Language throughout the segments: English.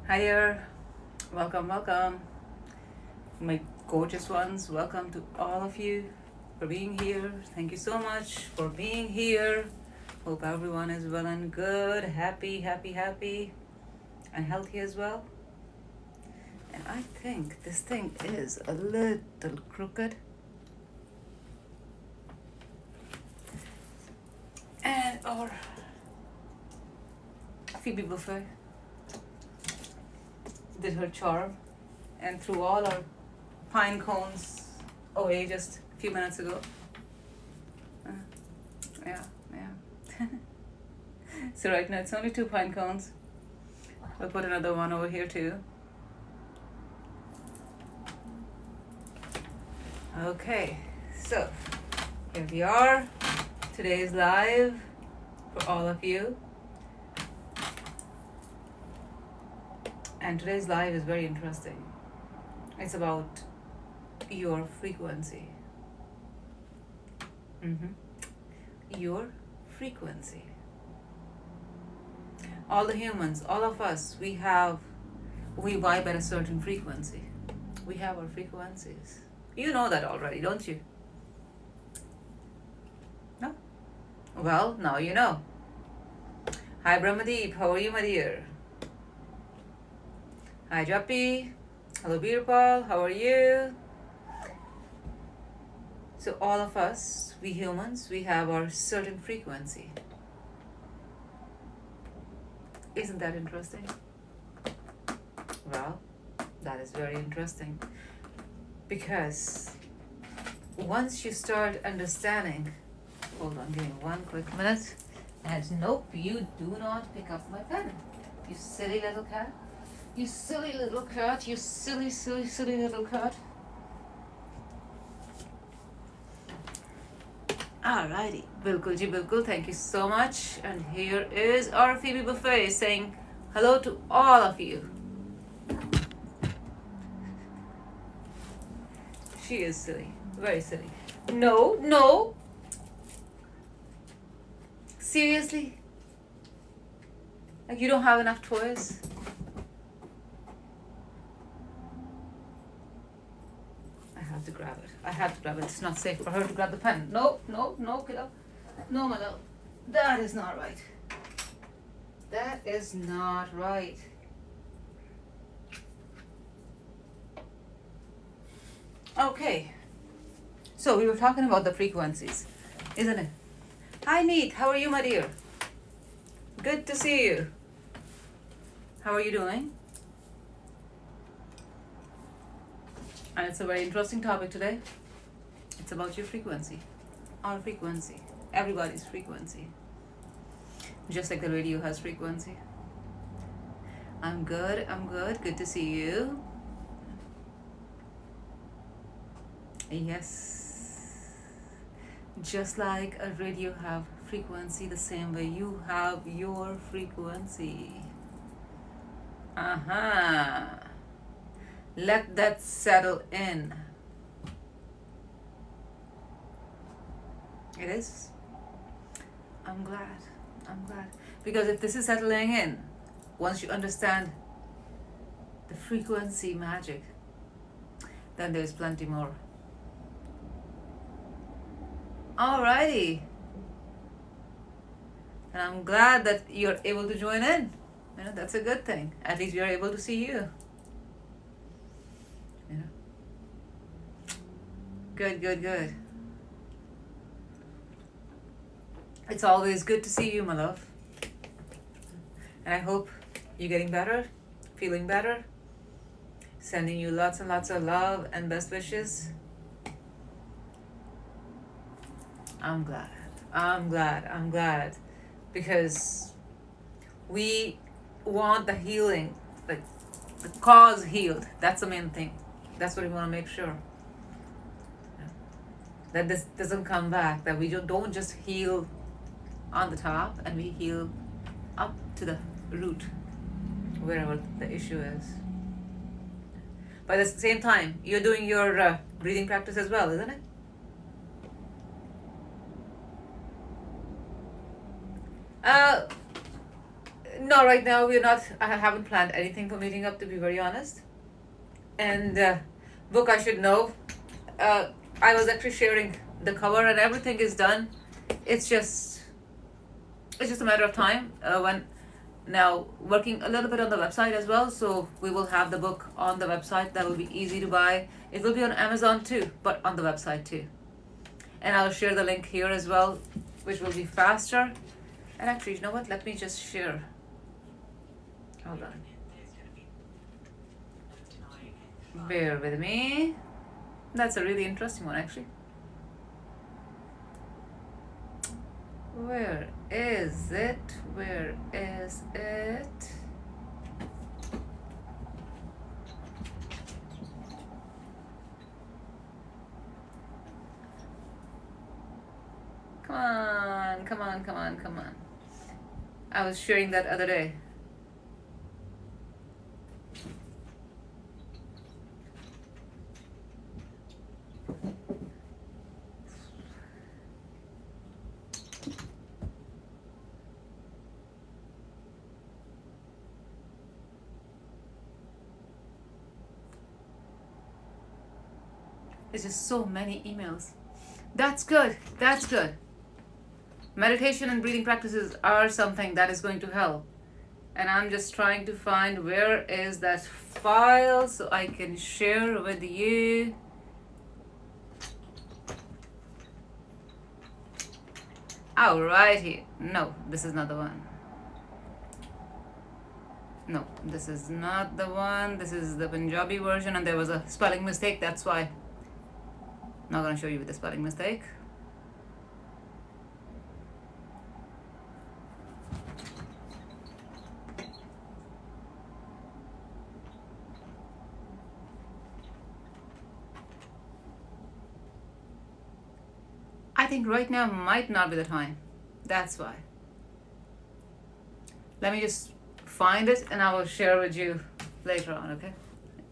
Hi there, welcome, welcome, my gorgeous ones. Welcome to all of you for being here. Thank you so much for being here. Hope everyone is well and good, happy, happy, happy, and healthy as well. And I think this thing is a little crooked. And our Phoebe Buffet did her charm and threw all our pine cones away just a few minutes ago. Uh, yeah, yeah. So right now it's only 2 pine cones. We'll put another one over here too. Okay, so here we are. Today is live for all of you. And today's live is very interesting. It's about your frequency. Your frequency. All the humans, all of us, we vibe at a certain frequency. We have our frequencies. You know that already, don't you? No? Well, now you know. Hi Brahmadeep, how are you, my dear? Hi Jappy. Hello Birpal, how are you? So all of us, we humans, we have our certain frequency. Isn't that interesting? Well, that is very interesting. Because once you start understanding, hold on, give me one quick minute. And nope, you do not pick up my pen. You silly little cat. You silly little cat. You silly, silly, silly little cat. Alrighty, bilkul ji bilkul, thank you so much. And here is our Phoebe Buffet saying hello to all of you. She is silly, very silly. No, no. Seriously? Like you don't have enough toys? I have to grab it. I have to grab it. It's not safe for her to grab the pen. No, no, no, kiddo. No, my love. That is not right. That is not right. Okay. So we were talking about the frequencies, isn't it? Hi, Neat. How are you, my dear? Good to see you. How are you doing? And it's a very interesting topic today. It's about your frequency, our frequency, everybody's frequency. Just like the radio has frequency. I'm good, I'm good. Good to see you. Yes. Just like a radio have frequency, the same way you have your frequency. Let that settle in. It is. I'm glad. I'm glad. Because if this is settling in, once you understand the frequency magic, then there's plenty more. Alrighty. And I'm glad that you're able to join in. You know, that's a good thing. At least we are able to see you. You know. Good, good, good. It's always good to see you, my love. And I hope you're getting better, feeling better. Sending you lots and lots of love and best wishes. I'm glad. I'm glad. I'm glad. Because we want the healing, like the cause healed. That's the main thing. That's what we want to make sure. That this doesn't come back, that we don't just heal on the top and we heal up to the root, wherever the issue is. But at the same time, you're doing your breathing practice as well, isn't it? No, right now we're not. I haven't planned anything for meeting up, to be very honest. And book I should know. Uh, I was actually sharing the cover and everything is done. It's just a matter of time. When now working a little bit on the website as well, so we will have the book on the website. That will be easy to buy. It will be on Amazon too, but on the website too. And I'll share the link here as well, which will be faster. And actually, you know what? Let me just share. Hold on. Bear with me. That's a really interesting one, actually. Where is it? Where is it? Come on, come on, come on, come on. I was sharing that other day. It's just so many emails. That's good. That's good. Meditation and breathing practices are something that is going to help. And I'm just trying to find where is that file so I can share with you. Oh, right here. No, this is not the one. No, this is not the one. This is the Punjabi version and there was a spelling mistake. That's why. Not going to show you the spelling mistake. I think right now might not be the time. That's why. Let me just find it and I will share with you later on, okay?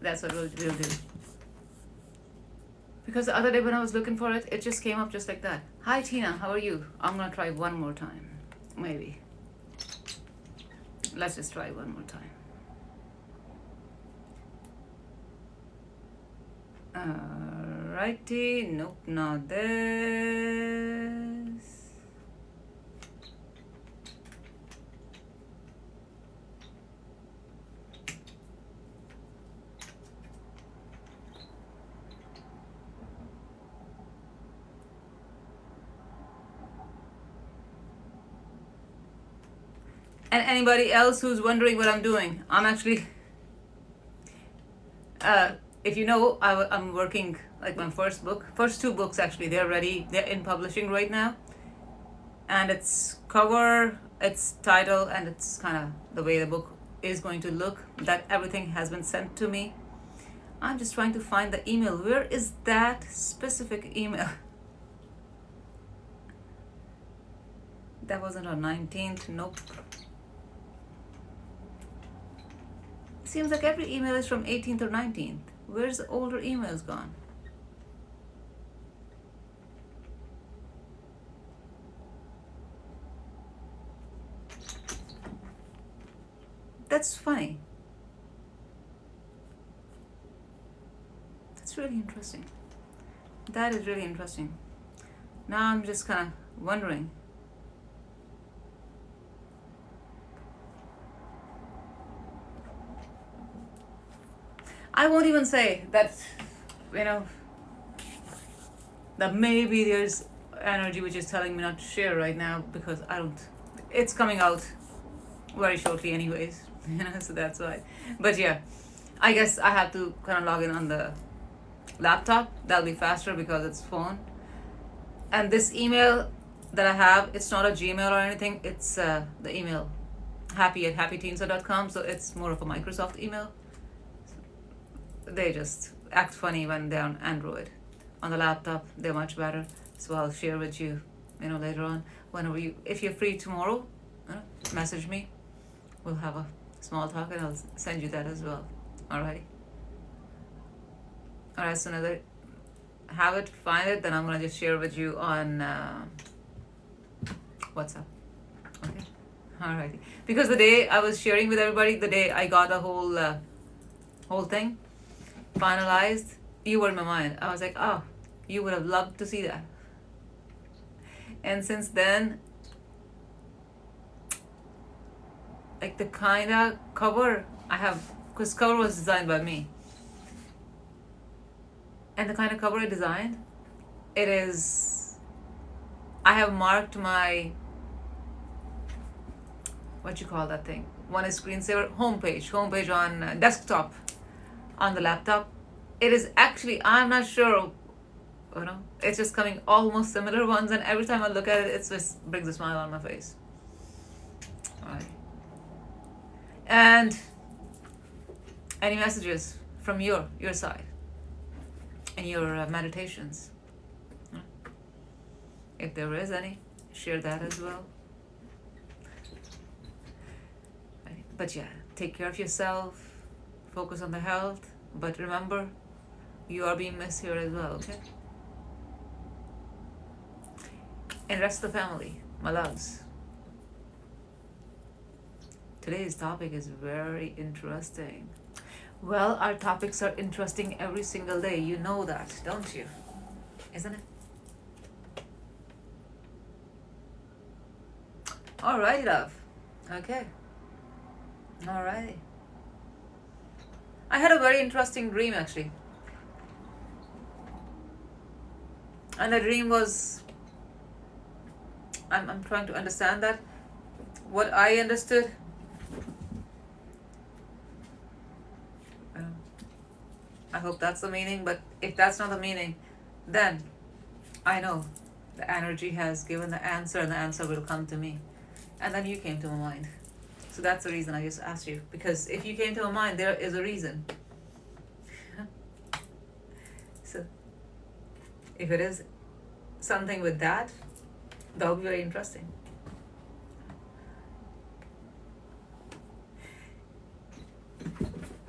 That's what we'll do. Because the other day when I was looking for it, it just came up just like that. Hi Tina, how are you? I'm gonna try one more time. Maybe. Let's just try one more time. Alrighty, nope, not this. And anybody else who's wondering what I'm doing, I'm actually, if you know, I'm working like my first two books actually, they're ready, they're in publishing right now. And its cover, its title, and it's kind of the way the book is going to look, that everything has been sent to me. I'm just trying to find the email. Where is that specific email? That wasn't on 19th, nope. Seems like every email is from 18th or 19th. Where's the older emails gone? That's funny. That's really interesting. That is really interesting. Now I'm just kind of wondering. I won't even say that, that maybe there's energy which is telling me not to share right now because it's coming out very shortly anyways, so that's why. But yeah, I guess I have to kind of log in on the laptop. That'll be faster because it's phone. And this email that I have, it's not a Gmail or anything, it's the email happy@happyteens.com, so it's more of a Microsoft email. They just act funny when they're on Android. On the laptop, they're much better. So I'll share with you, later on. If you're free tomorrow, message me. We'll have a small talk and I'll send you that as well. Alrighty. Alright, as soon as I have it, find it, then I'm gonna just share with you on WhatsApp. Okay. Alrighty. Because the day I was sharing with everybody, the day I got the whole thing finalized, you were in my mind. I was like, oh, you would have loved to see that. And since then, like the kind of cover I have, because cover was designed by me, and the kind of cover I designed, it is, I have marked my, what you call that thing, one is screensaver, homepage on desktop, on the laptop. It is actually, I'm not sure, it's just coming almost similar ones, and every time I look at it, it just brings a smile on my face. All right. And any messages from your side and your meditations? If there is any, share that as well. But yeah, take care of yourself, focus on the health, but remember, you are being missed here as well, okay? And rest of the family, my loves. Today's topic is very interesting. Well, our topics are interesting every single day. You know that, don't you? Isn't it? Alright, love. Okay. Alright. I had a very interesting dream actually. And the dream was, I'm trying to understand that. What I understood, I hope that's the meaning, but if that's not the meaning, then I know the energy has given the answer and the answer will come to me. And then you came to my mind. So that's the reason I just asked you. Because if you came to my mind, there is a reason. So if it is something with that, that'll be very interesting.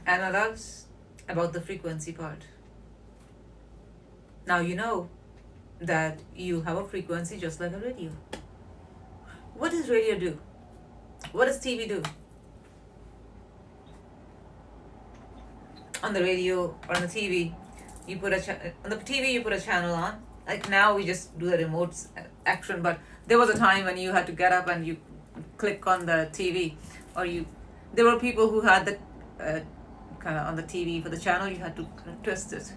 And I loves about the frequency part. Now you know that you have a frequency just like a radio. What does radio do? What does TV do? On the radio or on the TV, you put on the TV you put a channel on. Like now we just do the remote action, but there was a time when you had to get up and you click on the TV, or there were people who had the kind of on the TV for the channel, you had to kind of twist it.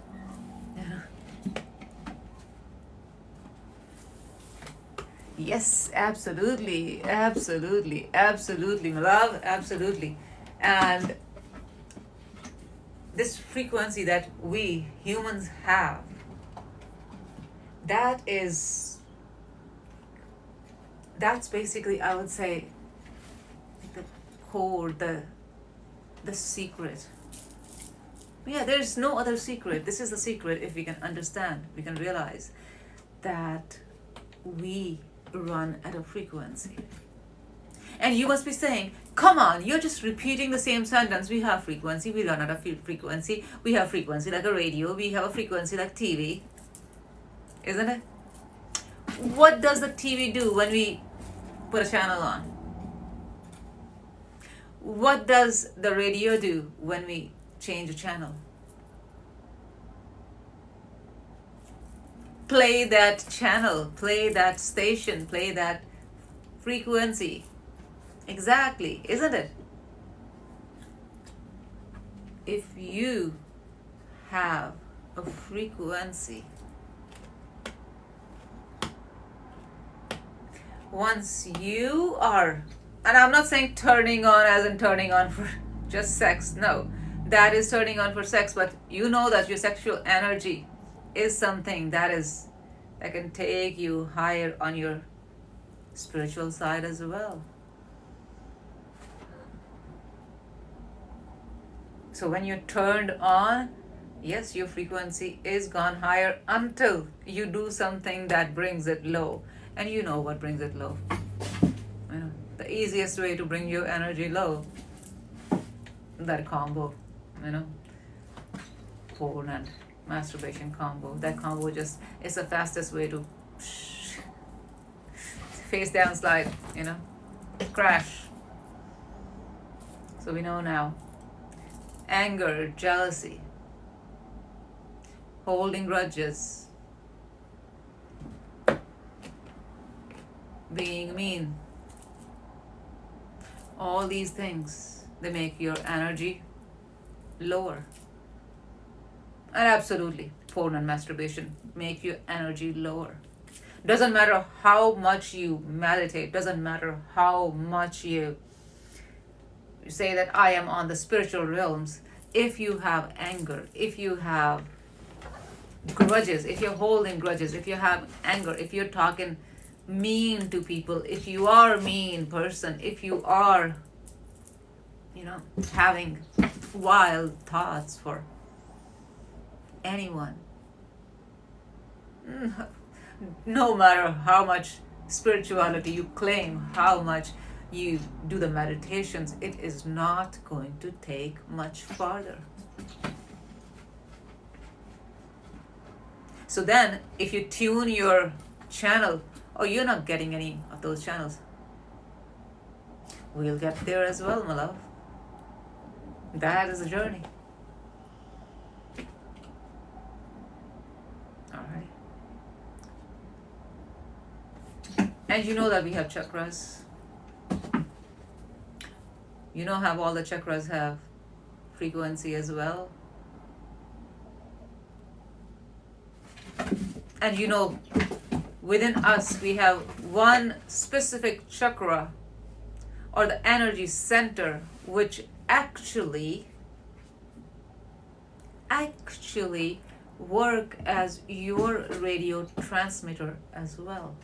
Yeah. Yes, absolutely, absolutely, absolutely, my love, absolutely. And this frequency that we humans have, that's basically, I would say, the core, the secret. Yeah, there's no other secret. This is the secret. If we can understand, we can realize that we run at a frequency. And you must be saying, come on, you're just repeating the same sentence. We have frequency, we run at a frequency, we have frequency like a radio, we have a frequency like TV. Isn't it? What does the TV do when we put a channel on? What does the radio do when we change a channel? Play that channel, play that station, play that frequency. Exactly, isn't it? If you have a frequency, once you are, and I'm not saying turning on as in turning on for just sex, no, that is turning on for sex, but you know that your sexual energy is something that can take you higher on your spiritual side as well. So when you're turned on, yes, your frequency is gone higher until you do something that brings it low. And you know what brings it low. You know, the easiest way to bring your energy low, that combo, porn and masturbation combo. That combo just is the fastest way to face down slide, crash. So we know now. Anger, jealousy, holding grudges, being mean. All these things, they make your energy lower. And absolutely, porn and masturbation make your energy lower. Doesn't matter how much you meditate, doesn't matter how much you say that I am on the spiritual realms. If you have anger, if you have grudges, if you're holding grudges, if you have anger, if you're talking mean to people, if you are a mean person, if you are, having wild thoughts for anyone, no matter how much spirituality you claim, how much you do the meditations, it is not going to take much farther. So then, if you tune your channel, you're not getting any of those channels. We'll get there as well, my love. That is the journey. Alright. And you know that we have chakras. You know how all the chakras have frequency as well. And you know, within us we have one specific chakra or the energy center which actually work as your radio transmitter as well.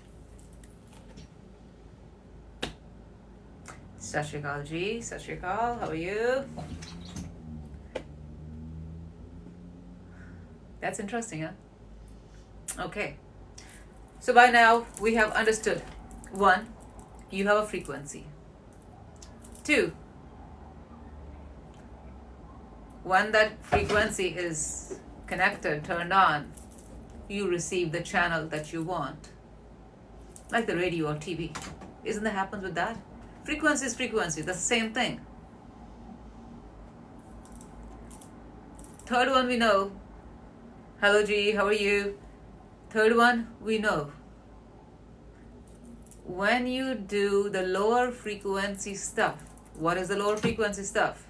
Sat Shri Akal ji, Sat Shri Akal, how are you? That's interesting, huh? Okay. So by now we have understood. 1, you have a frequency. 2, when that frequency is connected, turned on, you receive the channel that you want. Like the radio or TV. Isn't that happens with that? Frequency is frequency. That's the same thing. 3rd one we know. Hello G, how are you? 3rd one we know. When you do the lower frequency stuff, what is the lower frequency stuff?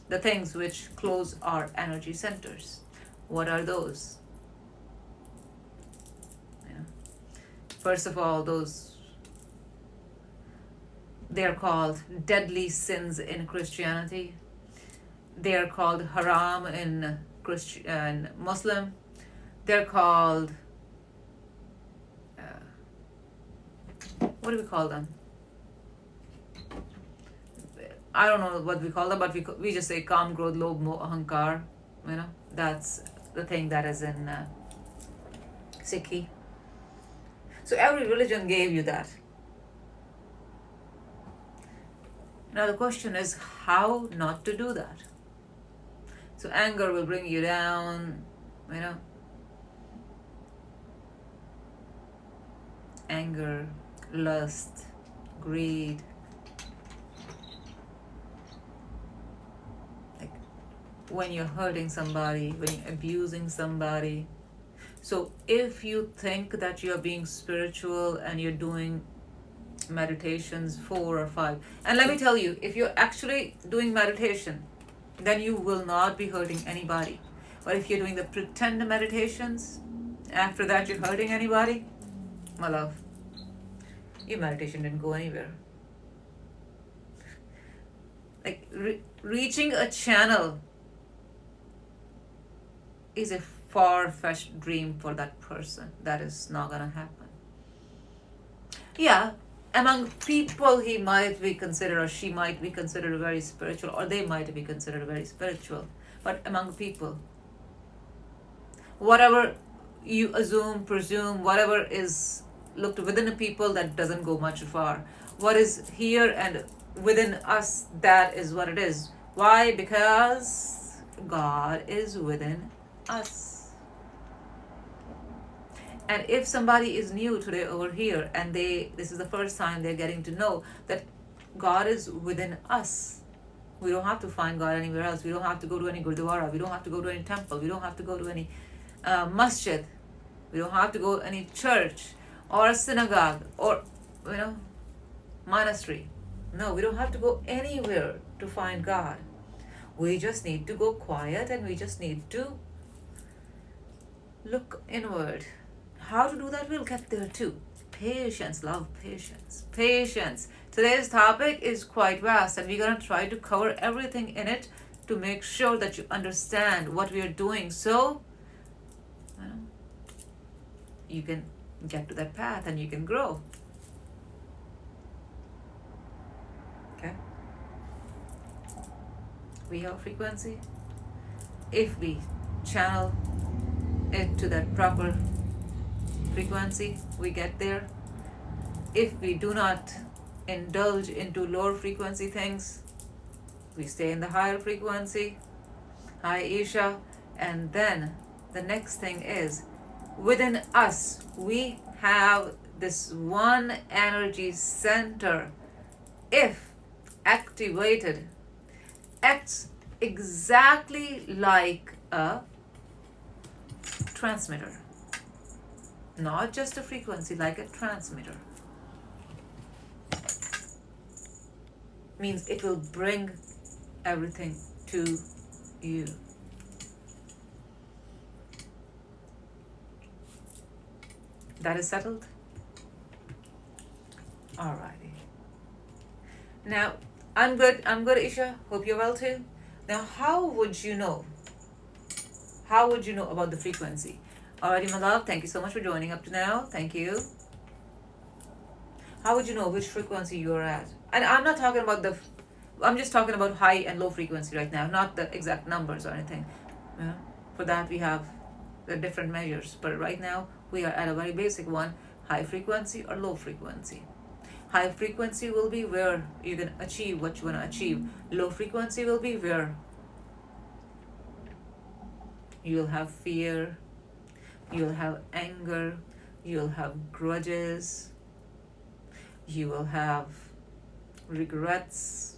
The things which close our energy centers. What are those? First of all, they are called deadly sins in Christianity. They are called haram in Muslim. They're called, what do we call them? I don't know what we call them, but we just say Kam, Krodh, Lobh, Moh, Ahankar. That's the thing that is in Sikhi. So every religion gave you that. Now the question is how not to do that. So anger will bring you down, Anger, lust, greed. Like when you're hurting somebody, when you're abusing somebody. So if you think that you're being spiritual and you're doing meditations 4 or 5, and let me tell you, if you're actually doing meditation, then you will not be hurting anybody. But if you're doing the pretend meditations, after that you're hurting anybody, my love, your meditation didn't go anywhere. Like reaching a channel is a far-fetched dream for that person. That is not gonna happen. Yeah, among people he might be considered, or she might be considered very spiritual, or they might be considered very spiritual. But among people, whatever you assume, presume, whatever is looked within the people, that doesn't go much far. What is here and within us, that is what it is. Why? Because God is within us. And if somebody is new today over here and this is the first time they're getting to know that God is within us, We don't have to find God anywhere else. We don't have to go to any gurdwara. We don't have to go to any temple. We don't have to go to any masjid. We don't have to go to any church or a synagogue or, monastery. No, we don't have to go anywhere to find God. We just need to go quiet and we just need to look inward. How to do that? We'll get there too. Patience, love, patience. Patience. Today's topic is quite vast and we're going to try to cover everything in it to make sure that you understand what we are doing so you can get to that path and you can grow. Okay? We have frequency. If we channel it to that proper frequency, we get there. If we do not indulge into lower frequency things, we stay in the higher frequency. Hi Isha. And then the next thing is, within us we have this one energy center. If activated, acts exactly like a transmitter. Not just a frequency, like a transmitter. Means it will bring everything to you. That is settled? Alrighty. Now, I'm good, Isha. Hope you're well too. Now, how would you know? How would you know about the frequency? Alrighty, my love, thank you so much for joining up to now. Thank you. How would you know which frequency you're at? And I'm not talking about I'm just talking about high and low frequency right now, not the exact numbers or anything. Yeah. For that, we have the different measures. But right now, we are at a very basic one, high frequency or low frequency. High frequency will be where you can achieve what you want to achieve. Low frequency will be where you'll have fear, you'll have anger, you'll have grudges, you will have regrets,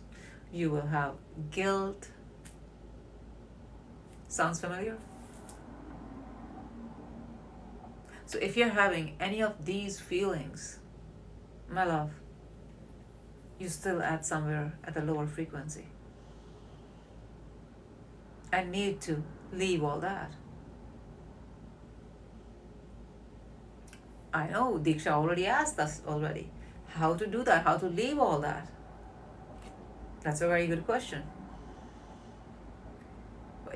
you will have guilt. Sounds familiar? So if you're having any of these feelings, my love, you're still at somewhere at a lower frequency. And need to leave all that. I know Diksha already asked us already how to do that, how to leave all that. That's a very good question.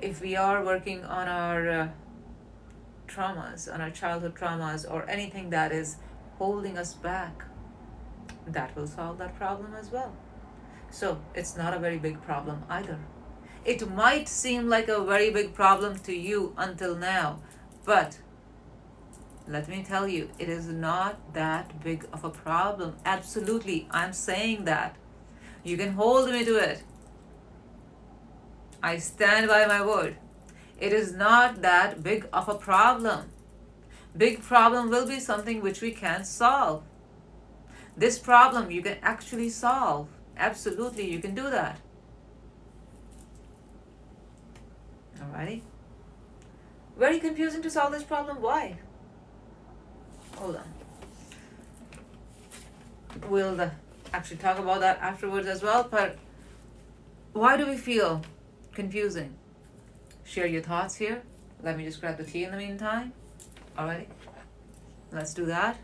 If we are working on our traumas, on our childhood traumas, or anything that is holding us back, that will solve that problem as well. So it's not a very big problem either. It might seem like a very big problem to you until now, but let me tell you, it is not that big of a problem. Absolutely, I'm saying that. You can hold me to it. I stand by my word. It is not that big of a problem. Big problem will be something which we can't solve. This problem you can actually solve. Absolutely, you can do that. Alrighty. Very confusing to solve this problem. Why? Hold on. We'll actually talk about that afterwards as well. But why do we feel confusing? Share your thoughts here. Let me just grab the tea in the meantime. Alrighty. Let's do that.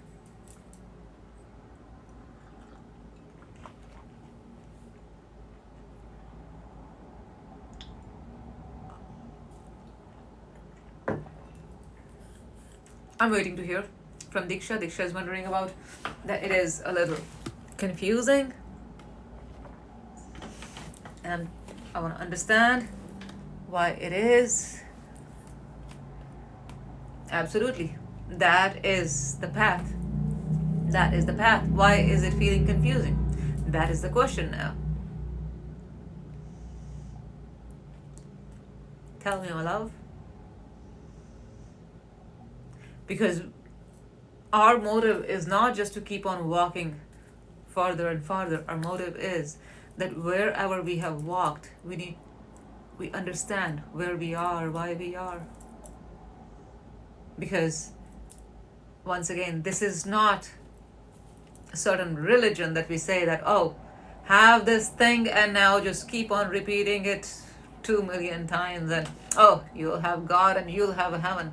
I'm waiting to hear from Diksha. Diksha is wondering about that it is a little confusing. And I want to understand why it is. Absolutely. That is the path. That is the path. Why is it feeling confusing? That is the question now. Tell me, my love. Because our motive is not just to keep on walking farther and farther. Our motive is that wherever we have walked, we understand where we are, why we are. Because once again, this is not a certain religion that we say that, oh, have this thing and now just keep on repeating it 2 million times and oh, you'll have God and you'll have a heaven.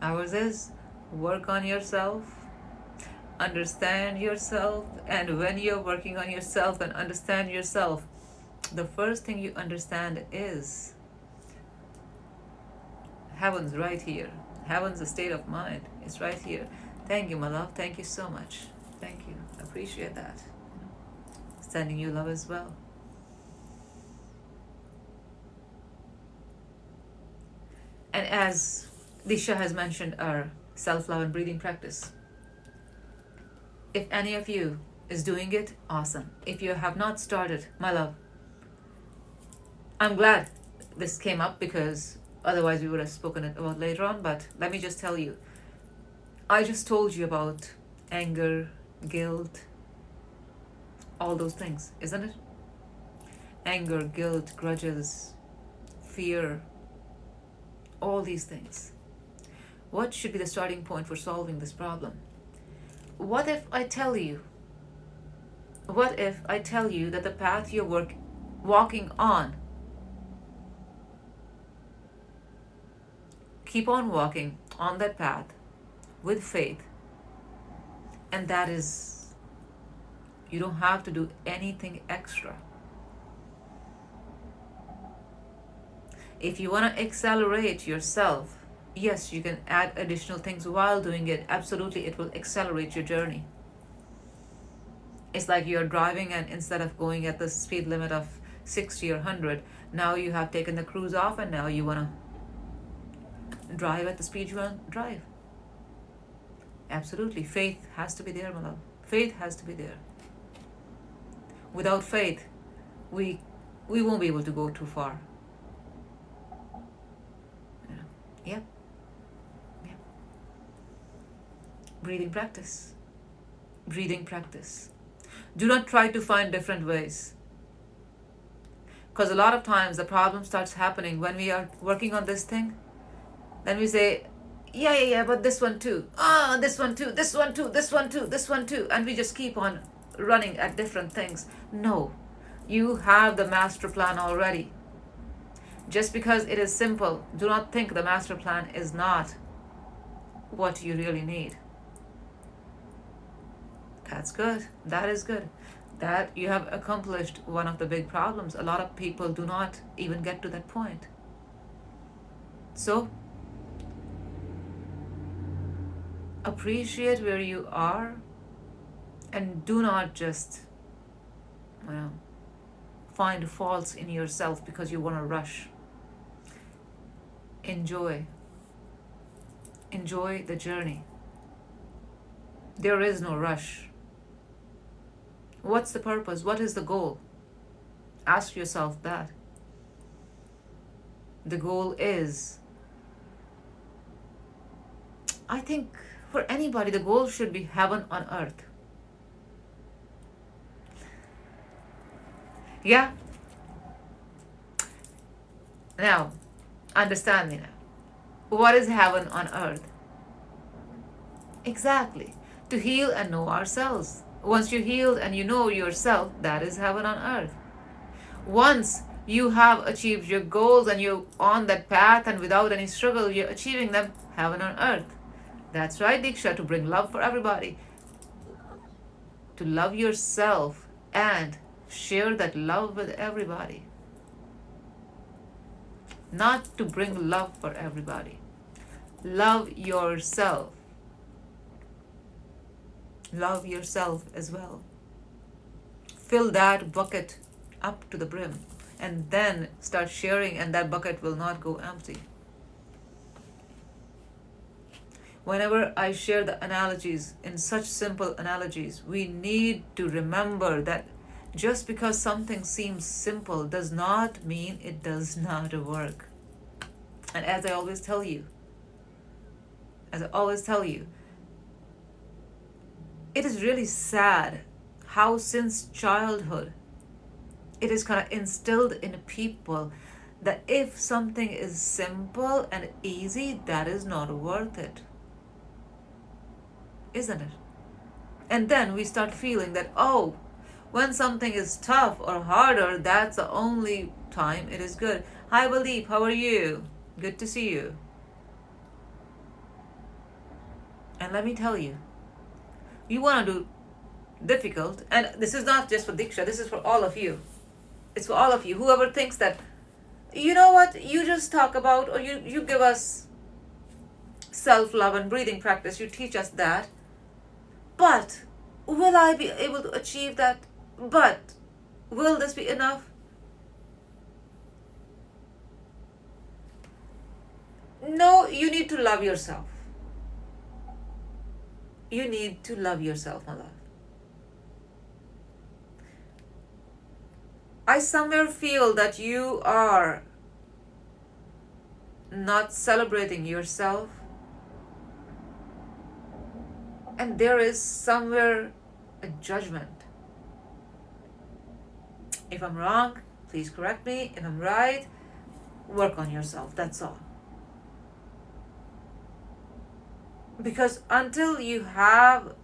Ours is work on yourself, understand yourself, and when you're working on yourself and understand yourself, the first thing you understand is heaven's right here. Heaven's a state of mind. It's right here. Thank you, my love. Thank you so much. Thank you. Appreciate that. Sending you love as well. And as Disha has mentioned, our self-love and breathing practice. If any of you is doing it, awesome. If you have not started, my love, I'm glad this came up because otherwise we would have spoken about later on. But let me just tell you, I just told you about anger, guilt, all those things, isn't it? Anger, guilt, grudges, fear, all these things. What should be the starting point for solving this problem? What if I tell you that the path you're walking on, keep on walking on that path with faith, and that is, you don't have to do anything extra. If you want to accelerate yourself, yes, you can add additional things while doing it. Absolutely, it will accelerate your journey. It's like you're driving and instead of going at the speed limit of 60 or 100, now you have taken the cruise off and now you want to drive at the speed you want to drive. Absolutely. Faith has to be there, my love. Faith has to be there. Without faith, we won't be able to go too far. Yep. Breathing practice. Breathing practice. Do not try to find different ways. Because a lot of times the problem starts happening when we are working on this thing. Then we say, yeah, but this one too. This one too, this one too, this one too, this one too. And we just keep on running at different things. No, you have the master plan already. Just because it is simple, do not think the master plan is not what you really need. That's good. That is good. That you have accomplished one of the big problems. A lot of people do not even get to that point. So, appreciate where you are and do not just, find faults in yourself because you want to rush. Enjoy the journey. There is no rush. What's the purpose? What is the goal? Ask yourself that. The goal is, I think for anybody, the goal should be heaven on earth. Yeah? Now, understand me now. What is heaven on earth? Exactly. To heal and know ourselves. Once you're healed and you know yourself, that is heaven on earth. Once you have achieved your goals and you're on that path and without any struggle, you're achieving them, heaven on earth. That's right, Diksha, to bring love for everybody. To love yourself and share that love with everybody. Not to bring love for everybody. Love yourself. Love yourself as well. Fill that bucket up to the brim and then start sharing, and that bucket will not go empty. Whenever I share the analogies, in such simple analogies, we need to remember that just because something seems simple does not mean it does not work. And as I always tell you, it is really sad how since childhood it is kind of instilled in people that if something is simple and easy, that is not worth it, isn't it? And then we start feeling that, oh, when something is tough or harder, that's the only time it is good. Hi, Baleep, how are you? Good to see you. And let me tell you, you want to do difficult, and this is not just for Diksha, this is for all of you. It's for all of you. Whoever thinks that, you know what, you just talk about, or you give us self-love and breathing practice, you teach us that, but will I be able to achieve that? But will this be enough? No, you need to love yourself. You need to love yourself, my love. I somewhere feel that you are not celebrating yourself, and there is somewhere a judgment. If I'm wrong, please correct me. If I'm right, work on yourself. That's all. Because until you have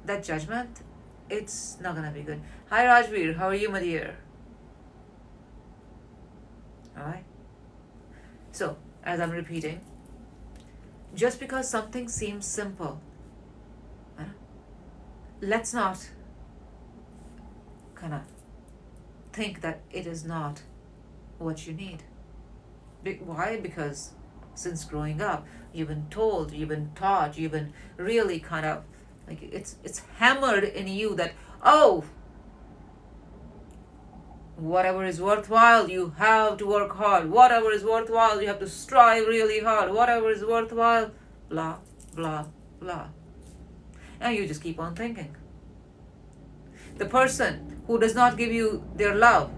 that judgment, it's not gonna be good. Hi Rajveer, how are you, my dear? Alright. So, as I'm repeating, just because something seems simple, let's not kind of think that it is not what you need. Why? Because since growing up, you've been told, you've been taught, you've been really kind of like it's hammered in you that, oh, whatever is worthwhile, you have to work hard. Whatever is worthwhile, you have to strive really hard. Whatever is worthwhile, blah, blah, blah. And you just keep on thinking. The person who does not give you their love,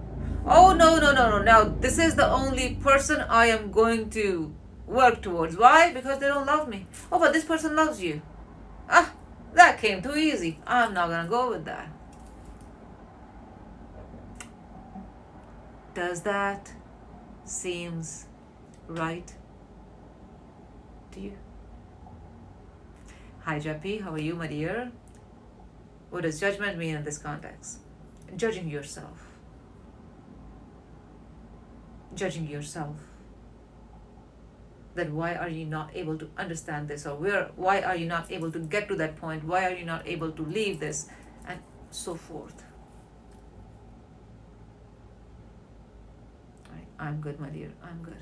oh, no. Now, this is the only person I am going to work towards. Why? Because they don't love me. Oh, but this person loves you. Ah, that came too easy. I'm not going to go with that. Does that seems right to you? Hi, Jappy. How are you, my dear? What does judgment mean in this context? Judging yourself. Judging yourself. That why are you not able to understand this, or why are you not able to get to that point? Why are you not able to leave this, and so forth. Right. I'm good, my dear. I'm good.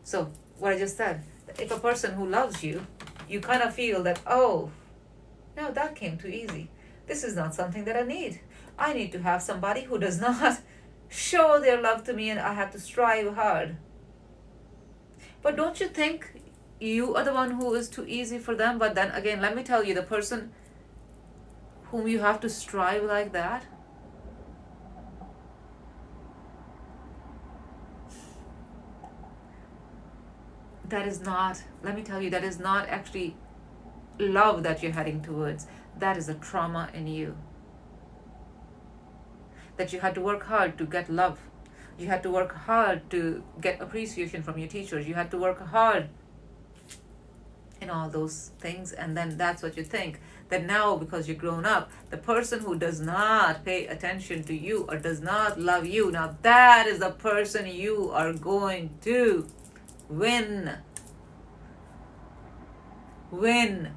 So what I just said, if a person who loves you, you kind of feel that, oh, no, that came too easy. This is not something that I need. I need to have somebody who does not show their love to me, and I have to strive hard. But don't you think you are the one who is too easy for them? But then again, let me tell you, the person whom you have to strive like that, that is not, let me tell you, that is not actually love that you're heading towards. That is a trauma in you. That you had to work hard to get love. You had to work hard to get appreciation from your teachers. You had to work hard in all those things, and then that's what you think. That now, because you're grown up, the person who does not pay attention to you or does not love you, now that is the person you are going to win. Win.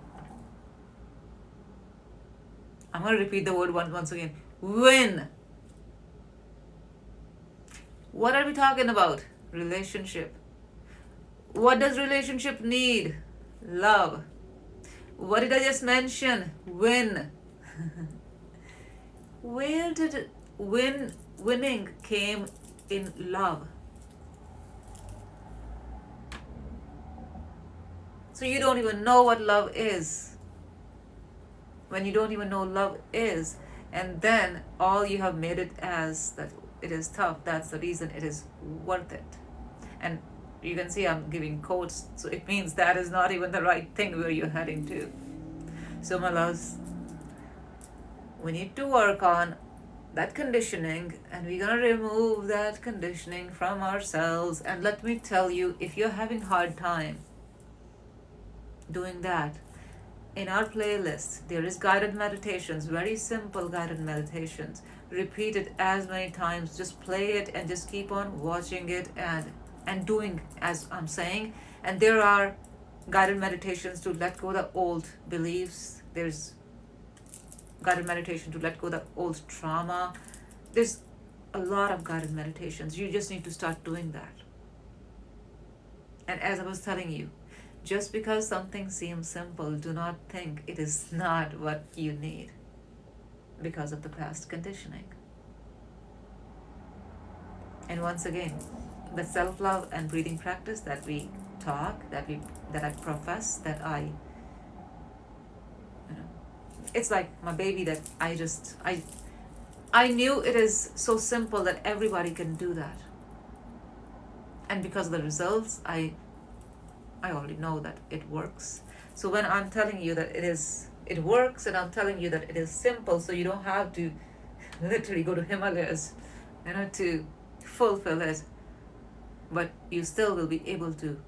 I'm going to repeat the word once again. Win. What are we talking about? Relationship. What does relationship need? Love. What did I just mention? Win. Where did winning came in love? So you don't even know what love is. When you don't even know love is, and then all you have made it as that it is tough, that's the reason it is worth it. And You can see I'm giving quotes, so it means that is not even the right thing where you're heading to. So my loves, we need to work on that conditioning, and we're gonna remove that conditioning from ourselves. And let me tell you, if you're having hard time doing that, in our playlist there is guided meditations, very simple guided meditations. Repeat it as many times, just play it and just keep on watching it and doing as I'm saying. And there are guided meditations to let go the old beliefs. There's guided meditation to let go the old trauma. There's a lot of guided meditations. You just need to start doing that. And as I was telling you, just because something seems simple, do not think it is not what you need because of the past conditioning. And once again, the self-love and breathing practice that we talk, that I profess, that I it's like my baby, that I knew it is so simple that everybody can do that. And because of the results, I already know that it works. So when I'm telling you that it works, and I'm telling you that it is simple, so you don't have to literally go to Himalayas, to fulfill it, but you still will be able to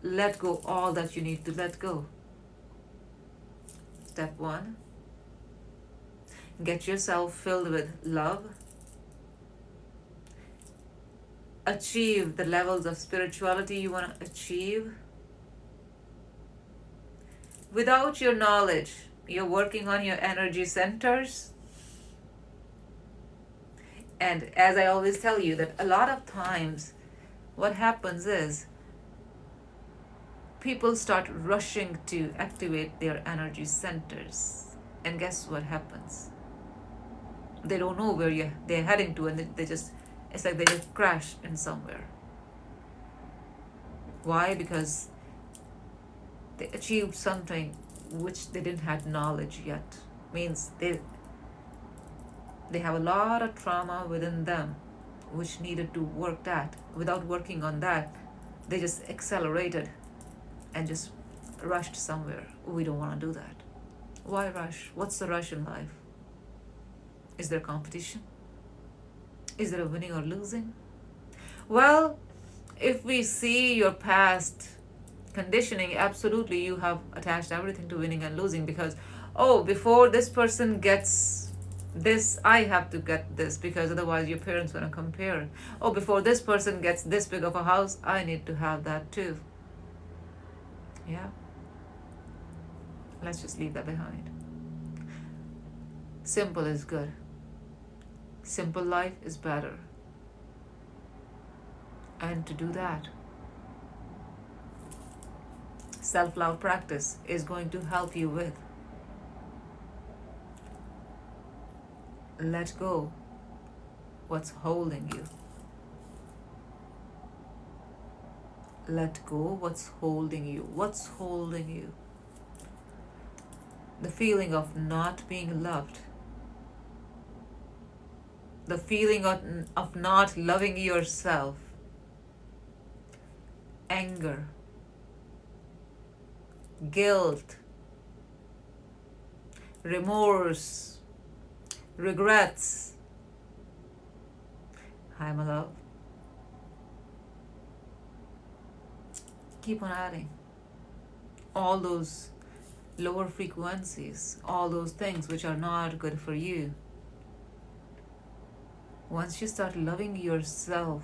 let go all that you need to let go. Step 1, get yourself filled with love. Achieve the levels of spirituality you want to achieve. Without your knowledge, you're working on your energy centers. And as I always tell you, that a lot of times what happens is people start rushing to activate their energy centers. And guess what happens? They don't know where they're heading to, and it's like they just crash in somewhere. Why? Because they achieved something which they didn't have knowledge yet. Means they have a lot of trauma within them which needed to work at. Without working on that, they just accelerated and just rushed somewhere. We don't want to do that. Why rush? What's the rush in life? Is there competition? Is there a winning or losing? Well, if we see your past conditioning, absolutely you have attached everything to winning and losing, because, before this person gets this, I have to get this, because otherwise your parents want to compare. Before this person gets this big of a house, I need to have that too. Yeah. Let's just leave that behind. Simple is good. Simple life is better. And to do that, self-love practice is going to help you with. Let go what's holding you. Let go what's holding you. What's holding you? The feeling of not being loved. The feeling of not loving yourself. Anger. Guilt. Remorse. Regrets. Hi, my love. Keep on adding. All those lower frequencies, all those things which are not good for you. Once you start loving yourself,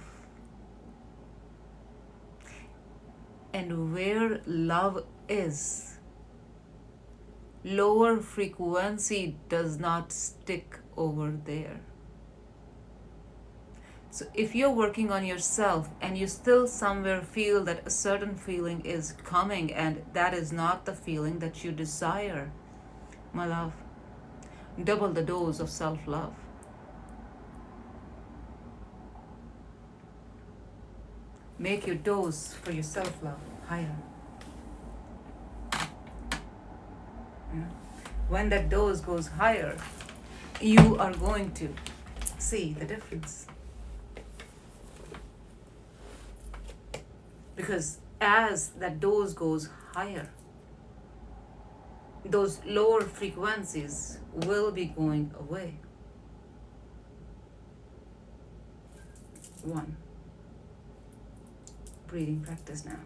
and where love is, lower frequency does not stick over there. So if you're working on yourself and you still somewhere feel that a certain feeling is coming and that is not the feeling that you desire, my love, double the dose of self-love. Make your dose for your self-love higher. When that dose goes higher, you are going to see the difference. Because as that dose goes higher, those lower frequencies will be going away. One. Breathing practice now.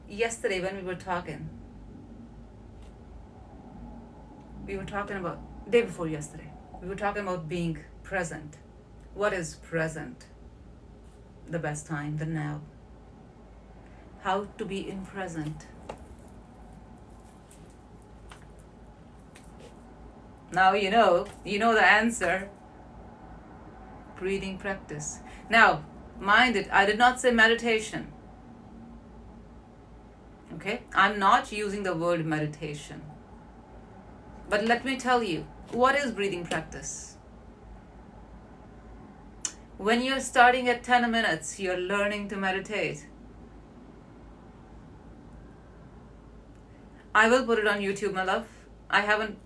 Yesterday when we were talking about, day before yesterday, we were talking about being present. What is present? The best time, the now. How to be in present. Now you know the answer. Breathing practice. Now, mind it, I did not say meditation. Okay? I'm not using the word meditation. But let me tell you, what is breathing practice? When you're starting at 10 minutes, you're learning to meditate. I will put it on YouTube, my love.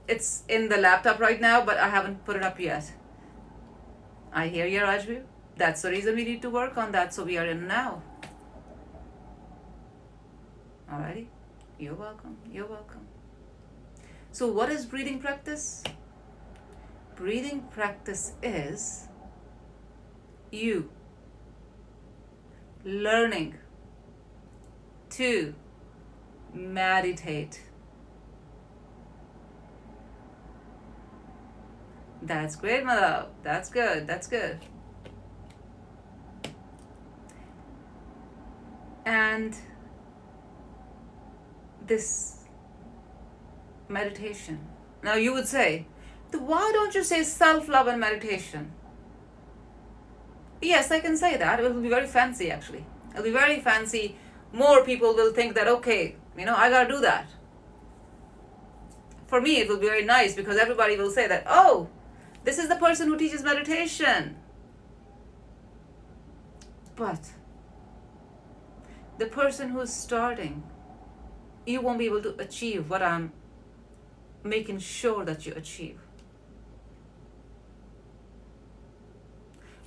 It's in the laptop right now, but I haven't put it up yet. I hear you, Rajvi. That's the reason we need to work on that, so we are in now. Alrighty? You're welcome. You're welcome. So what is breathing practice? Breathing practice is you learning to meditate. That's great, my love. That's good. That's good. And this meditation. Now you would say, why don't you say self-love and meditation? Yes, I can say that. It will be very fancy, actually. It'll be very fancy. More people will think that, okay, I gotta do that. For me, it will be very nice because everybody will say that, oh, this is the person who teaches meditation. But the person who's starting, you won't be able to achieve what I'm making sure that you achieve.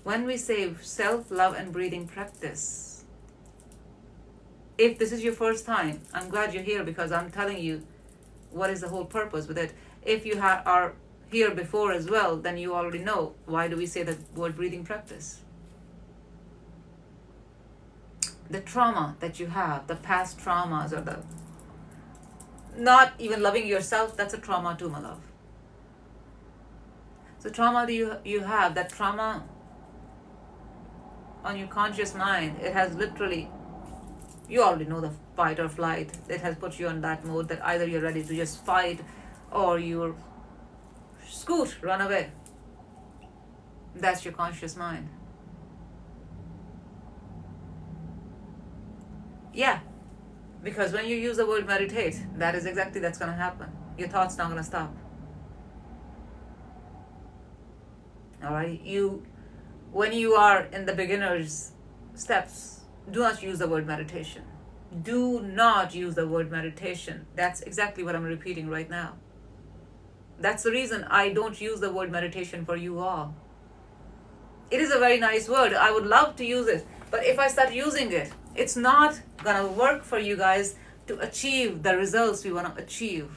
When we say self-love and breathing practice, if this is your first time, I'm glad you're here because I'm telling you what is the whole purpose with it. If you are here before as well, then you already know why do we say the word breathing practice. The trauma that you have, the past traumas, or the not even loving yourself, that's a trauma too, my love. So trauma you have, that trauma on your conscious mind, it has literally, you already know the fight or flight. It has put you on that mode that either you're ready to just fight or you're scoot, run away. That's your conscious mind. Yeah, because when you use the word meditate, that is exactly that's going to happen. Your thoughts not going to stop. Alright, when you are in the beginner's steps, do not use the word meditation. Do not use the word meditation. That's exactly what I'm repeating right now. That's the reason I don't use the word meditation for you all. It is a very nice word. I would love to use it. But if I start using it, it's not going to work for you guys to achieve the results we want to achieve.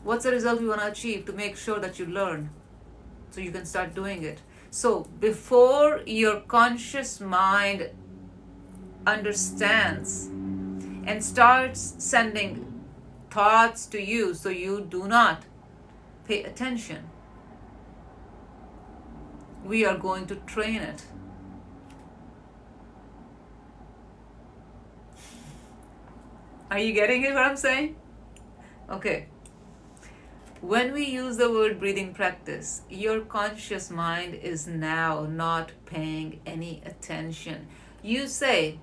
What's the result we want to achieve? To make sure that you learn so you can start doing it. So before your conscious mind understands and starts sending thoughts to you so you do not pay attention, we are going to train it. Are you getting it what I'm saying? Okay. When we use the word breathing practice, your conscious mind is now not paying any attention. You say,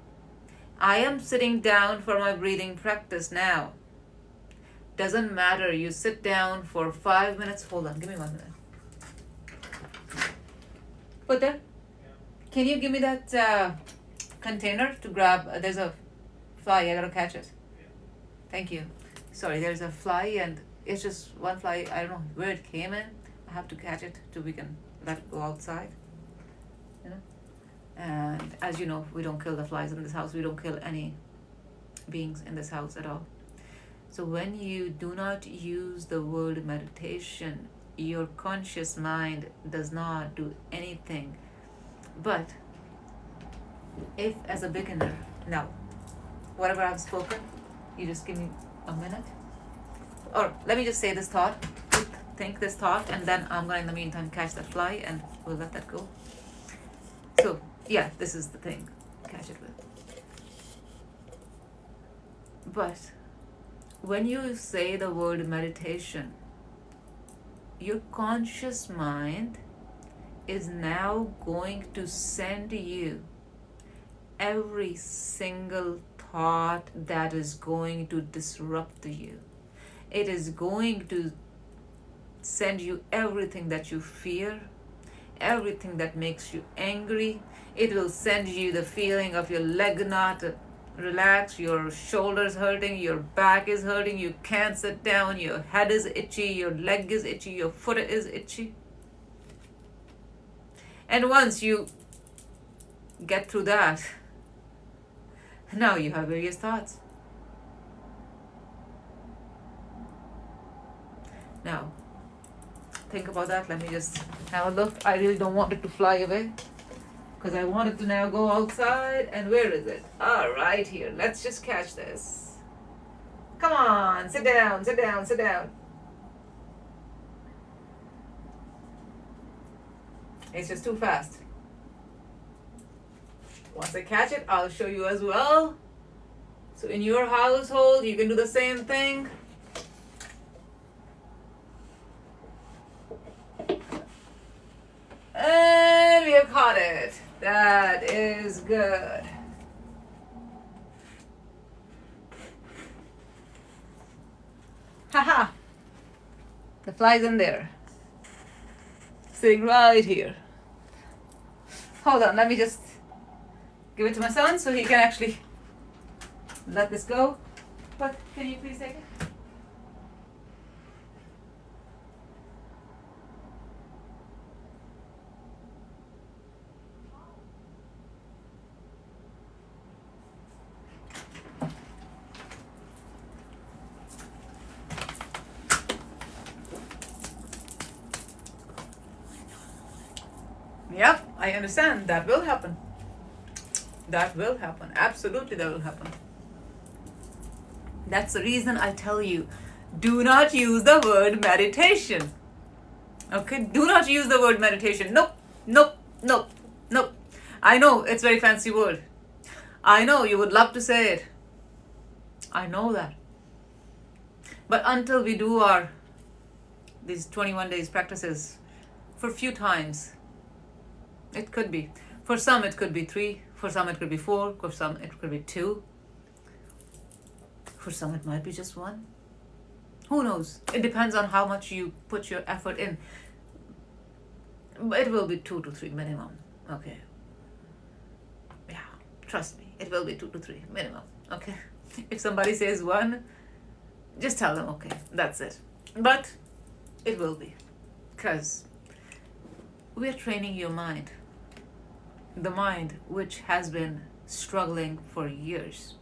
I am sitting down for my breathing practice now. Doesn't matter. You sit down for 5 minutes. Hold on. Give me 1 minute. Put there. Can you give me that container to grab? There's a fly. I gotta catch it. Thank you. Sorry, there's a fly and it's just one fly. I don't know where it came in, I have to catch it till we can let it go outside. You know? And as you know, we don't kill the flies in this house. We don't kill any beings in this house at all. So when you do not use the word meditation, your conscious mind does not do anything. But if as a beginner, now, whatever I've spoken, you just give me a minute. Or let me just say this thought, think this thought, and then I'm going to in the meantime catch that fly and we'll let that go. So yeah, this is the thing, catch it with. But when you say the word meditation, your conscious mind is now going to send you every single thought that is going to disrupt you. It is going to send you everything that you fear, everything that makes you angry. It will send you the feeling of your leg not relaxed, your shoulders hurting, your back is hurting, you can't sit down, your head is itchy, your leg is itchy, your foot is itchy. And once you get through that, now you have various thoughts. Now, think about that. Let me just have a look. I really don't want it to fly away because I want it to now go outside. And where is it? All right, here. Let's just catch this. Come on, sit down, sit down, sit down. It's just too fast. Once I catch it, I'll show you as well. So in your household, you can do the same thing. And we have caught it. That is good. Haha. The fly's in there. Sitting right here. Hold on, let me just give it to my son so he can actually let this go. But can you please take it? Yep, I understand. That will happen. That will happen. Absolutely, that will happen. That's the reason I tell you, do not use the word meditation. Okay? Do not use the word meditation. Nope, nope, nope, nope. I know it's a very fancy word. I know you would love to say it. I know that. But until we do these 21 days practices for a few times, it could be. For some it could be 3. For some it could be 4. For some it could be 2. For some it might be just 1. Who knows? It depends on how much you put your effort in. But it will be 2 to 3 minimum. Okay. Yeah, trust me. It will be 2 to 3 minimum. Okay. If somebody says 1, just tell them, okay, that's it. But it will be. Because we are training your mind. The mind which has been struggling for years.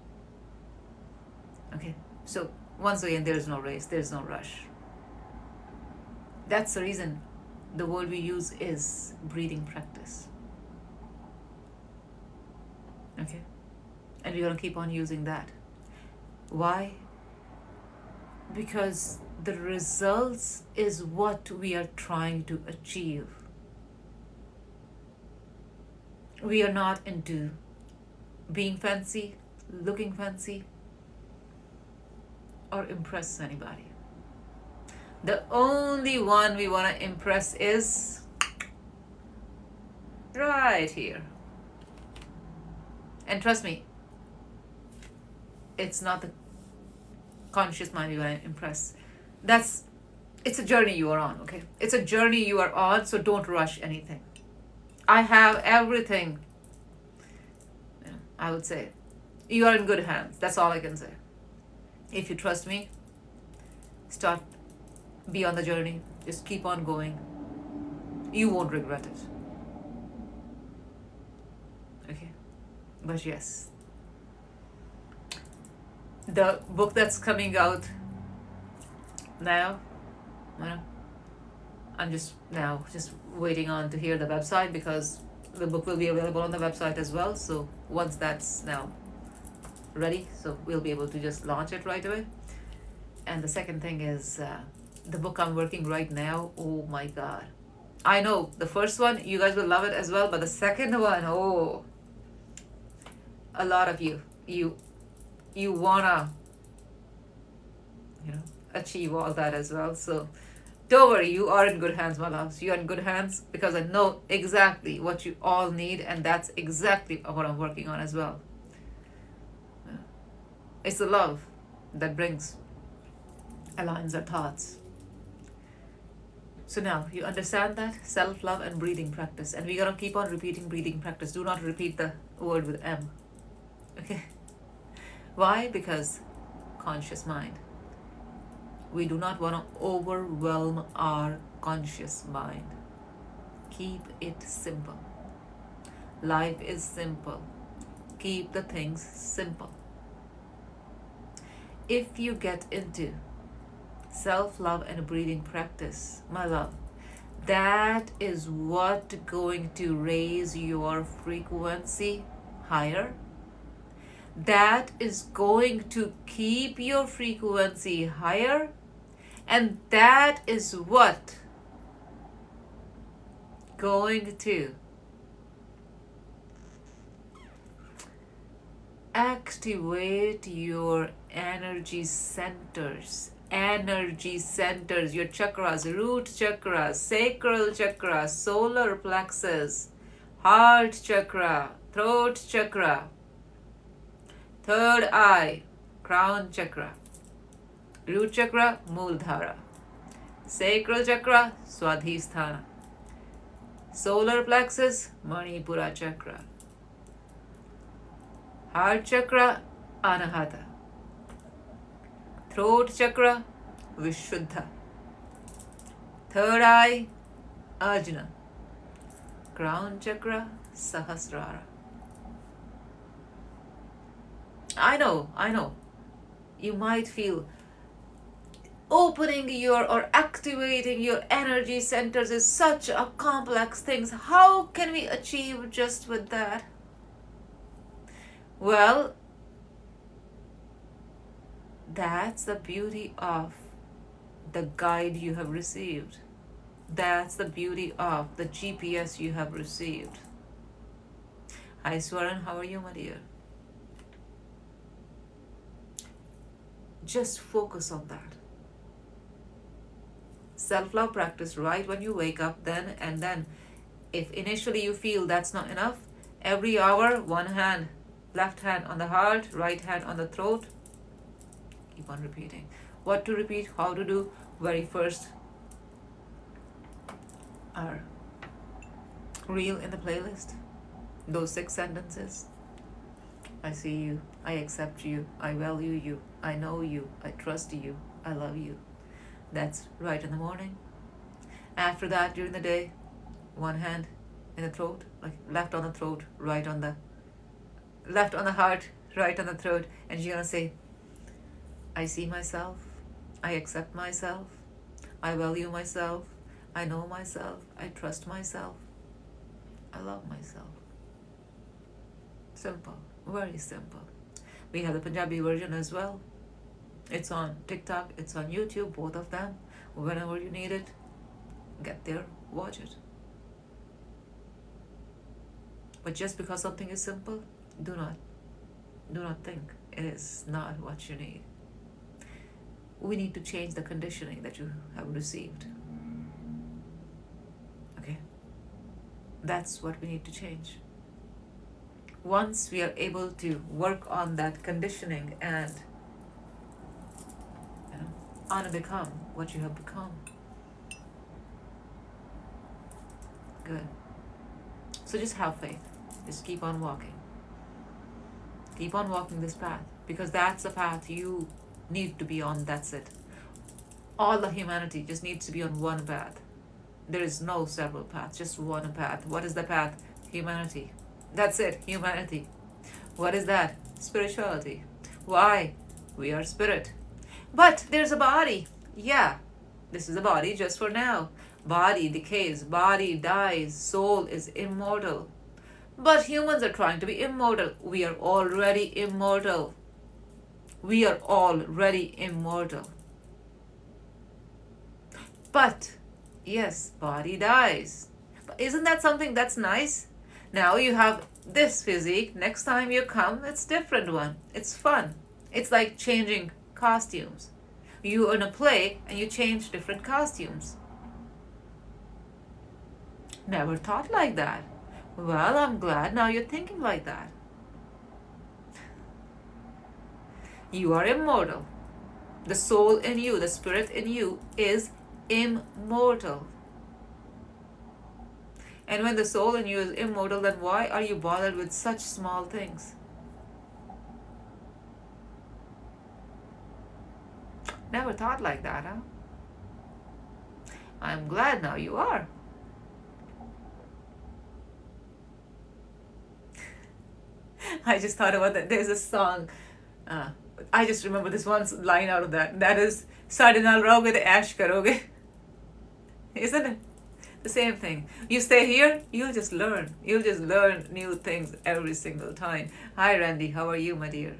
Okay, so once again, there's no race, there's no rush. That's the reason the word we use is breathing practice. Okay, and we're going to keep on using that. Why? Because the results is what we are trying to achieve. We are not into being fancy, looking fancy, or impress anybody. The only one we want to impress is right here. And trust me, it's not the conscious mind we want to impress. It's a journey you are on, okay? It's a journey you are on, so don't rush anything. I have everything. I would say you are in good hands. That's all I can say. If you trust me, be on the journey. Just keep on going. You won't regret it. Okay. But yes, the book that's coming out now, you know, I'm just waiting on to hear the website, because the book will be available on the website as well. So once that's now ready, so we'll be able to just launch it right away. And the second thing is the book I'm working right now. Oh my God. I know the first one, you guys will love it as well, but the second one, oh, a lot of you wanna, achieve all that as well. So don't worry, you are in good hands, my loves. You are in good hands, because I know exactly what you all need, and that's exactly what I'm working on as well. It's the love that aligns our thoughts. So now you understand that self-love and breathing practice, and we're gonna keep on repeating breathing practice. Do not repeat the word with M. Okay? Why? Because conscious mind. We do not want to overwhelm our conscious mind. Keep it simple. Life is simple. Keep the things simple. If you get into self-love and breathing practice, my love, that is what going to raise your frequency higher. That is going to keep your frequency higher. And that is what going to activate your energy centers, your chakras, root chakra, sacral chakra, solar plexus, heart chakra, throat chakra, third eye, crown chakra, root chakra, Muladhara, sacral chakra, Swadhisthana, solar plexus, Manipura chakra, heart chakra, Anahata, throat chakra, Vishuddha, third eye, Ajna, crown chakra, Sahasrara. I know. You might feel opening or activating your energy centers is such a complex thing. How can we achieve just with that? Well, that's the beauty of the guide you have received. That's the beauty of the GPS you have received. Hi Swaran, how are you, my dear? Just focus on that. Self-love practice right when you wake up, then if initially you feel that's not enough, every hour, one hand, left hand on the heart, right hand on the throat. Keep on repeating. What to repeat, how to do. Very first are reel in the playlist. Those 6 sentences. I see you, I accept you, I value you, I know you, I trust you, I love you. That's right in the morning. After that, during the day, one hand in the throat, like left on the throat, left on the heart, right on the throat, and you're gonna say, I see myself, I accept myself, I value myself, I know myself, I trust myself, I love myself. Simple, very simple. We have the Punjabi version as well. It's on TikTok, it's on YouTube, both of them. Whenever you need it, get there, watch it. But just because something is simple, do not think it is not what you need. We need to change the conditioning that you have received. Okay? That's what we need to change. Once we are able to work on that conditioning and unbecome what you have become. Good. So just have faith. Just keep on walking. Keep on walking this path, because that's the path you need to be on. That's it. All the humanity just needs to be on one path. There is no several paths, just one path. What is the path? Humanity. That's it, humanity. What is that? Spirituality. Why? We are spirit. But there's a body. Yeah, this is a body just for now. Body decays, body dies, soul is immortal. But humans are trying to be immortal. We are already immortal. We are already immortal. But, yes, body dies. But isn't that something that's nice? Now you have this physique. Next time you come, it's different one. It's fun. It's like changing costumes. You in a play and you change different costumes. Never thought like that. Well, I'm glad now you're thinking like that. You are immortal. The soul in you, the spirit in you is immortal. And when the soul in you is immortal, then why are you bothered with such small things? Never thought like that, huh? I'm glad now you are. I just thought about that. There's a song. I just remember this one line out of that. That is, "Sade naal rahoge te ash karoge." Isn't it? The same thing. You stay here, you'll just learn. You'll just learn new things every single time. Hi, Randy. How are you, my dear?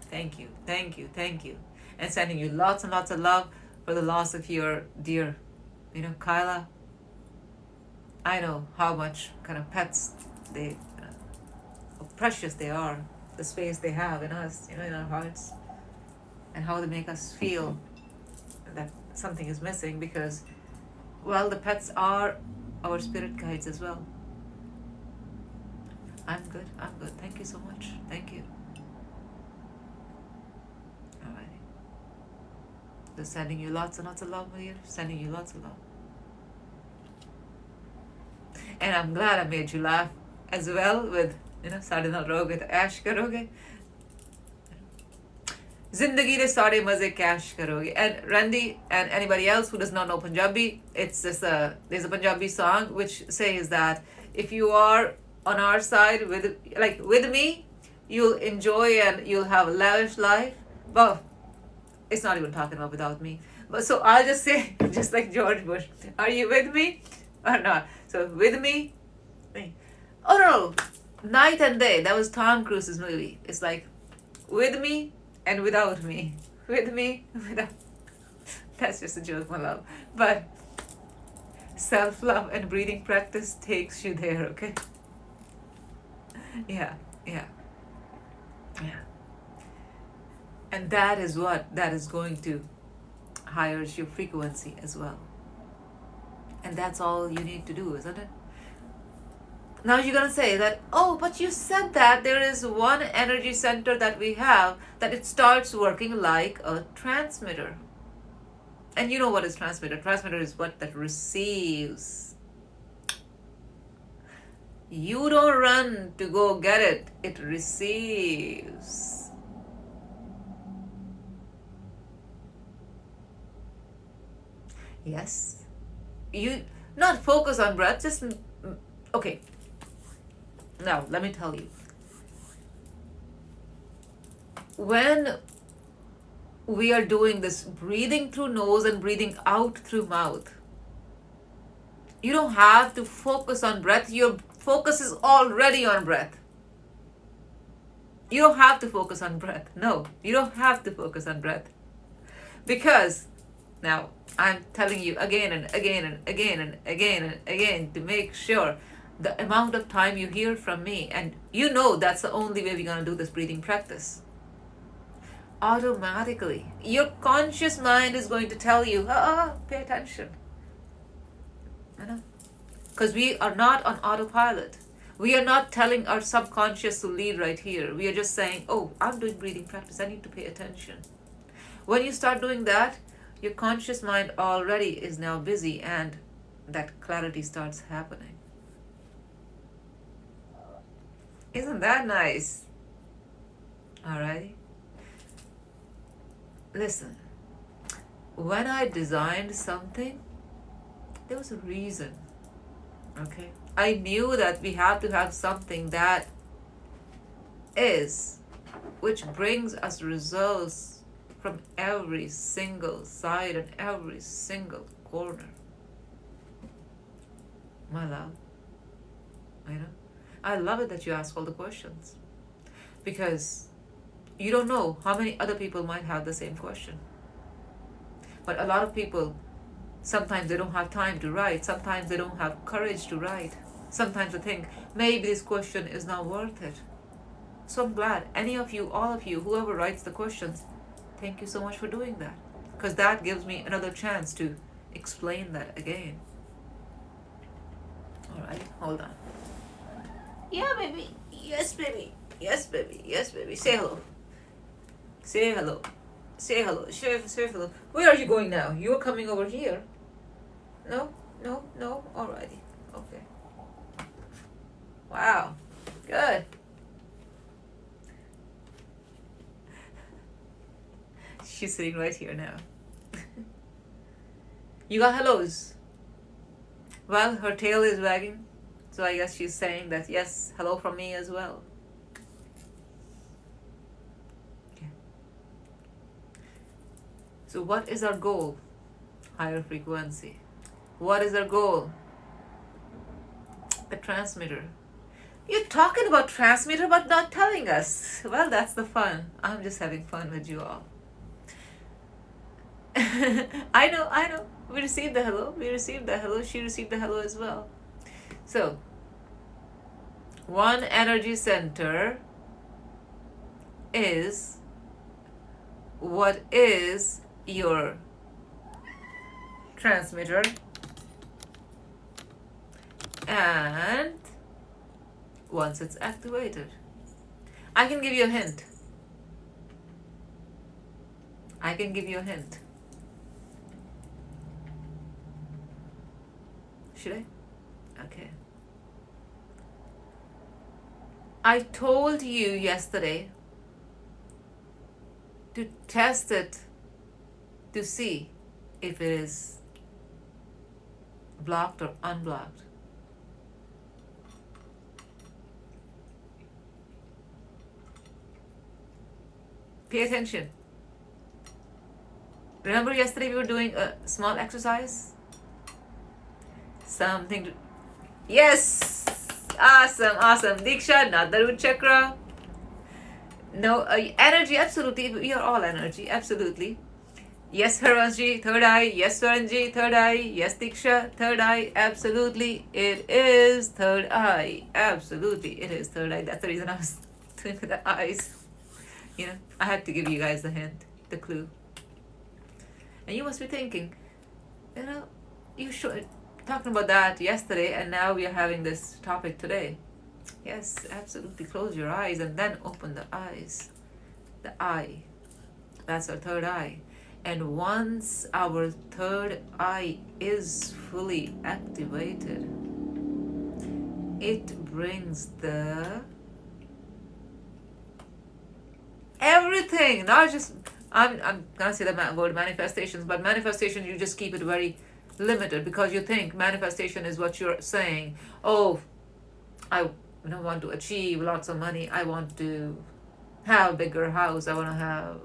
Thank you, thank you, thank you. And sending you lots and lots of love for the loss of your dear, Kyla. I know how much kind of pets they, how precious they are, the space they have in us, in our hearts, and how they make us feel that something is missing because, well, the pets are our spirit guides as well. I'm good. Thank you so much. Thank you. Alrighty. Just sending you lots and lots of love, my dear. Sending you lots of love. And I'm glad I made you laugh as well with, "Sade naal rahoge te ash karoge." Zindagi de sare maze cash karoge. And Randy and anybody else who does not know Punjabi, it's just there's a Punjabi song which says that if you are on our side with me, you'll enjoy and you'll have a lavish life. But it's not even talking about without me. But so I'll just say, just like George Bush, are you with me or not? So with me. Oh no, Night and Day. That was Tom Cruise's movie. It's like with me and without me. With me, without. That's just a joke, my love. But self-love and breathing practice takes you there, okay? Yeah. And that is going to higher your frequency as well. And that's all you need to do, isn't it? Now you're going to say that, oh, but you said that there is one energy center that we have, that it starts working like a transmitter. And you know what is transmitter? Transmitter is what that receives. You don't run to go get it. It receives. Yes. You not focus on breath, just, okay. Now, let me tell you. When we are doing this breathing through nose and breathing out through mouth, you don't have to focus on breath. Your focus is already on breath. You don't have to focus on breath. No, you don't have to focus on breath. Because, now, I'm telling you again and again and again and again and again to make sure the amount of time you hear from me, and you know that's the only way we're going to do this breathing practice. Automatically, your conscious mind is going to tell you, pay attention. Because we are not on autopilot. We are not telling our subconscious to lead right here. We are just saying, oh, I'm doing breathing practice. I need to pay attention. When you start doing that, your conscious mind already is now busy and that clarity starts happening. Isn't that nice? Alrighty. Listen, when I designed something, there was a reason. Okay, I knew that we have to have something that is, which brings us results from every single side and every single corner. My love, I love it that you ask all the questions, because you don't know how many other people might have the same question. But a lot of people, sometimes they don't have time to write, sometimes they don't have courage to write, sometimes they think maybe this question is not worth it. So I'm glad any of you, all of you, whoever writes the questions, thank you so much for doing that, because that gives me another chance to explain that again. All right, hold on. Yeah, baby. Yes, baby. Yes, baby. Yes, baby. Say hello. Say hello. Say hello. Say hello. Where are you going now? You're coming over here. No, no, no. Alrighty. Okay. Wow. Good. She's sitting right here now. You got hellos. Well, her tail is wagging, so I guess she's saying that, yes, hello from me as well. Okay. So what is our goal? Higher frequency. What is our goal? The transmitter. You're talking about transmitter but not telling us. Well, that's the fun. I'm just having fun with you all. I know. We received the hello. She received the hello as well. So, one energy center is what is your transmitter, and once it's activated, I can give you a hint. Should I? Okay. I told you yesterday to test it to see if it is blocked or unblocked. Pay attention. Remember yesterday we were doing a small exercise? Something to... Yes! Awesome. Diksha, not the root chakra. No, energy, absolutely. We are all energy, absolutely. Yes, Haranji, third eye. Yes, Swaranji, third eye. Yes, Diksha, third eye. Absolutely, it is third eye. Absolutely, it is third eye. That's the reason I was doing the eyes. I had to give you guys the hint, the clue. And you must be thinking, you should talking about that yesterday, and now we are having this topic today. Yes, absolutely. Close your eyes and then open the eyes. The eye. That's our third eye. And once our third eye is fully activated, it brings the everything, not just, I'm gonna say the word manifestations, but manifestation, you just keep it very limited, because you think manifestation is what you're saying. Oh, I want to achieve lots of money. I want to have a bigger house. I want to have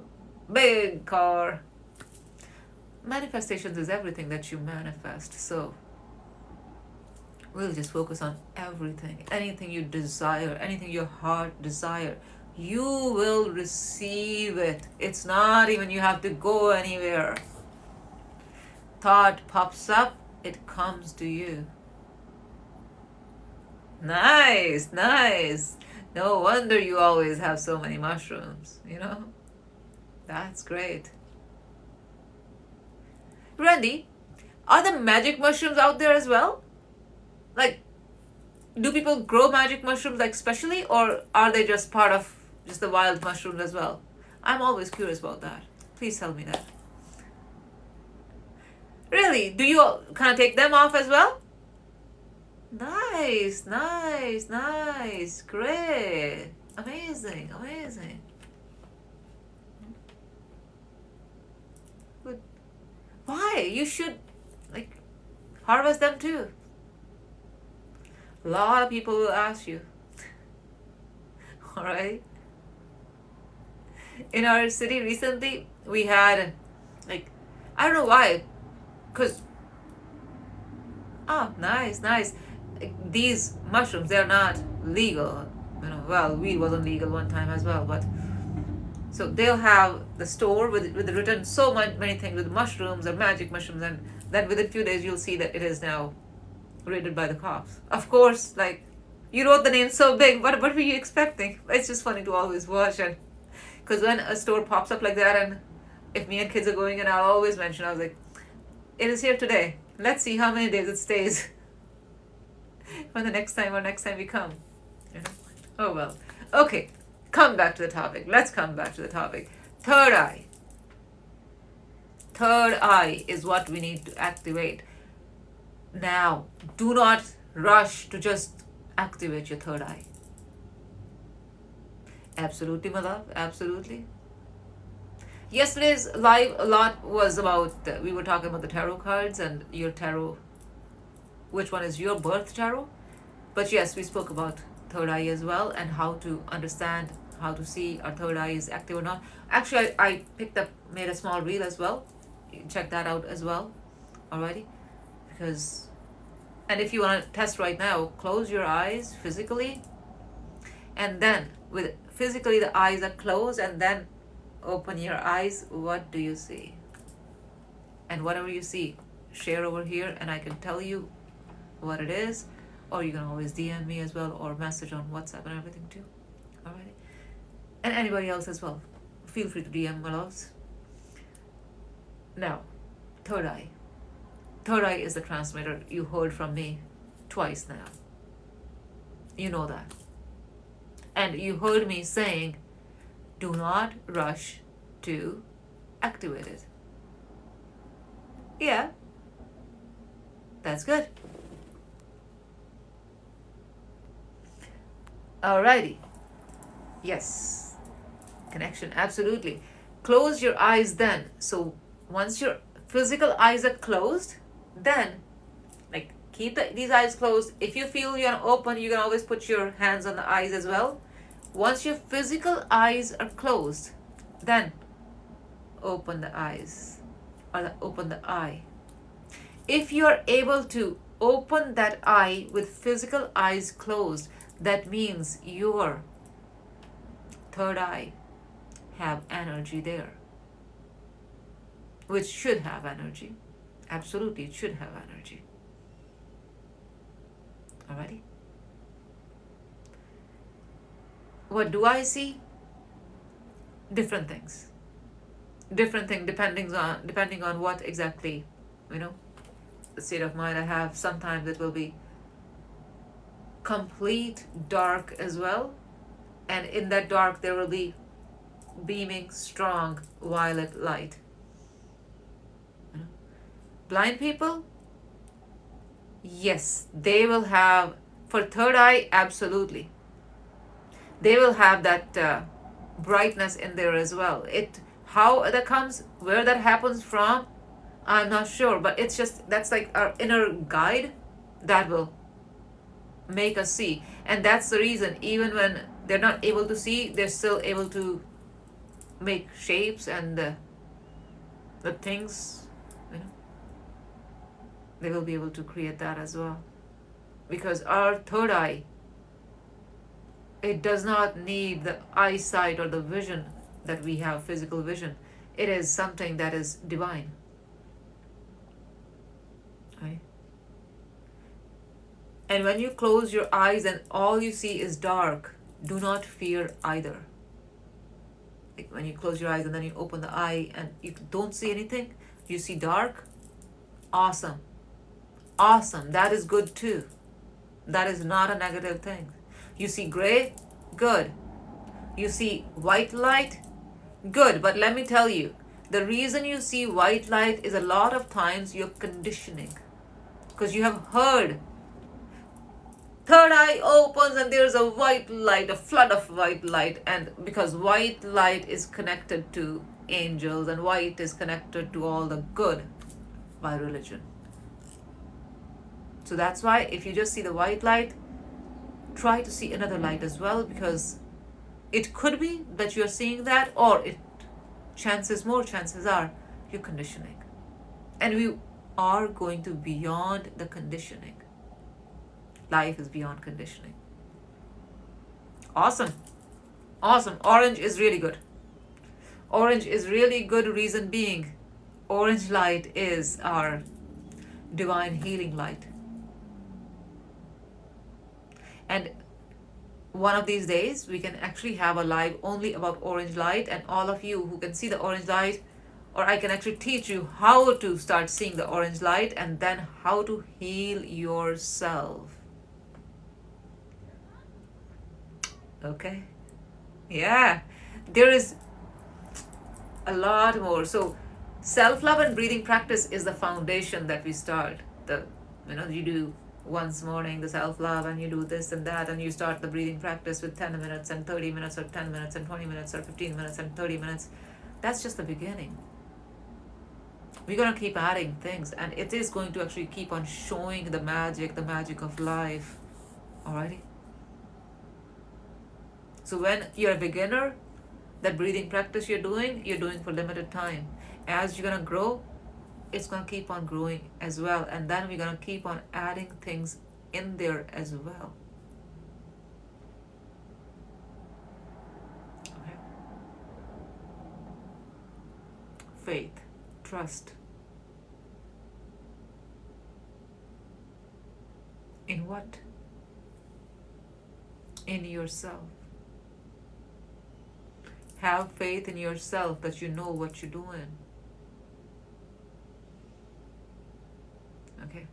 big car. Manifestations is everything that you manifest. So we'll just focus on everything. Anything you desire, anything your heart desire, you will receive it. It's not even you have to go anywhere. Thought pops up, it comes to you. Nice. No wonder you always have so many mushrooms, That's great. Randy, are the magic mushrooms out there as well? Like, do people grow magic mushrooms specially, or are they just part of just the wild mushrooms as well? I'm always curious about that. Please tell me that. Really? Do you kind of take them off as well? Nice. Great. Amazing. Good. Why? You should like harvest them too. A lot of people will ask you. All right. In our city recently, we had like, I don't know why, because nice, nice. Like, these mushrooms, they're not legal. Well, weed wasn't legal one time as well, but so they'll have the store with written so many things with mushrooms or magic mushrooms, and then within a few days you'll see that it is now raided by the cops. Of course, like, you wrote the name so big, what were you expecting? It's just funny to always watch, and because when a store pops up like that, and if me and kids are going, and I'll always mention, I was like, it is here today. Let's see how many days it stays when the next time we come. Oh well. Okay, come back to the topic. Let's come back to the topic. Third eye. Third eye is what we need to activate. Now, do not rush to just activate your third eye. Absolutely, my love. Absolutely. Yesterday's live a lot was about, we were talking about the tarot cards and your tarot, which one is your birth tarot. But yes, we spoke about third eye as well, and how to understand, how to see our third eye is active or not. Actually, I made a small reel as well. You can check that out as well. Alrighty? Because, and if you want to test right now, close your eyes physically, and then with physically the eyes are closed, and then open your eyes. What do you see? And whatever you see, share over here, and I can tell you what it is. Or you can always DM me as well, or message on WhatsApp and everything too. Alright? And anybody else as well. Feel free to DM, my loves. Now, third eye. Third eye is the transmitter. You heard from me twice now. You know that. And you heard me saying, do not rush to activate it. Yeah. That's good. Alrighty. Yes. Connection, absolutely. Close your eyes then. So once your physical eyes are closed, then like keep these eyes closed. If you feel you're open, you can always put your hands on the eyes as well. Once your physical eyes are closed, then open the eyes, or open the eye. If you're able to open that eye with physical eyes closed, that means your third eye have energy there, which should have energy. Absolutely, it should have energy. Alrighty. What do I see? Different things. Different thing depending on what exactly, the state of mind I have. Sometimes it will be complete dark as well, and in that dark there will be beaming strong violet light. Blind people, yes, they will have, for third eye, absolutely, they will have that brightness in there as well. How that comes, where that happens from, I'm not sure, but it's just, that's like our inner guide that will make us see. And that's the reason, even when they're not able to see, they're still able to make shapes and the things, they will be able to create that as well. Because our third eye, it does not need the eyesight or the vision that we have, physical vision. It is something that is divine. Right? And when you close your eyes and all you see is dark, do not fear either. Like when you close your eyes and then you open the eye and you don't see anything, you see dark, awesome. Awesome, that is good too. That is not a negative thing. You see gray, good. You see white light, good. But let me tell you, the reason you see white light is a lot of times you're conditioning. Because you have heard, third eye opens and there's a white light, a flood of white light. And because white light is connected to angels and white is connected to all the good. by religion. So that's why if you just see the white light, try to see another light as well, because it could be that you're seeing that, or more chances are you're conditioning. And we are going to beyond the conditioning. Life is beyond conditioning. Awesome. Awesome. Orange is really good. Orange is really good, reason being, orange light is our divine healing light. And one of these days, we can actually have a live only about orange light, and all of you who can see the orange light, or I can actually teach you how to start seeing the orange light and then how to heal yourself. Okay? Yeah, there is a lot more. So self-love and breathing practice is the foundation that we start. You do once morning the self-love, and you do this and that, and you start the breathing practice with 10 minutes and 30 minutes, or 10 minutes and 20 minutes, or 15 minutes and 30 minutes. That's just the beginning. We're going to keep adding things, and it is going to actually keep on showing the magic of life. Alrighty? So when you're a beginner, that breathing practice you're doing for limited time. As you're going to grow, it's going to keep on growing as well. And then we're going to keep on adding things in there as well. Okay. Faith, trust. In what? In yourself. Have faith in yourself that you know what you're doing. Okay.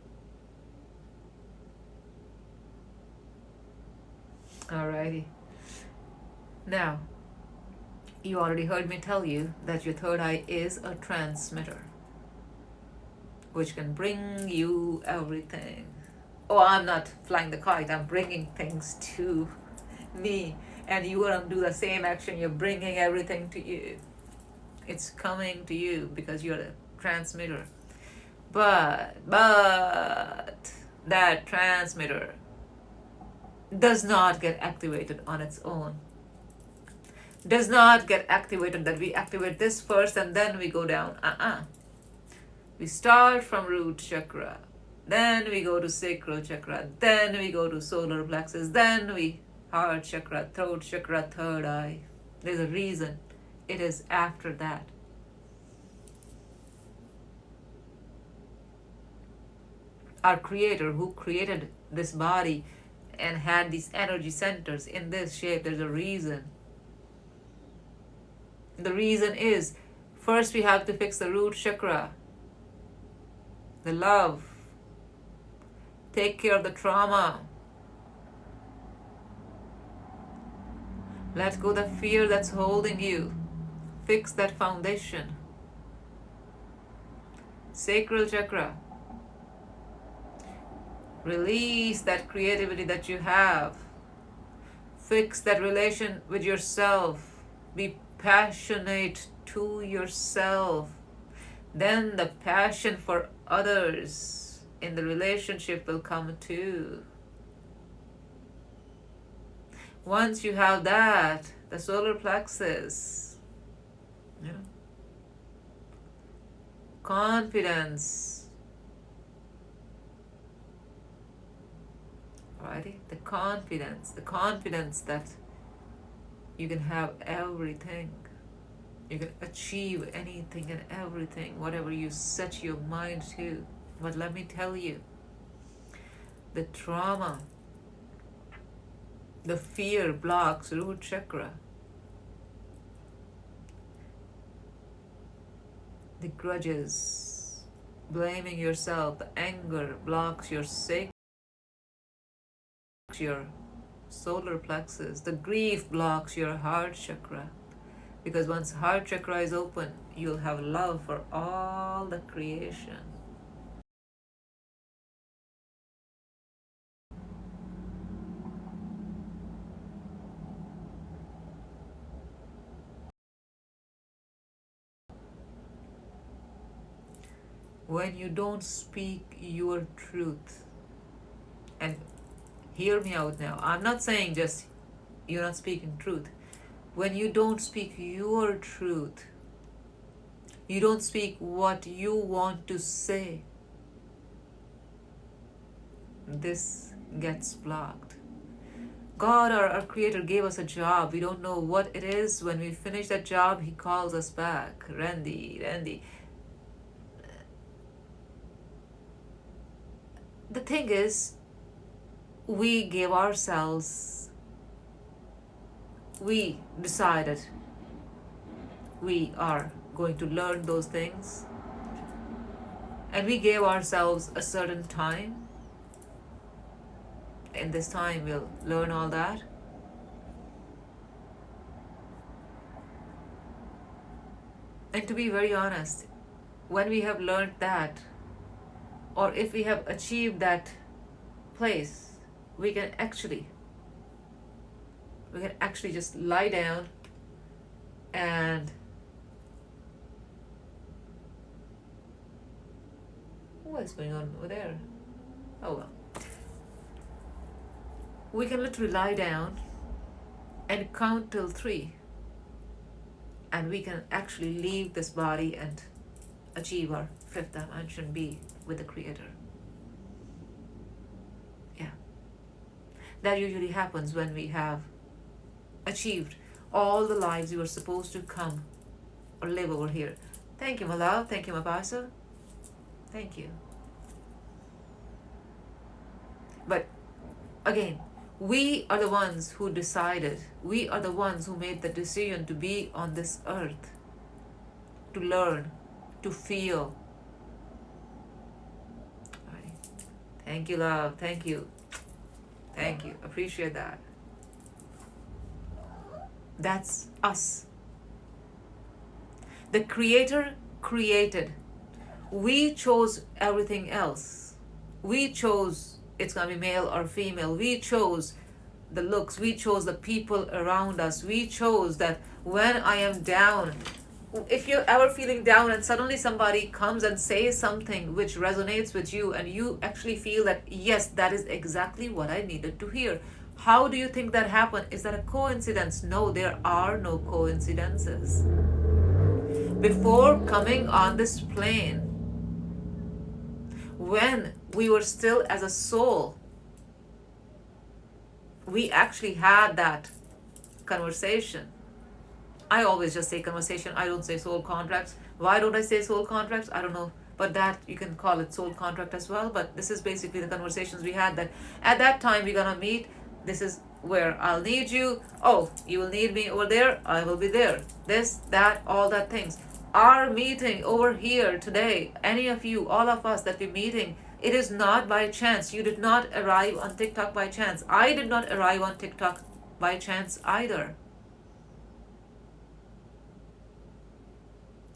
Alrighty. Now, you already heard me tell you that your third eye is a transmitter, which can bring you everything. Oh, I'm not flying the kite, I'm bringing things to me. And you want to do the same action, you're bringing everything to you. It's coming to you because you're a transmitter. But that transmitter does not get activated on its own. Does not get activated that we activate this first and then we go down. We start from root chakra, then we go to sacral chakra, then we go to solar plexus, then we heart chakra, throat chakra, third eye. There's a reason it is after that. Our creator who created this body and had these energy centers in this shape, there's a reason. The reason is, first we have to fix the root chakra, the love, take care of the trauma, let go the fear that's holding you, fix that foundation. Sacral chakra, release that creativity that you have, fix that relation with yourself, be passionate to yourself. Then the passion for others in the relationship will come too. Once you have that, the solar plexus, confidence, alrighty, the confidence that you can have everything, you can achieve anything and everything, whatever you set your mind to. But let me tell you, the trauma, the fear blocks root chakra. The grudges, blaming yourself, the anger blocks your solar plexus. The grief blocks your heart chakra. Because once heart chakra is open, you'll have love for all the creation. when you don't speak your truth. And hear me out now. I'm not saying just you're not speaking truth. When you don't speak your truth, you don't speak what you want to say, this gets blocked. God, our Creator, gave us a job. We don't know what it is. When we finish that job, He calls us back. Randy. The thing is, we decided we are going to learn those things, and we gave ourselves a certain time. In this time, we'll learn all that. And to be very honest, when we have learned that, or if we have achieved that place, we can actually just lie down and what is going on over there? Oh well. We can literally lie down and count till 3, and we can actually leave this body and achieve our 5th dimension, be with the Creator. Yeah. That usually happens when we have achieved all the lives we were supposed to come or live over here. Thank you, my love. Thank you, my Pasa. Thank you. But again, we are the ones who decided. We are the ones who made the decision to be on this earth, to learn, to feel. Right. Thank you, love. Thank you. Thank you. Appreciate that. That's us. The Creator created. We chose everything else. We chose it's going to be male or female. We chose the looks. We chose the people around us. We chose that when I am down, if you're ever feeling down and suddenly somebody comes and says something which resonates with you, and you actually feel that, yes, that is exactly what I needed to hear. How do you think that happened? Is that a coincidence? No, there are no coincidences. Before coming on this plane, when we were still as a soul, we actually had that conversation. I always just say conversation. I don't say soul contracts. Why don't I say soul contracts? I don't know. But that, you can call it soul contract as well. But this is basically the conversations we had, that at that time we're going to meet. This is where I'll need you. Oh, you will need me over there. I will be there. This, that, all that things. Our meeting over here today, any of you, all of us that we're meeting, it is not by chance. You did not arrive on TikTok by chance. I did not arrive on TikTok by chance either.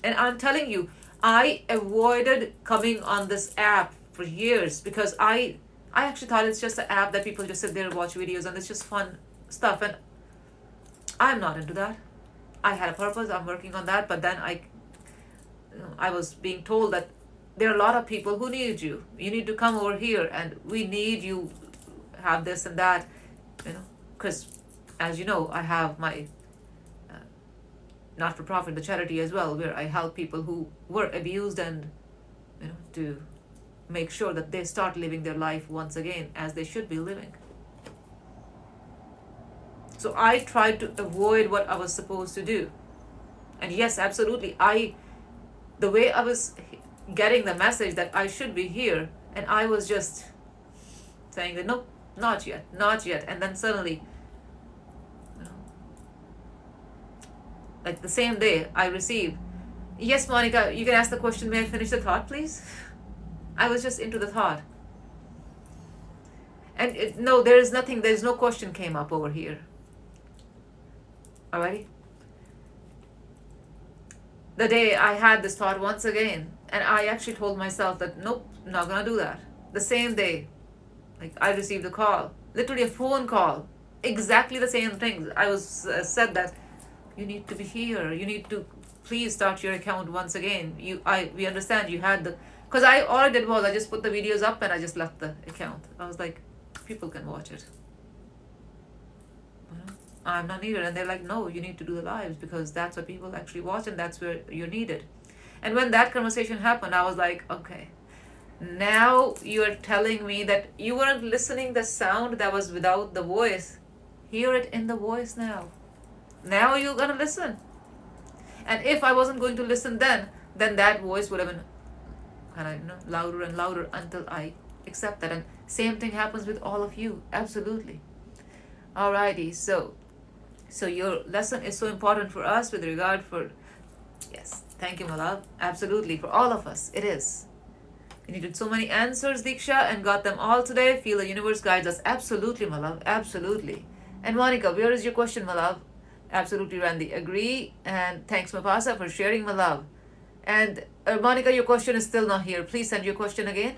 And I'm telling you, I avoided coming on this app for years because I actually thought it's just an app that people just sit there and watch videos and it's just fun stuff. And I'm not into that. I had a purpose. I'm working on that. But then I was being told that there are a lot of people who need you. You need to come over here and we need you, have this and that, because as you know, I have my not-for-profit, the charity as well, where I help people who were abused and, to make sure that they start living their life once again as they should be living. So I tried to avoid what I was supposed to do. And yes, absolutely, the way I was getting the message that I should be here, and I was just saying that, nope, not yet. And then suddenly, like the same day I received, yes, Monica, you can ask the question, may I finish the thought, please? I was just into the thought. And there's no question came up over here. Alrighty? The day I had this thought once again, and I actually told myself that, nope, not gonna do that. The same day, I received a call, literally a phone call, exactly the same thing. I was said that you need to be here. You need to please start your account once again. We understand you had the Because all I did was I just put the videos up and I just left the account. I was like, people can watch it. I'm not needed. And they're like, no, you need to do the lives because that's what people actually watch and that's where you're needed. And when that conversation happened, I was like, okay, now you're telling me that you weren't listening the sound that was without the voice. Hear it in the voice now. Now you're going to listen. And if I wasn't going to listen then that voice would have been kind of louder and louder until I accept that. And same thing happens with all of you. Absolutely. Alrighty. So your lesson is so important for us with regard for, yes, thank you, my love. Absolutely. For all of us, it is. We needed so many answers, Diksha, and got them all today. Feel the universe guides us. Absolutely, my love. Absolutely. And Monica, where is your question, my love? Absolutely, Randy. Agree. And thanks, Mapasa, for sharing, my love. And Monica, your question is still not here. Please send your question again.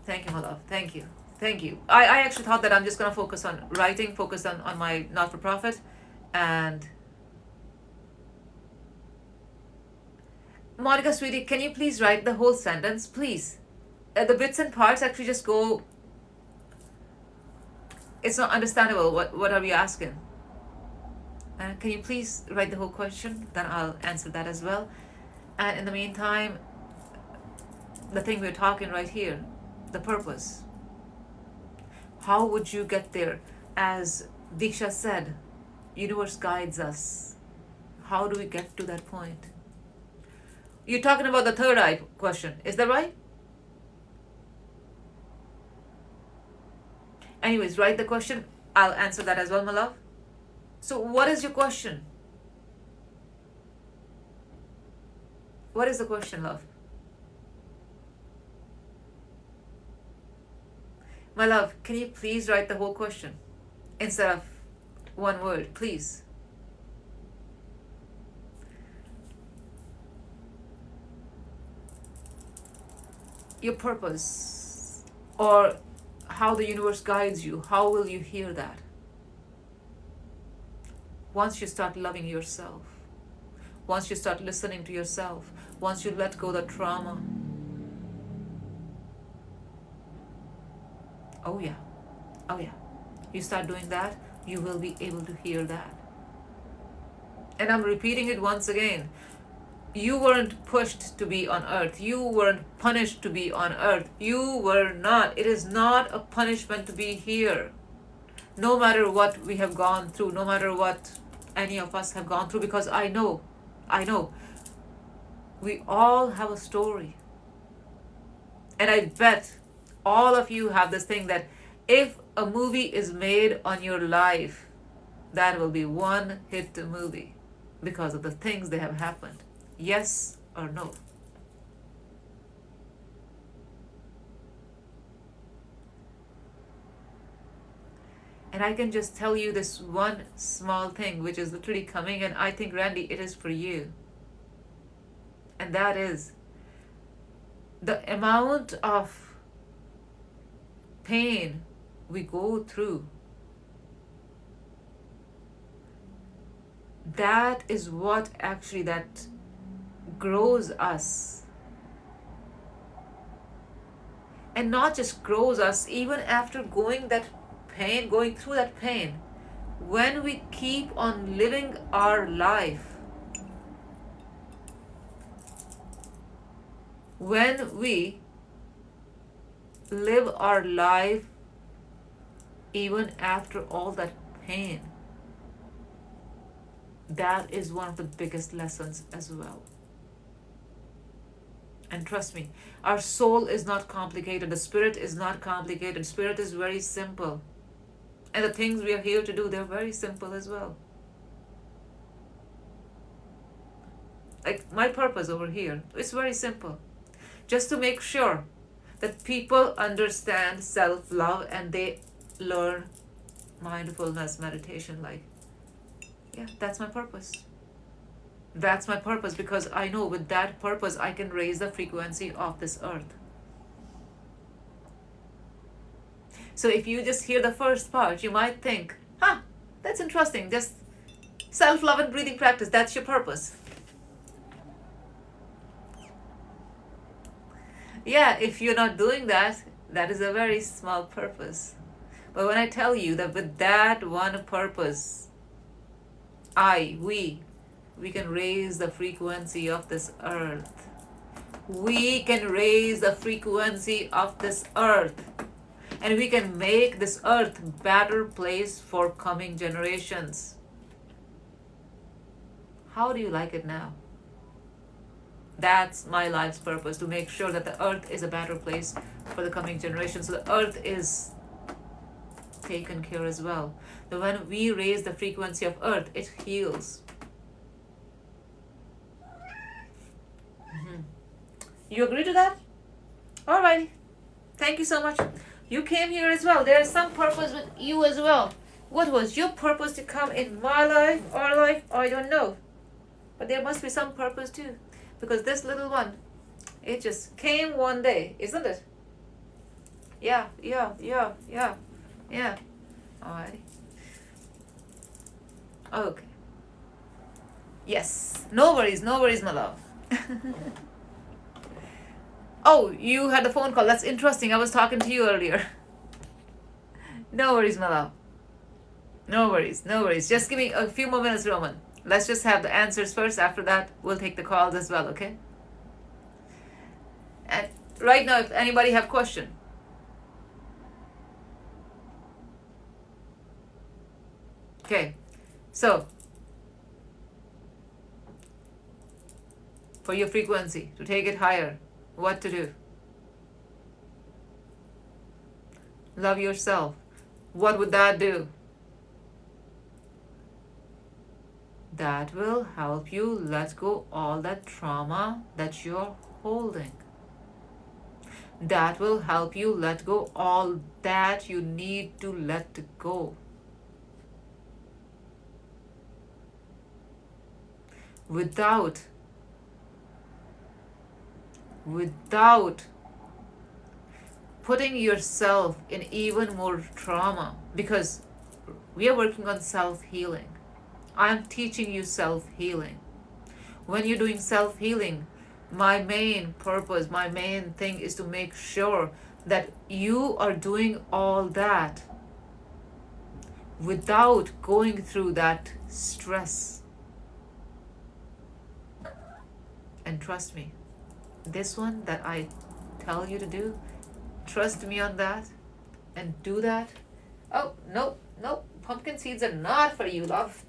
Thank you, my love. Thank you. Thank you. I actually thought that I'm just going to focus on writing, focus on my not-for-profit. And Monica, sweetie, can you please write the whole sentence, please? The bits and parts actually just go... It's not understandable. What are we asking? Can you please write the whole question? Then I'll answer that as well. And in the meantime, the thing we're talking right here, the purpose. How would you get there? As Diksha said, universe guides us. How do we get to that point? You're talking about the third eye question. Is that right? Anyways, write the question. I'll answer that as well, my love. So what is your question? What is the question, love? My love, can you please write the whole question instead of one word, please? Your purpose, or how the universe guides you, how will you hear that? Once you start loving yourself, once you start listening to yourself, once you let go the trauma. Oh yeah, oh yeah. You start doing that, you will be able to hear that. And I'm repeating it once again. You weren't pushed to be on earth. You weren't punished to be on earth. You were not. It is not a punishment to be here. No matter what we have gone through, no matter what any of us have gone through, because I know, we all have a story. And I bet all of you have this thing that if a movie is made on your life, that will be one hit movie because of the things that have happened. Yes or no? And I can just tell you this one small thing, which is literally coming, and I think, Randy, it is for you. And that is the amount of pain we go through. That is what actually that grows us. And not just grows us, even after going through that pain, when we keep on living our life, when we live our life even after all that pain, that is one of the biggest lessons as well. And trust me, our soul is not complicated. The spirit is not complicated. Spirit is very simple. And the things we are here to do, they're very simple as well. Like my purpose over here, it's very simple. Just to make sure that people understand self-love and they learn mindfulness meditation. Like, yeah, that's my purpose. That's my purpose, because I know with that purpose I can raise the frequency of this earth. So if you just hear the first part, you might think, that's interesting, just self-love and breathing practice, that's your purpose. Yeah, if you're not doing that, that is a very small purpose. But when I tell you that with that one purpose, we can raise the frequency of this earth. We can raise the frequency of this earth. And we can make this earth a better place for coming generations. How do you like it now? That's my life's purpose, to make sure that the earth is a better place for the coming generations. So the earth is taken care as well. That when we raise the frequency of earth, it heals. You agree to that? Alrighty. Thank you so much. You came here as well. There is some purpose with you as well. What was your purpose to come in my life, our life? I don't know. But there must be some purpose too. Because this little one, it just came one day, isn't it? Yeah. Alrighty. Okay. Yes. No worries, my love. Oh, you had a phone call. That's interesting. I was talking to you earlier. No worries, my love. No worries. Just give me a few more minutes, Roman. Let's just have the answers first. After that, we'll take the calls as well, okay? And right now, if anybody have question. Okay, so for your frequency, to take it higher, what to do? Love yourself. What would that do? That will help you let go all that trauma that you're holding. That will help you let go all that you need to let go. Without putting yourself in even more trauma, because we are working on self-healing. I'm teaching you self-healing. When you're doing self-healing, my main purpose, my main thing is to make sure that you are doing all that without going through that stress. And trust me, this one that I tell you to do, trust me on that and do that. Oh, no, pumpkin seeds are not for you, love.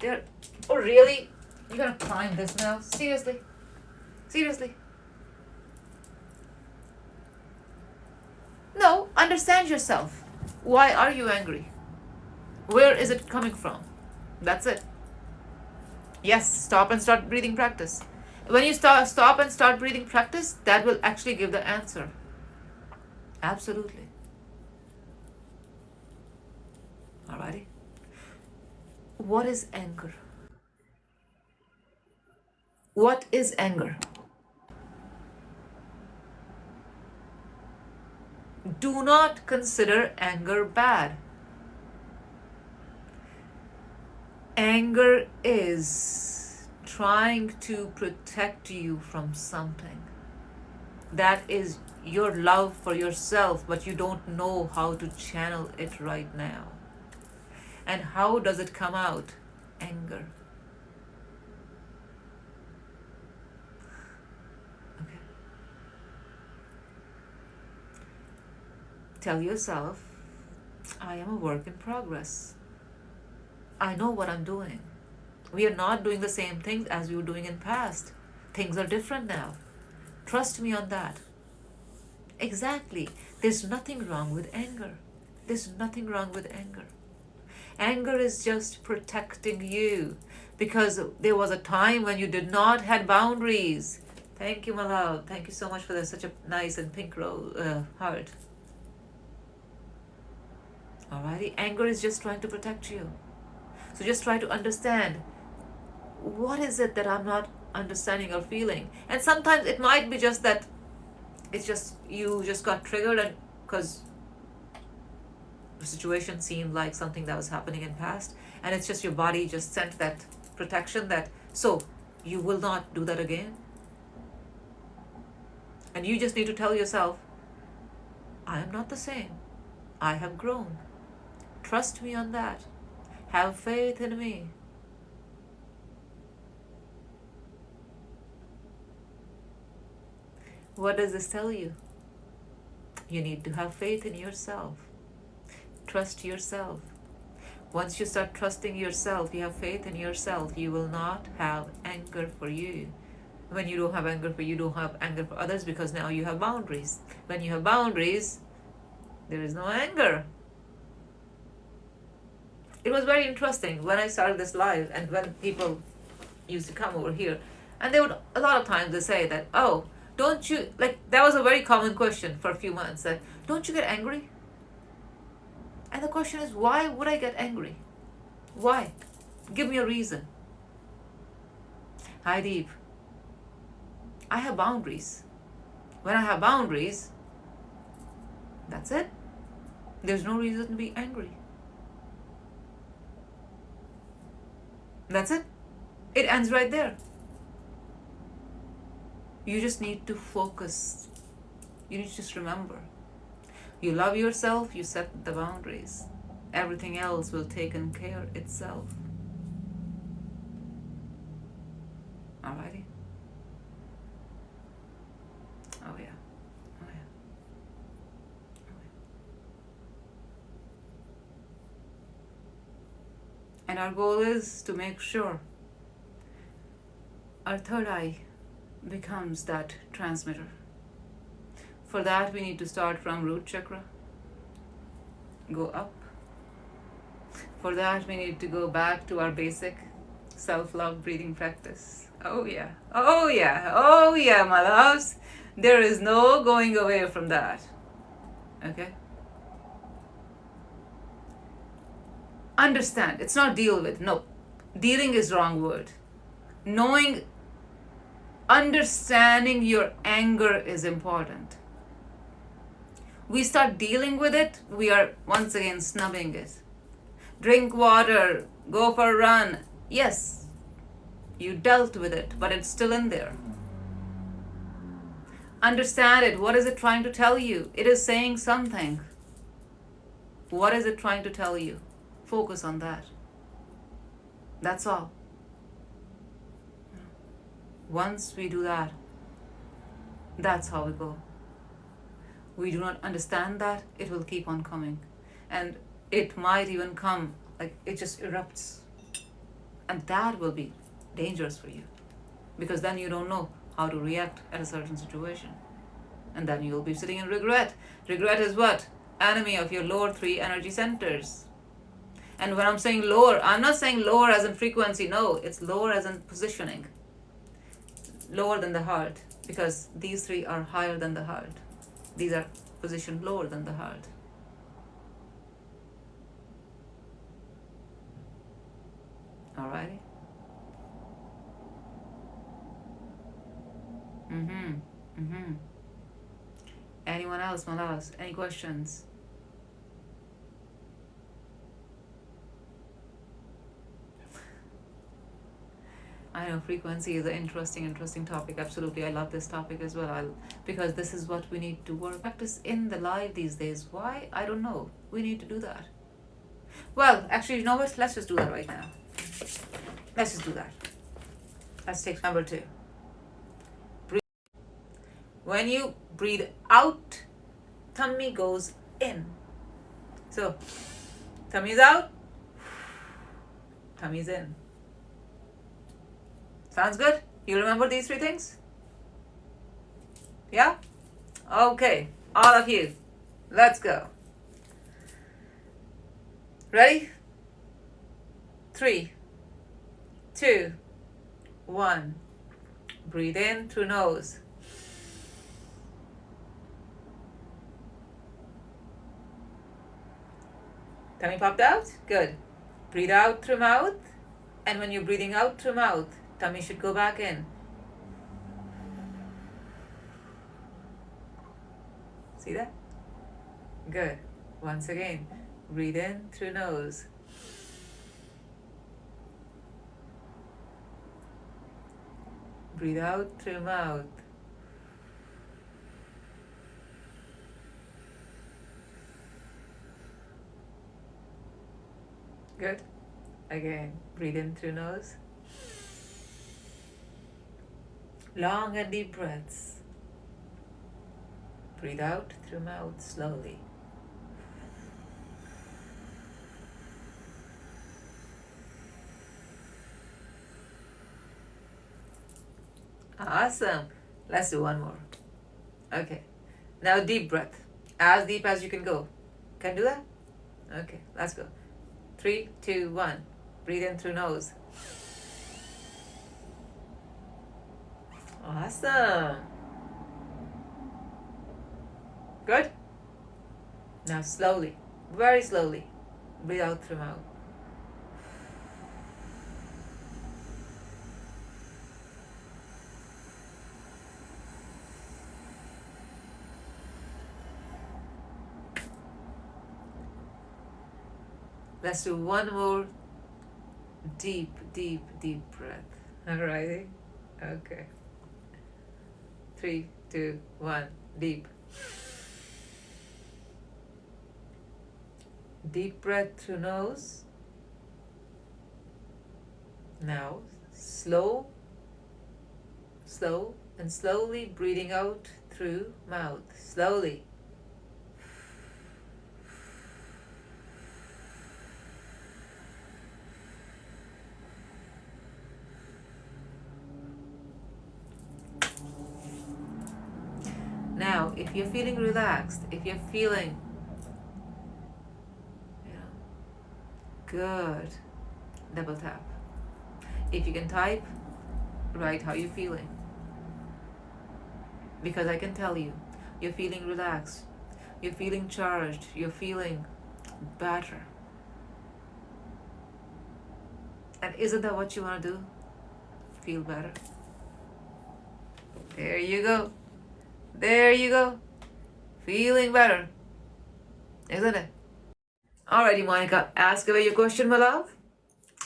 Oh, really? You're gonna climb this now? Seriously? No, understand yourself. Why are you angry? Where is it coming from? That's it. Yes, stop and start breathing practice. When you stop and start breathing practice, that will actually give the answer. Absolutely. Alrighty. What is anger? What is anger? Do not consider anger bad. Anger is trying to protect you from something. That is your love for yourself, but you don't know how to channel it right now. And how does it come out? Anger. Okay. Tell yourself, I am a work in progress. I know what I'm doing. We are not doing the same things as we were doing in past. Things are different now. Trust me on that. Exactly. There's nothing wrong with anger. Anger is just protecting you, because there was a time when you did not had boundaries. Thank you, my love. Thank you so much for such a nice and pink heart. Alrighty. Anger is just trying to protect you. So just try to understand, what is it that I'm not understanding or feeling? And sometimes it might be just that it's just you just got triggered, and because the situation seemed like something that was happening in past, and it's just your body just sent that protection, that so you will not do that again. And you just need to tell yourself, I am not the same. I have grown. Trust me on that. Have faith in me. What does this tell you? You need to have faith in yourself. Trust yourself. Once you start trusting yourself, you have faith in yourself, you will not have anger for you. When you don't have anger for you, don't have anger for others, because now you have boundaries. When you have boundaries, there is no anger. It was very interesting when I started this live and when people used to come over here, and they would, a lot of times they say that, oh, don't you, like, that was a very common question for a few months, that, don't you get angry? And the question is, why would I get angry? Why? Give me a reason. Hi, Deep. I have boundaries. When I have boundaries, that's it. There's no reason to be angry. That's it. It ends right there. You just need to focus. You need to just remember. You love yourself, you set the boundaries. Everything else will take care of itself. Alrighty? Oh yeah. Oh yeah. Oh yeah. And our goal is to make sure our third eye becomes that transmitter. For that, we need to start from root chakra, go up. For that, we need to go back to our basic self-love breathing practice. Oh yeah, oh yeah, oh yeah, my loves. There is no going away from that. Okay? Understand, it's not deal with. No, dealing is wrong word. Knowing, understanding your anger is important. We start dealing with it, we are once again snubbing it. Drink water, go for a run. Yes, you dealt with it, but it's still in there. Understand it. What is it trying to tell you? It is saying something. What is it trying to tell you? Focus on that. That's all. Once we do that, that's how we go. We do not understand that, it will keep on coming. And it might even come, like it just erupts. And that will be dangerous for you. Because then you don't know how to react at a certain situation. And then you'll be sitting in regret. Regret is what? Enemy of your lower 3 energy centers. And when I'm saying lower, I'm not saying lower as in frequency, no, it's lower as in positioning. Lower than the heart, because these 3 are higher than the heart. These are positioned lower than the heart. Alrighty? Anyone else, my loves? Any questions? I know frequency is an interesting topic. Absolutely, I love this topic as well. Because this is what we need to work practice in the live these days. Why? I don't know. We need to do that. Well, actually, you know what? Let's just do that right now. Let's just do that. Let's take number 2. Breathe. When you breathe out, tummy goes in. So, tummy's out, tummy's in. Sounds good? You remember these 3 things? Yeah? Okay, all of you, let's go. Ready? 3, 2, 1. Breathe in through nose. Tummy popped out? Good. Breathe out through mouth. And when you're breathing out through mouth, tummy should go back in. See that? Good. Once again, breathe in through nose. Breathe out through mouth. Good. Again, breathe in through nose. Long and deep breaths. Breathe out through mouth slowly. Awesome. Let's do one more. Okay. Now deep breath. As deep as you can go. Can do that? Okay, let's go. 3, 2, 1. Breathe in through nose. Awesome. Good. Now slowly, very slowly, breathe out through mouth. Let's do one more deep, deep, deep breath. Alrighty? Okay. 3, 2, 1. Deep. Deep breath through nose. Now, slow, and slowly breathing out through mouth. Slowly. Now, if you're feeling relaxed, if you're feeling, good, double tap. If you can type, write how you're feeling. Because I can tell you, you're feeling relaxed, you're feeling charged, you're feeling better. And isn't that what you want to do? Feel better. There you go. There you go. Feeling better. Isn't it? Alrighty, Monica, ask away your question, my love.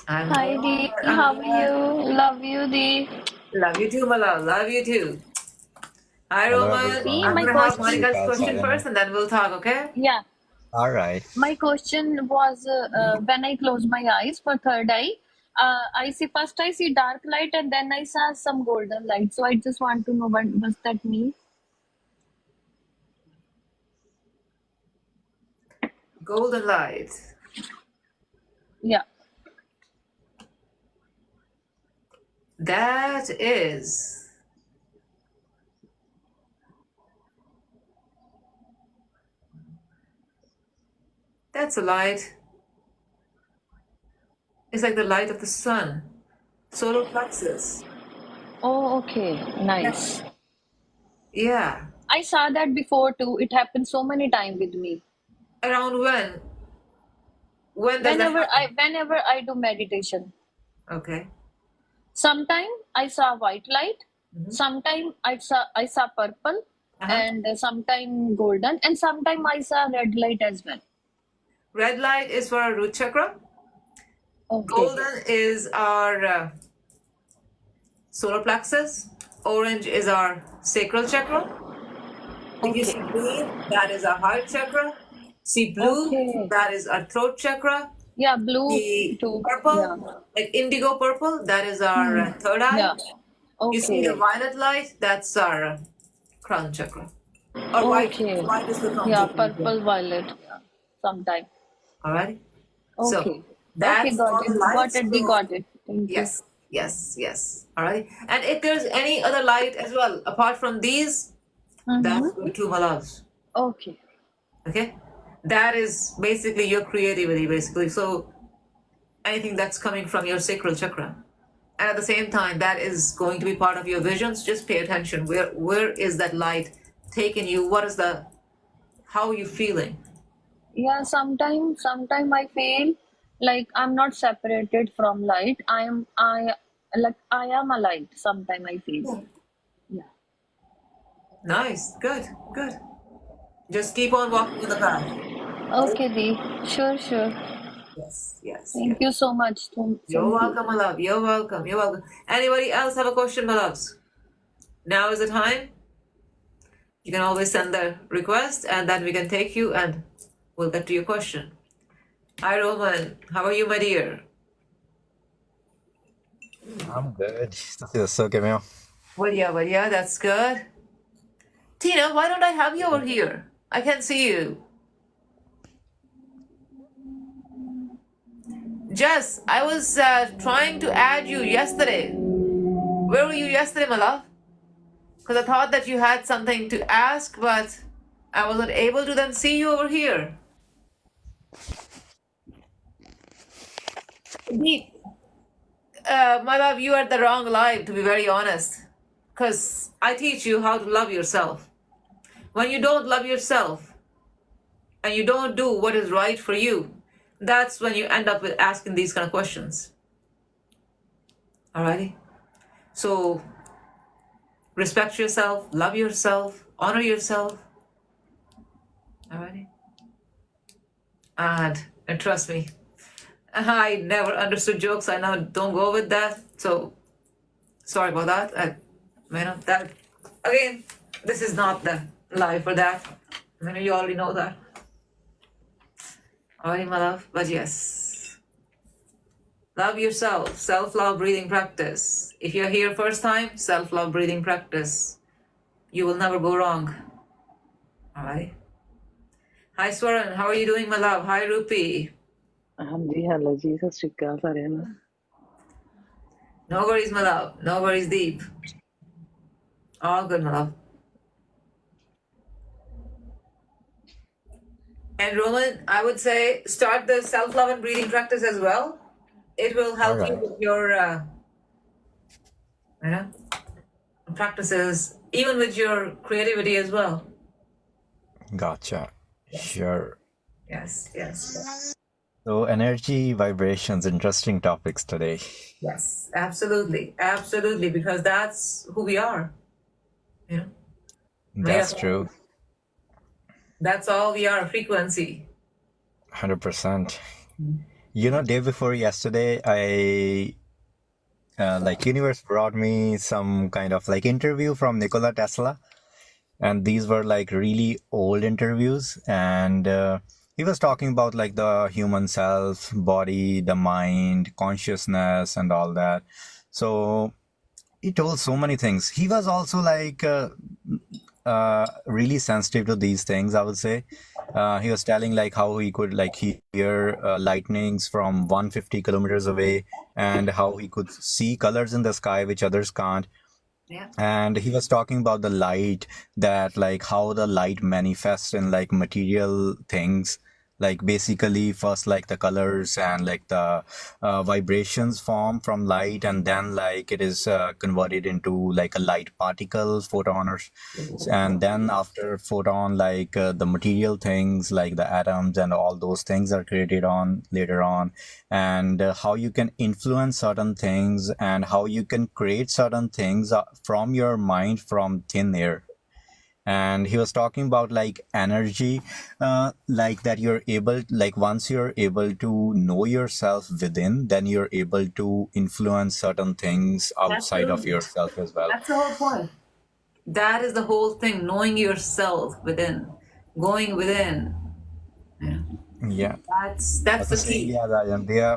Hi Dee, how are you? Love you, Dee. Love you too, my love. Love you too. Hi, Hello, Roman. See, I'm my gonna have question. Monica's question first, and then we'll talk. Okay? Yeah, All right. my question was when I close my eyes for third eye, first I see dark light and then I saw some golden light. So I just want to know what does that mean? Golden light. Yeah. That is. That's a light. It's like the light of the sun. Solar plexus. Oh, okay. Nice. Yeah. I saw that before too. It happened so many times with me. Around when? When does that happen? Whenever I do meditation. Okay. Sometime I saw white light. Mhm. Sometime I saw purple. And sometime golden, and sometime I saw red light as well. Red light is for our root chakra. Okay. Golden is our solar plexus. Orange is our sacral chakra. If you see green, that is our heart chakra. See blue, Okay. that is our throat chakra. Yeah, blue The too. purple, Yeah. like indigo purple, that is our third eye. Yeah. You see the Okay. violet light, that's our crown chakra. Or white, Okay. white is the crown Yeah, chakra. purple, violet. Yeah. Sometime. Alright? Okay. So Okay, that's got all it. the Got lights. it. We got it. Thank you. Yes, yes, yes. Alright. And if there's any other light as well, apart from these, that's good too, my loves. Okay. Okay? That is basically your creativity, basically. So anything that's coming from your sacral chakra. And at the same time, that is going to be part of your visions. Just pay attention. Where is that light taking you? What is the how are you feeling? Yeah, sometime I feel like I'm not separated from light. I am a light. Sometime I feel. Yeah. Nice, good, good. Just keep on walking in the path. Okay, Dee. Sure. Yes, yes, Thank yes. you so much. You're Thank you. welcome, my love. You're welcome. You're welcome. Anybody else have a question, my loves? Now is the time. You can always send the request and then we can take you and we'll get to your question. Hi, Roman. How are you, my dear? I'm good. So give me a Well, that's good. Tina, why don't I have you over here? I can see you. Jess, I was trying to add you yesterday. Where were you yesterday, my love? Because I thought that you had something to ask, but I wasn't able to then see you over here. Deep, my love, you are at the wrong live, to be very honest. Because I teach you how to love yourself. When you don't love yourself and you don't do what is right for you, that's when you end up with asking these kind of questions. Alrighty? So respect yourself, love yourself, honor yourself. Alrighty? And trust me, I never understood jokes. I now don't go with that. So sorry about that. That again, this is not the live for that. You already know that. Alrighty, my love. But yes, love yourself. Self-love breathing practice. If you're here first time, self-love breathing practice. You will never go wrong. Alright. Hi Swaran, how are you doing, my love? Hi Rupi. ਹਾਂਜੀ hello ਜੀ ਸਤਿ ਸ਼੍ਰੀ ਅਕਾਲ ਸਾਰਿਆਂ ਨੂੰ No worries, my love. No worries, Deep. All good, my love. And Roman, I would say start the self-love and breathing practice as well. It will help you Alright. with your, practices, even with your creativity as well. Gotcha. Sure. Yes. So energy, vibrations, interesting topics today. Yes, absolutely, because that's who we are. You know, That's Yeah. true. That's all we are, frequency. 100%. Day before yesterday, Universe brought me some kind of like interview from Nikola Tesla. And these were like really old interviews. And he was talking about like the human self, body, the mind, consciousness, and all that. So he told so many things. He was also like really sensitive to these things, I would say. He was telling like how he could like hear lightnings from 150 kilometers away, and how he could see colors in the sky which others can't. Yeah. And he was talking about the light, that like how the light manifests in like material things, like basically first like the colors and like the vibrations form from light, and then like it is converted into like a light particle, photon, and then after photon, like the material things like the atoms and all those things are created on later on, and how you can influence certain things and how you can create certain things from your mind from thin air. And he was talking about like energy, like that you're able, like once you're able to know yourself within, then you're able to influence certain things outside of Absolutely. yourself as well. That's the whole point. That is the whole thing, knowing yourself within, going within. Yeah. That's the key.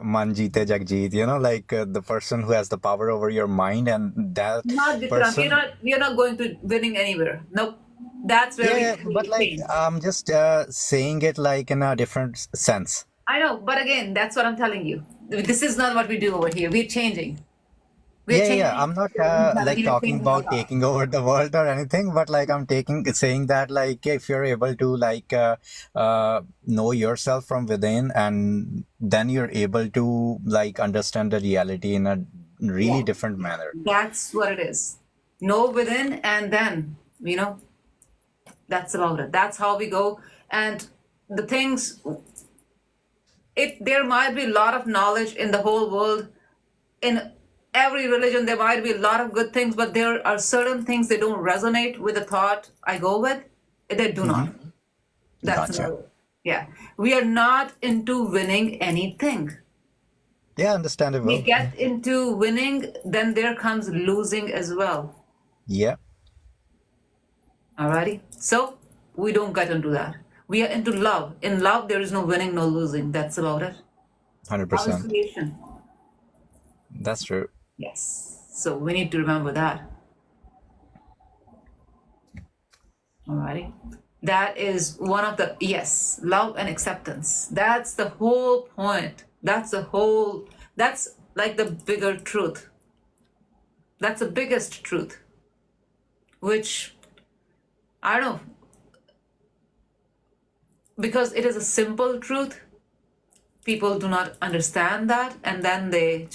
Man jeete jag jeet, like the person who has the power over your mind, and that Not Vikram. person. We're not going to winning anywhere. Nope. That's where Yeah, we but like change. I'm just saying it like in a different sense. I know, but again, that's what I'm telling you. This is not what we do over here. We're changing. Yeah. I'm not like We're talking changing about a lot. taking over the world or anything, but like I'm saying that like if you're able to like know yourself from within, and then you're able to like understand the reality in a really Yeah. different manner. That's what it is. Know within, and then, that's about it. That's how we go. And the things, there might be a lot of knowledge in the whole world. In every religion, there might be a lot of good things, but there are certain things that don't resonate with the thought I go with. They do not. That's Gotcha. another. Yeah. We are not into winning anything. Yeah, understandable. We get into winning, then there comes losing as well. Yeah. Alrighty? So we don't get into that. We are into love. In love, there is no winning, no losing. That's about it. Love is 100%. creation. That's true. Yes. So we need to remember that. Alrighty. That is one of the, yes, love and acceptance. That's the whole point. That's like the bigger truth. That's the biggest truth. Which, I don't know, because it is a simple truth, people do not understand that, and then they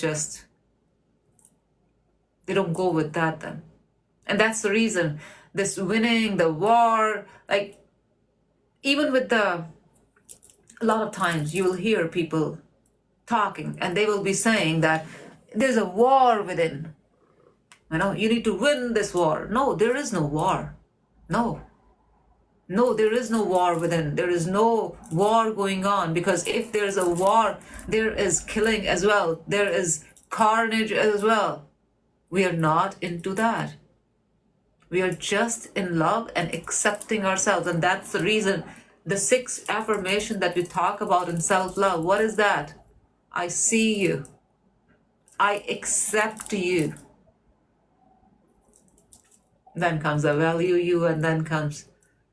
don't go with that then. And that's the reason this winning the war, like even with a lot of times you will hear people talking and they will be saying that there's a war within. You need to win this war. No, there is no war. No, there is no war within. There is no war going on, because if there's a war, there is killing as well. There is carnage as well. We are not into that. We are just in love and accepting ourselves. And that's the reason the 6 affirmation that we talk about in self-love, what is that? I see you. I accept you. Then comes I value you, and then comes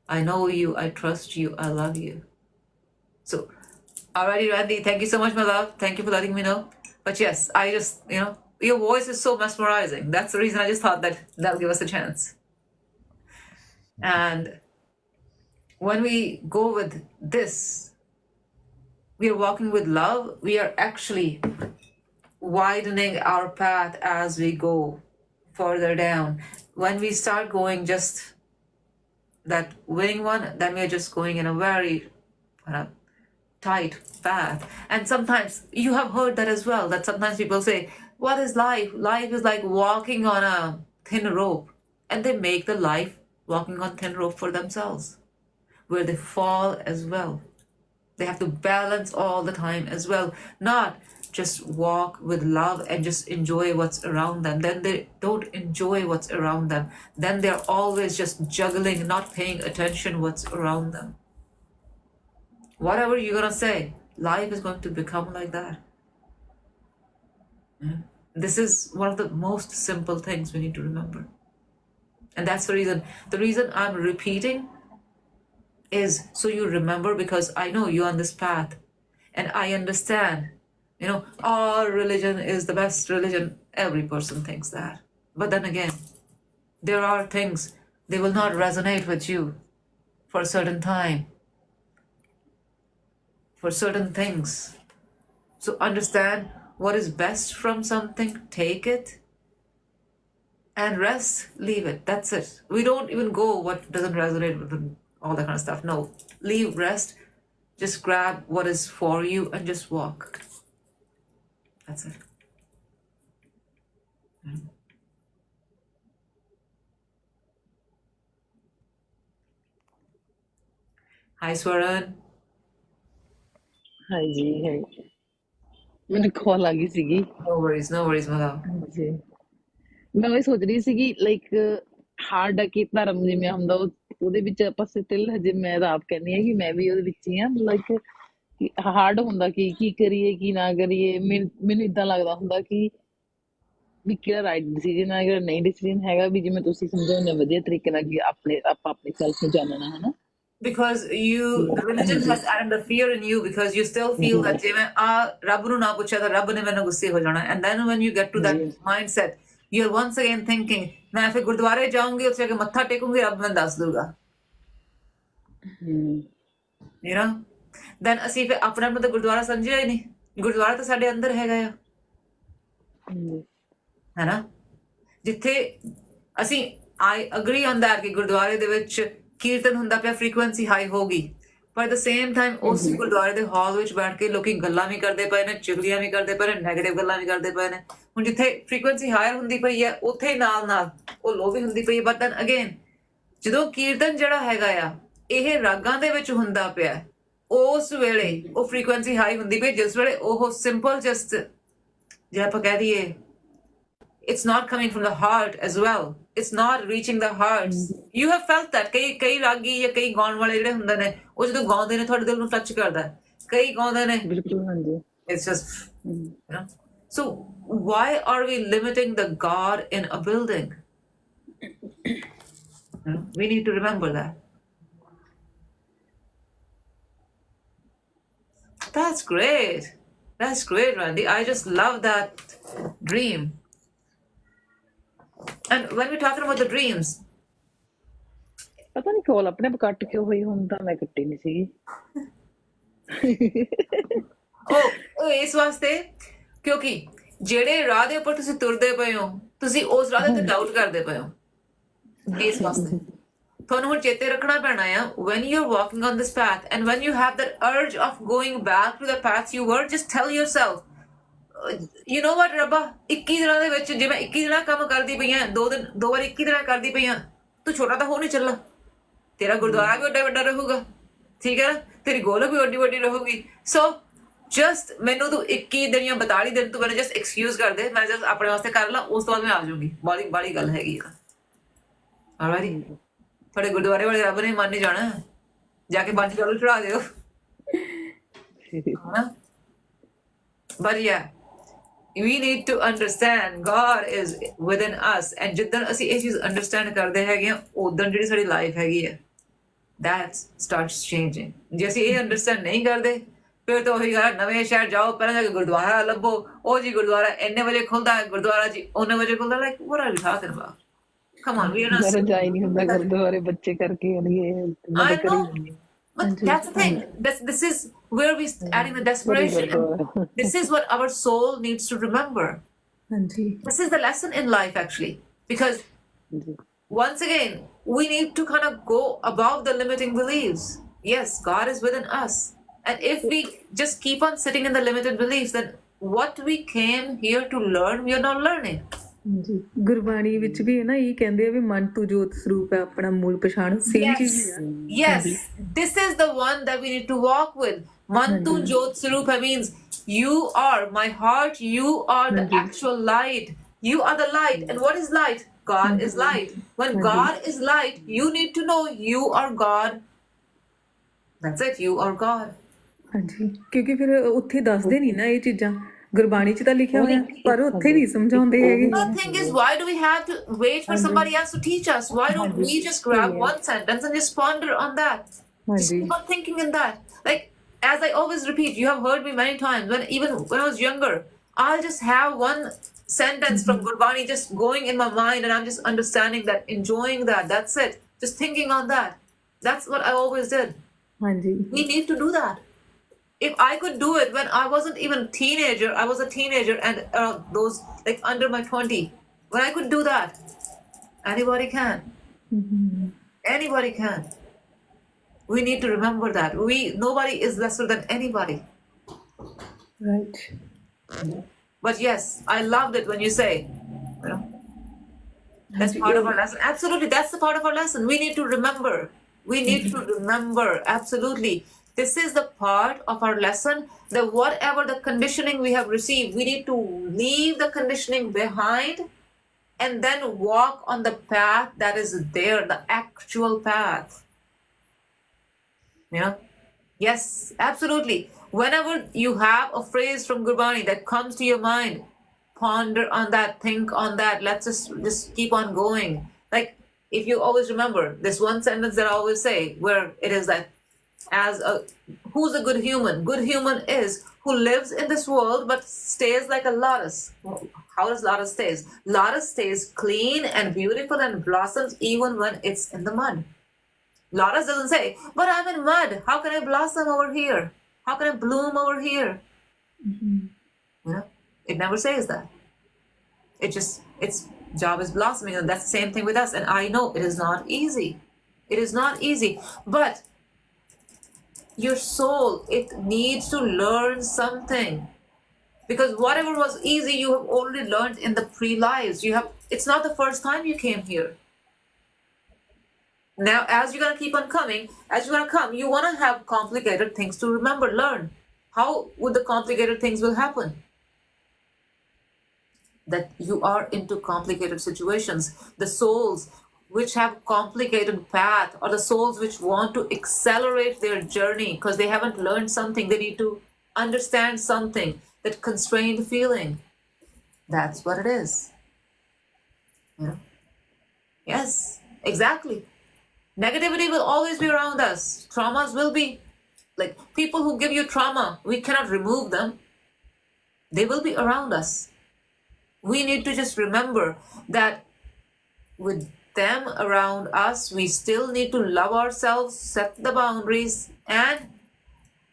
I know you, I trust you, I love you. So, alrighty, Randy, thank you so much, my love. Thank you for letting me know. But yes, I just, your voice is so mesmerizing. That's the reason I just thought that that'll give us a chance. And when we go with this, we are walking with love. We are actually widening our path as we go further down. When we start going just that winning one, then we're just going in a very tight path. And sometimes you have heard that as well, that sometimes people say, what is life? Life is like walking on a thin rope. And they make the life walking on thin rope for themselves, where they fall as well. They have to balance all the time as well, not just walk with love and just enjoy what's around them. Then they don't enjoy what's around them. Then they're always just juggling, not paying attention what's around them. Whatever you're gonna say, life is going to become like that. This is one of the most simple things we need to remember. And that's the reason I'm repeating is so you remember, because I know you're on this path and I understand, our religion is the best religion. Every person thinks that. But then again, there are things, they will not resonate with you for a certain time, for certain things. So understand what is best from something, take it, and rest, leave it. That's it. We don't even go what doesn't resonate with all that kind of stuff. No, leave, rest, just grab what is for you and just walk. That's it. Hi, Swaran. Hi जी है ਮੈਨੂੰ ਕਾਲ ਆ ਗਈ ਸੀਗੀ No worries, my love. ਜੀ ਮੈਂ ਉਹ ਸੋਚ ਰਹੀ ਸੀਗੀ ਲਾਈਕ ਹਾਰਡ ਆ ਕਿ ਧਰਮ ਜਿਵੇਂ ਹੁੰਦਾ ਉਹਦੇ ਵਿੱਚ ਆਪਾਂ ਸਟਿਲ ਹਜੇ ਮੈਂ ਤਾਂ ਆਪ ਕਹਿੰਦੀ ਆ ਕਿ ਮੈਂ ਵੀ ਉਹਦੇ ਵਿੱਚ ਹੀ ਆ ਲਾਈਕ ਹਾਰਡ ਹੁੰਦਾ ਕਿ ਕੀ ਕਰੀਏ ਕੀ ਨਾ ਕਰੀਏ ਮੈਨੂੰ ਇਦਾਂ ਲੱਗਦਾ ਹੁੰਦਾ ਕਿ ਵੀ ਕਿਹੜਾ ਰਾਈਟ ਡਿਸੀਜਨ ਹੈ ਕਿਹੜਾ ਨਹੀਂ ਡਿਸੀਜਨ ਹੈਗਾ ਵੀ ਜਿਵੇਂ ਤੁਸੀਂ ਸਮਝਾਉਂਦੇ ਵਧੀਆ ਤਰੀਕੇ ਨਾਲ ਕਿ ਆਪਾਂ ਆਪਣੇ ਸੈਲਫ ਨੂੰ ਜਾਣਨਾ ਹਨਾ Because the religion has added the fear in you, because you still feel that ਜਿਵੇਂ ਰੱਬ ਨੂੰ ਨਾ ਪੁੱਛਿਆ ਤਾਂ ਰੱਬ ਨੇ ਮੈਨੂੰ ਗੁੱਸੇ ਹੋ ਜਾਣਾ. And then when you get to that mindset, you're once again thinking, ਮੈਂ ਫਿਰ ਗੁਰਦੁਆਰੇ ਜਾਊਂਗੀ, ਉੱਥੇ ਜਾ ਕੇ ਮੱਥਾ ਟੇਕੂੰਗੀ, ਰੱਬ ਮੈਨੂੰ ਦੱਸ ਦੂਗਾ. Then ਅਸੀਂ ਫਿਰ ਆਪਣੇ ਆਪ ਨੂੰ ਤਾਂ ਗੁਰਦੁਆਰਾ ਸਮਝਿਆ ਹੀ ਨਹੀਂ. ਗੁਰਦੁਆਰਾ ਤਾਂ ਸਾਡੇ ਅੰਦਰ ਹੈਗਾ ਆ, ਹੈਨਾ, ਜਿੱਥੇ ਅਸੀਂ I agree on that ਕਿ ਗੁਰਦੁਆਰੇ ਦੇ ਵਿੱਚ ਕੀਰਤਨ ਹੁੰਦਾ ਪਿਆ, ਫ੍ਰੀਕੁਐਂਸੀ ਹਾਈ ਹੋ ਗਈ, ਪਰ ਐਟ ਦ ਸੇਮ ਟਾਈਮ ਉਸ ਗੁਰਦੁਆਰੇ ਦੇ ਹਾਲ ਵਿੱਚ ਬੈਠ ਕੇ ਲੋਕੀ ਗੱਲਾਂ ਵੀ ਕਰਦੇ ਪਏ ਨੇ, ਚੁਗਲੀਆਂ ਵੀ ਕਰਦੇ ਪਏ ਨੇ, ਨੈਗੇਟਿਵ ਗੱਲਾਂ ਵੀ ਕਰਦੇ ਪਏ ਨੇ. ਹੁਣ ਜਿੱਥੇ ਫ੍ਰੀਕੁਐਂਸੀ ਹਾਇਰ ਹੁੰਦੀ ਪਈ ਹੈ, ਉੱਥੇ ਨਾਲ ਉਹ ਲੋ ਵੀ ਹੁੰਦੀ ਪਈ ਹੈ. ਬਟ ਦੈਨ ਅਗੇਨ ਜਦੋਂ ਕੀਰਤਨ ਜਿਹੜਾ ਹੈਗਾ ਆ ਇਹ ਰਾਗਾਂ ਦੇ ਵਿੱਚ ਹੁੰਦਾ ਪਿਆ, ਉਸ ਵੇਲੇ ਉਹ ਫ੍ਰੀਕੁਐਂਸੀ ਹਾਈ ਹੁੰਦੀ ਪਈ, ਜਿਸ ਵੇਲੇ ਉਹ ਸਿੰਪਲ ਜਸਟ ਜੇ ਆਪਾਂ ਕਹਿ ਦਈਏ it's not coming from the heart as well. It's not reaching the hearts. You have felt that ਕਈ ਰਾਗੀ ਜਾਂ ਕਈ ਗਾਉਣ ਵਾਲੇ ਜਿਹੜੇ ਹੁੰਦੇ ਨੇ ਉਹ ਜਦੋਂ ਗਾਉਂਦੇ ਨੇ ਤੁਹਾਡੇ ਦਿਲ ਨੂੰ ਟੱਚ ਕਰਦਾ ਹੈ ਕਈ ਗਾਉਂਦੇ ਨੇ ਬਿਲਕੁਲ ਹਾਂਜੀ it's just you know. So why are we limiting the God in a building? We need to remember that. That's great. That's great, Randy. I just love that dream. And when we're talking about the dreams, ਪਤਾ ਨਹੀਂ ਕੋਲ ਆਪਣੇ ਆਪ ਕੱਟ ਕਿਉਂ ਹੋਈ ਹੁਣ ਤਾਂ ਮੈਂ ਕੱਟੀ ਨਹੀਂ ਸੀਗੀ ਉਹ ਇਸ ਵਾਸਤੇ ਕਿਉਂਕਿ ਜਿਹੜੇ ਰਾਹ ਦੇ ਉੱਪਰ ਤੁਸੀਂ ਤੁਰਦੇ ਪਏ ਹੋ ਤੁਸੀਂ ਉਸ ਰਾਹ ਦੇ ਤੇ ਡਾਊਟ ਕਰਦੇ ਪਏ ਹੋ ਇਸ ਵਾਸਤੇ ਤੁਹਾਨੂੰ ਹੁਣ ਚੇਤੇ ਰੱਖਣਾ ਪੈਣਾ ਆ when you're walking on this path and when you have that urge of going back to the path you were, just tell yourself you know what ਰੱਬਾ 21 ਦਿਨਾਂ ਦੇ ਵਿੱਚ ਜੇ ਮੈਂ 21 ਦਿਨਾਂ ਕੰਮ ਕਰਦੀ ਪਈ ਆ ਦੋ ਵਾਰ 21 ਦਿਨਾਂ ਕਰਦੀ ਪਈ ਆ ਤੂੰ ਛੋਟਾ ਤਾਂ ਹੋ ਨਹੀਂ ਚੱਲਾ ਤੇਰਾ ਗੁਰਦੁਆਰਾ ਵੀ ਵੱਡਾ ਰਹੂਗਾ ਠੀਕ ਹੈ ਨਾ ਤੇਰੀ ਗੋਲ ਵੀ ਵੱਡੀ ਰਹੂਗੀ ਸੋ ਜਸਟ ਮੈਨੂੰ ਤੂੰ 21 ਦਿਨ ਜਾਂ 42 ਦਿਨ ਤੂੰ ਮੈਨੂੰ ਜਸਟ ਐਕਸਕਿਊਜ਼ ਕਰ ਦੇ ਮੈਂ ਜਸਟ ਆਪਣੇ ਵਾਸਤੇ ਕਰ ਲਾਂ ਉਸ ਤੋਂ ਬਾਅਦ ਮੈਂ ਆ ਜਾਊਂਗੀ ਬਾਲੀ ਗੱਲ ਹੈਗੀ ਆ ਆਲਰਾਈਟ ਤੁਹਾਡੇ ਗੁਰਦੁਆਰੇ ਵਾਲੇ ਰੱਬ ਨੇ ਮੰਨ ਨਹੀਂ ਜਾਣਾ ਜਾ ਕੇ 5 ਡਾਲਰ ਚੜਾ ਦਿਓ but yeah we need to understand God is within us and ਜਿੱਦਣ ਅਸੀਂ ਇਹ ਚੀਜ਼ ਅੰਡਰਸਟੈਂਡ ਕਰਦੇ ਹੈਗੇ ਆ ਉਦੋਂ ਜਿਹੜੀ ਸਾਡੀ ਲਾਈਫ ਹੈਗੀ ਹੈ that starts changing ਜੇ ਅਸੀਂ ਇਹ ਅੰਡਰਸਟੈਂਡ ਨਹੀਂ ਕਰਦੇ ਫਿਰ ਤਾਂ ਉਹੀ ਗੱਲ ਨਵੇਂ ਸ਼ਹਿਰ ਜਾਓ ਪਹਿਲਾਂ ਜਾ ਕੇ ਗੁਰਦੁਆਰਾ ਲੱਭੋ ਉਹ ਜੀ ਗੁਰਦੁਆਰਾ ਇੰਨੇ ਵਜੇ ਖੁੱਲਦਾ ਹੈ ਗੁਰਦੁਆਰਾ ਜੀ ਉਹਨੇ ਵਜੇ ਖੁੱਲਦਾ like what are you talking about come on we are not ਮੇਰਾ ਜਾਈ ਨਹੀਂ ਹੁੰਦਾ ਗੁਰਦੁਆਰੇ ਬੱਚੇ ਕਰਕੇ I know but that's the thing this is where we adding the desperation and this is what our soul needs to remember this is the lesson in life actually because once again we need to kind of go above the limiting beliefs yes God is within us and if we just keep on sitting in the limited beliefs then what we came here to learn we are not learning ਜੀ ਗੁਰਬਾਣੀ ਵਿੱਚ ਵੀ ਹੈ ਨਾ ਇਹ ਕਹਿੰਦੇ ਆ ਵੀ ਮਨ ਤੂੰ ਜੋਤ ਸਰੂਪ ਹੈ ਆਪਣਾ ਮੂਲ ਪਛਾਣ ਸੇਮ ਚੀਜ਼ ਹੀ ਆ yes this is the one that we need to walk with mantu jot sarupa means you are my heart you are the actual light you are the light and what is light God is light when God is light you need to know you are God that's it you are God ਹਾਂਜੀ ਕਿਉਂਕਿ ਫਿਰ ਉੱਥੇ ਦੱਸਦੇ ਨਹੀਂ ਨਾ ਇਹ ਚੀਜ਼ਾਂ ਗੁਰਬਾਣੀ 'ਚ ਤਾਂ ਲਿਖਿਆ ਹੋਇਆ ਪਰ ਉੱਥੇ ਨਹੀਂ ਸਮਝਾਉਂਦੇ ਹੈਗੇ the thing is why do we have to wait for somebody else to teach us why don't we just grab one sentence and just ponder on that just keep on thinking in that like as I always repeat you have heard me many times even when I was younger I'll just have one sentence from Gurbani just going in my mind and I'm just understanding that enjoying that that's it just thinking on that that's what I always did ਹਾਂਜੀ we need to do that if I could do it when I wasn't even a teenager I was a teenager and those like under my 20 when I could do that anybody can anybody can we need to remember that nobody is lesser than anybody right but yes I loved it when you say you know that's part of our lesson absolutely that's the part of our lesson we need to remember absolutely this is the part of our lesson that whatever the conditioning we have received we need to leave the conditioning behind and then walk on the path that is there the actual path you know yes absolutely whenever you have a phrase from Gurbani that comes to your mind ponder on that think on that let's just keep on going like if you always remember this one sentence that I always say where it is that who's a good human is who lives in this world but stays like a lotus how does lotus stays clean and beautiful and blossoms even when it's in the mud lotus doesn't say but I'm in mud how can I blossom over here how can I bloom over here you know it never says that its job is blossoming and that's the same thing with us and I know it is not easy but your soul it needs to learn something because whatever was easy you have already learned in the pre-lives it's not the first time you came here now as you're going to keep on coming as you're going to come you want to have complicated things to learn how would the complicated things will happen that you are into complicated situations. The souls which have complicated path, or the souls which want to accelerate their journey because they haven't learned something, they need to understand something, that constrained feeling. That's what it is. You know? Yes, exactly. Negativity will always be around us. Traumas will be, like, people who give you trauma, we cannot remove them. They will be around us. We need to just remember that with them around us, we still need to love ourselves, set the boundaries, and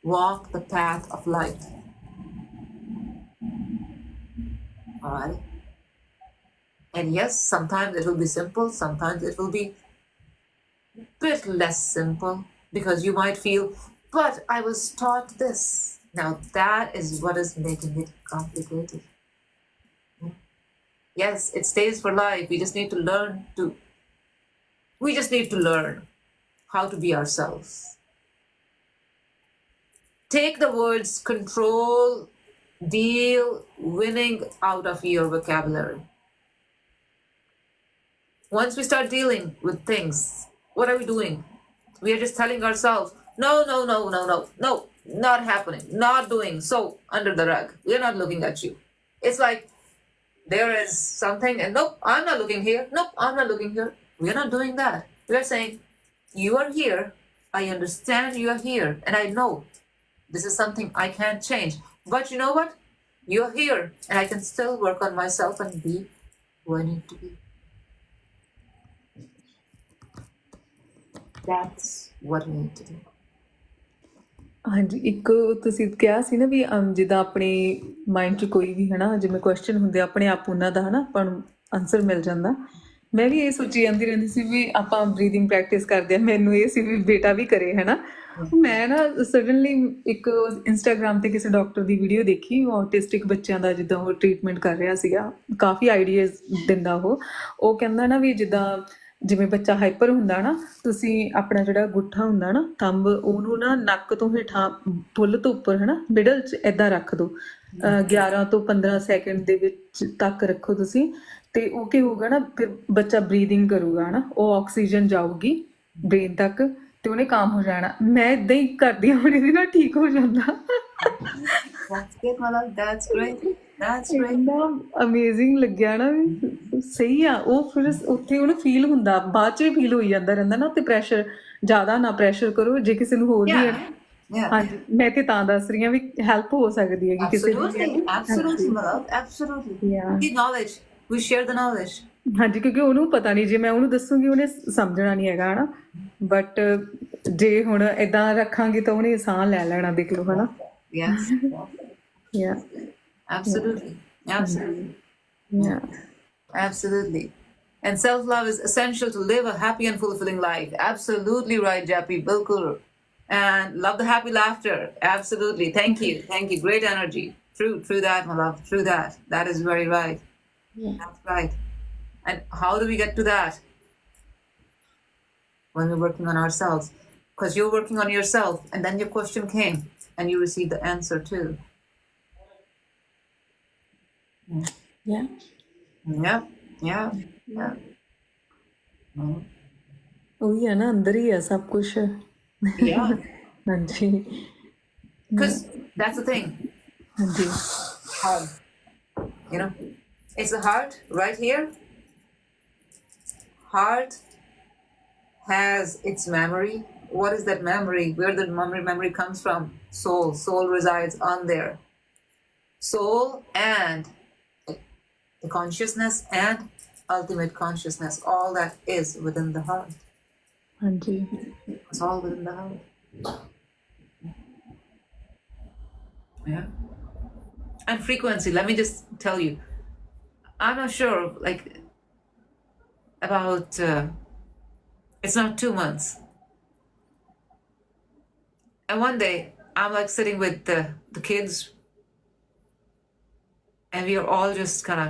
walk the path of light. All right? And yes, sometimes it will be simple, sometimes it will be a bit less simple, because you might feel, but I was taught this. Now that is what is making it complicated. Yes, it stays for life. We just need to learn how to be ourselves. Take the words control, deal, winning out of your vocabulary. Once we start dealing with things, what are we doing? We are just telling ourselves, no, not happening, not doing, so under the rug. We're not looking at you. It's like there is something, and nope, I'm not looking here. Nope, I'm not looking here. We're not doing that. We're saying, you are here. I understand you are here, and I know this is something I can't change. But you know what? You're here, and I can still work on myself and be who I need to be. That's what we need to do. ਹਾਂਜੀ, ਇੱਕ ਤੁਸੀਂ ਕਿਹਾ ਸੀ ਨਾ ਵੀ ਜਿੱਦਾਂ ਆਪਣੇ mind 'ਚ ਕੋਈ ਵੀ ਹੈ ਨਾ ਜਿਵੇਂ ਕੁਐਸਚਨ ਹੁੰਦੇ ਆ, ਆਪਣੇ ਆਪ ਉਹਨਾਂ ਦਾ ਹੈ ਨਾ ਆਪਾਂ ਨੂੰ ਆਨਸਰ ਮਿਲ ਜਾਂਦਾ। ਮੈਂ ਵੀ ਇਹ ਸੋਚੀ ਜਾਂਦੀ ਰਹਿੰਦੀ ਸੀ ਵੀ ਆਪਾਂ ਬਰੀਦਿੰਗ ਪ੍ਰੈਕਟਿਸ ਕਰਦੇ ਹਾਂ, ਮੈਨੂੰ ਇਹ ਸੀ ਵੀ ਬੇਟਾ ਵੀ ਕਰੇ ਹੈ ਨਾ। ਮੈਂ ਨਾ ਸਡਨਲੀ ਇੱਕ ਇੰਸਟਾਗ੍ਰਾਮ 'ਤੇ ਕਿਸੇ ਡਾਕਟਰ ਦੀ ਵੀਡੀਓ ਦੇਖੀ, ਉਹ ਆਟਿਸਟਿਕ ਬੱਚਿਆਂ ਦਾ ਜਿੱਦਾਂ ਉਹ ਟਰੀਟਮੈਂਟ ਕਰ ਰਿਹਾ ਸੀਗਾ, ਕਾਫੀ ਆਈਡੀਆਜ਼ ਦਿੰਦਾ ਉਹ ਕਹਿੰਦਾ ਨਾ ਵੀ ਜਿੱਦਾਂ ਜਿਵੇਂ ਬੱਚਾ ਹਾਈਪਰ ਹੁੰਦਾ ਨਾ, ਤੁਸੀਂ ਆਪਣਾ ਜਿਹੜਾ ਗੁੱਠਾ ਹੁੰਦਾ ਨਾ ਥੰਬ, ਉਹਨੂੰ ਨਾ ਨੱਕ ਤੋਂ ਹੇਠਾਂ ਫੁੱਲ ਤੋਂ ਉੱਪਰ ਹੈ ਨਾ ਮਿਡਲ 'ਚ ਇੱਦਾਂ ਰੱਖ ਦਿਓ, 11 ਤੋਂ 15 ਸੈਕਿੰਡ ਦੇ ਵਿੱਚ ਤੱਕ ਰੱਖੋ ਤੁਸੀਂ, ਅਤੇ ਉਹ ਕੀ ਹੋਊਗਾ ਨਾ ਫਿਰ ਬੱਚਾ ਬਰੀਦਿੰਗ ਕਰੂਗਾ ਹੈ ਨਾ, ਉਹ ਆਕਸੀਜਨ ਜਾਊਗੀ ਬ੍ਰੇਨ ਤੱਕ ਅਤੇ ਉਹਨੇ ਕਾਮ ਹੋ ਜਾਣਾ। ਮੈਂ ਇੱਦਾਂ ਹੀ ਕਰਦੀ ਹਾਂ, ਹੁਣ ਇਹਦੇ ਨਾਲ ਠੀਕ ਹੋ ਜਾਂਦਾ। ਇੰਨਾ ਅਮੇਜ਼ਿੰਗ ਲੱਗਿਆ ਨਾ ਵੀ ਸਹੀ ਆ। ਉਹ ਫਿਰ ਉੱਥੇ ਉਹਨੂੰ ਫੀਲ ਹੁੰਦਾ, ਬਾਅਦ 'ਚ ਵੀ ਫੀਲ ਹੋਈ ਜਾਂਦਾ ਰਹਿੰਦਾ ਨਾ। ਉੱਤੇ ਪ੍ਰੈਸ਼ਰ ਜ਼ਿਆਦਾ ਨਾ ਪ੍ਰੈਸ਼ਰ ਕਰੋ, ਜੇ ਕਿਸੇ ਨੂੰ ਹੋਰ ਵੀ ਹੈ ਨਾ। ਹਾਂਜੀ, ਮੈਂ ਤੇ ਤਾਂ ਦੱਸ ਰਹੀ ਹਾਂ ਵੀ ਹੈਲਪ ਹੋ ਸਕਦੀ ਹੈਗੀ ਕਿਸੇ ਨੂੰ। ਹਾਂਜੀ, ਕਿਉਂਕਿ ਉਹਨੂੰ ਪਤਾ ਨਹੀਂ, ਜੇ ਮੈਂ ਉਹਨੂੰ ਦੱਸੂਗੀ ਉਹਨੇ ਸਮਝਣਾ ਨਹੀਂ ਹੈਗਾ ਹੈ ਨਾ। ਬਟ ਜੇ ਹੁਣ ਏਦਾਂ ਰੱਖਾਂਗੇ ਤਾਂ ਉਹਨੇ ਸਾਹ ਲੈ ਲੈਣਾ, ਦੇਖ ਲਓ ਹੈ ਨਾ। Absolutely. Yeah. Absolutely. And self-love is essential to live a happy and fulfilling life. Absolutely right, Jappy. Bilkul. And love the happy laughter. Absolutely. Thank you. Great energy. True that, my love. True that. That is very right. Yeah. That's right. And how do we get to that? When we're working on ourselves. Because you're working on yourself, and then your question came, and you received the answer too. Yeah. ਉਹੀ ਹੈ ਨਾ, ਅੰਦਰ ਹੀ ਹੈ ਸਭ ਕੁਛ। ਹਾਂਜੀ, Because that's the thing. ਹਾਂਜੀ, Heart. You know, it's the heart right here. Heart has its memory. What is that memory? Where the memory comes from? Soul. Soul resides on there. Soul and the consciousness and ultimate consciousness, all that is within the heart. ਹਾਂਜੀ, It's all within the heart. Yeah. And frequency, let me just tell you, I'm not sure, like, about, it's not 2 months. And one day, I'm like sitting with the kids, and we are all just kind of,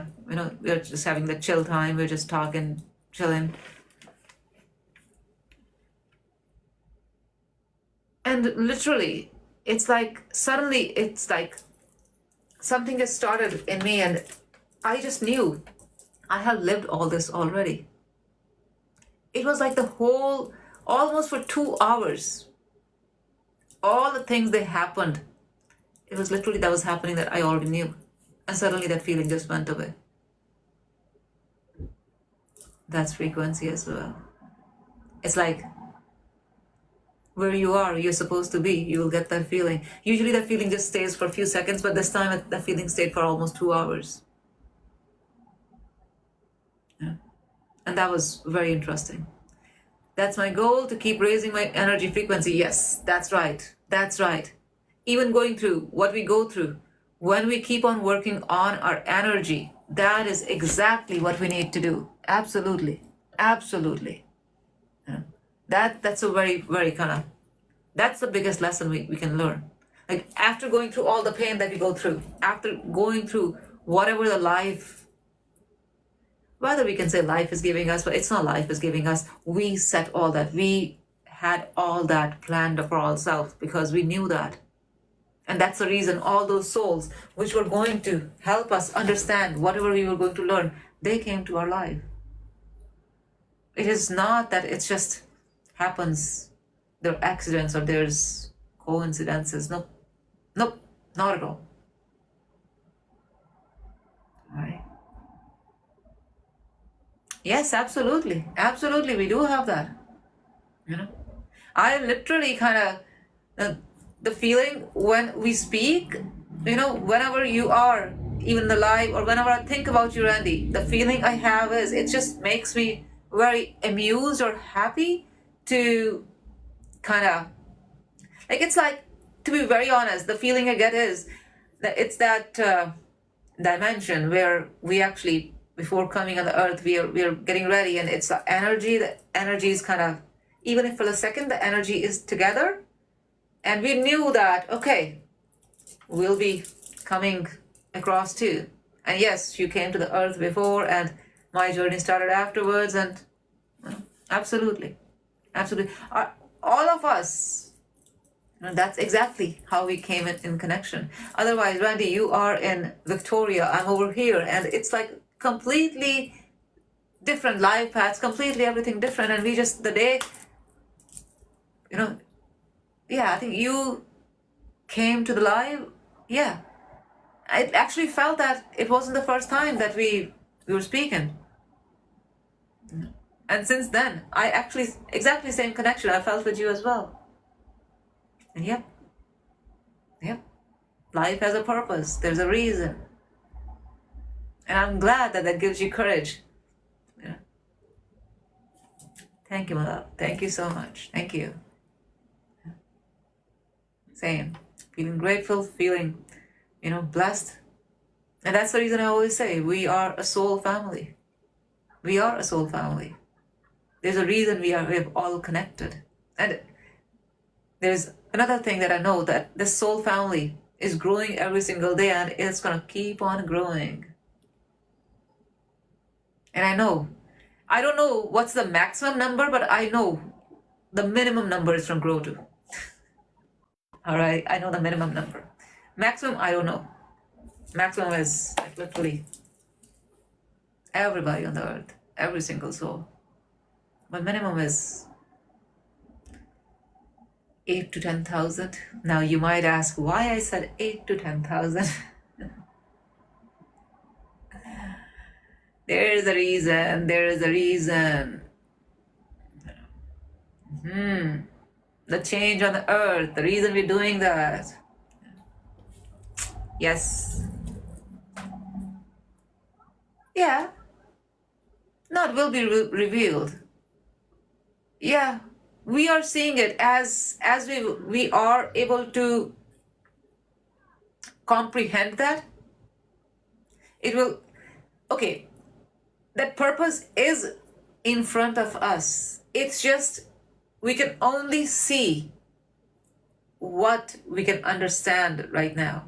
we're just having the chill time. We're just talking, chilling. And literally, it's like, suddenly, it's like something has started in me, and I just knew I have lived all this already. It was like the whole, almost for 2 hours, all the things that happened, it was literally that was happening that I already knew. And suddenly that feeling just went away. That's frequency as well. It's like where you are, you're supposed to be, you will get that feeling. Usually that feeling just stays for a few seconds, but this time that feeling stayed for almost 2 hours. Yeah. And that was very interesting. That's my goal, to keep raising my energy frequency. Yes, that's right. That's right. Even going through what we go through, when we keep on working on our energy, that is exactly what we need to do. Absolutely. Absolutely. Yeah. That's a very, very kind of, that's the biggest lesson we can learn. Like after going through all the pain that we go through, after going through whatever the life, whether we can say life is giving us, but it's not life is giving us. We set all that. We had all that planned for ourselves because we knew that. And that's the reason all those souls which were going to help us understand whatever we were going to learn, they came to our life. It is not that it just happens, there are accidents or there's coincidences. Nope, nope, not at all. All right. Yes, absolutely. Absolutely, we do have that. You know, I literally kind of, the feeling when we speak, you know, whenever you are even alive or whenever I think about you, Randy, the feeling I have is, it just makes me very amused or happy to kind of, like, it's like, to be very honest, the feeling I get is that it's that dimension where we actually, before coming on the earth, we are getting ready, and it's the energy is kind of, even if for a second the energy is together, and we knew that, okay, we'll be coming across too. And yes, you came to the earth before and my journey started afterwards, and absolutely, absolutely. All of us, that's exactly how we came in connection. Otherwise, Randy, you are in Victoria, I'm over here, and it's like completely different life paths, completely everything different, and we just, the day, you know, yeah, I think you came to the live, yeah. I actually felt that it wasn't the first time that we were speaking. And since then, I actually, exactly same connection I felt with you as well. And yep, life has a purpose, there's a reason. And I'm glad that gives you courage. Yeah. Thank you, my love. Thank you so much. Thank you. Same. Feeling grateful, feeling, blessed. And that's the reason I always say we are a soul family. We are a soul family. There's a reason we're all connected. And there's another thing that I know, that this soul family is growing every single day, and it's going to keep on growing. And I don't know what's the maximum number, but I know the minimum number is from grow to. All right, I know the minimum number. Maximum, I don't know. Maximum is like literally everybody on the earth, every single soul. But minimum is 8 to 10,000. Now you might ask why I said 8 to 10,000. There is a reason. There is a reason. The change on the earth, the reason we're doing that. Yes. Yeah. Not will be revealed. Yeah. We are seeing it as we are able to comprehend that. It will, okay, that purpose is in front of us. It's just we can only see what we can understand right now.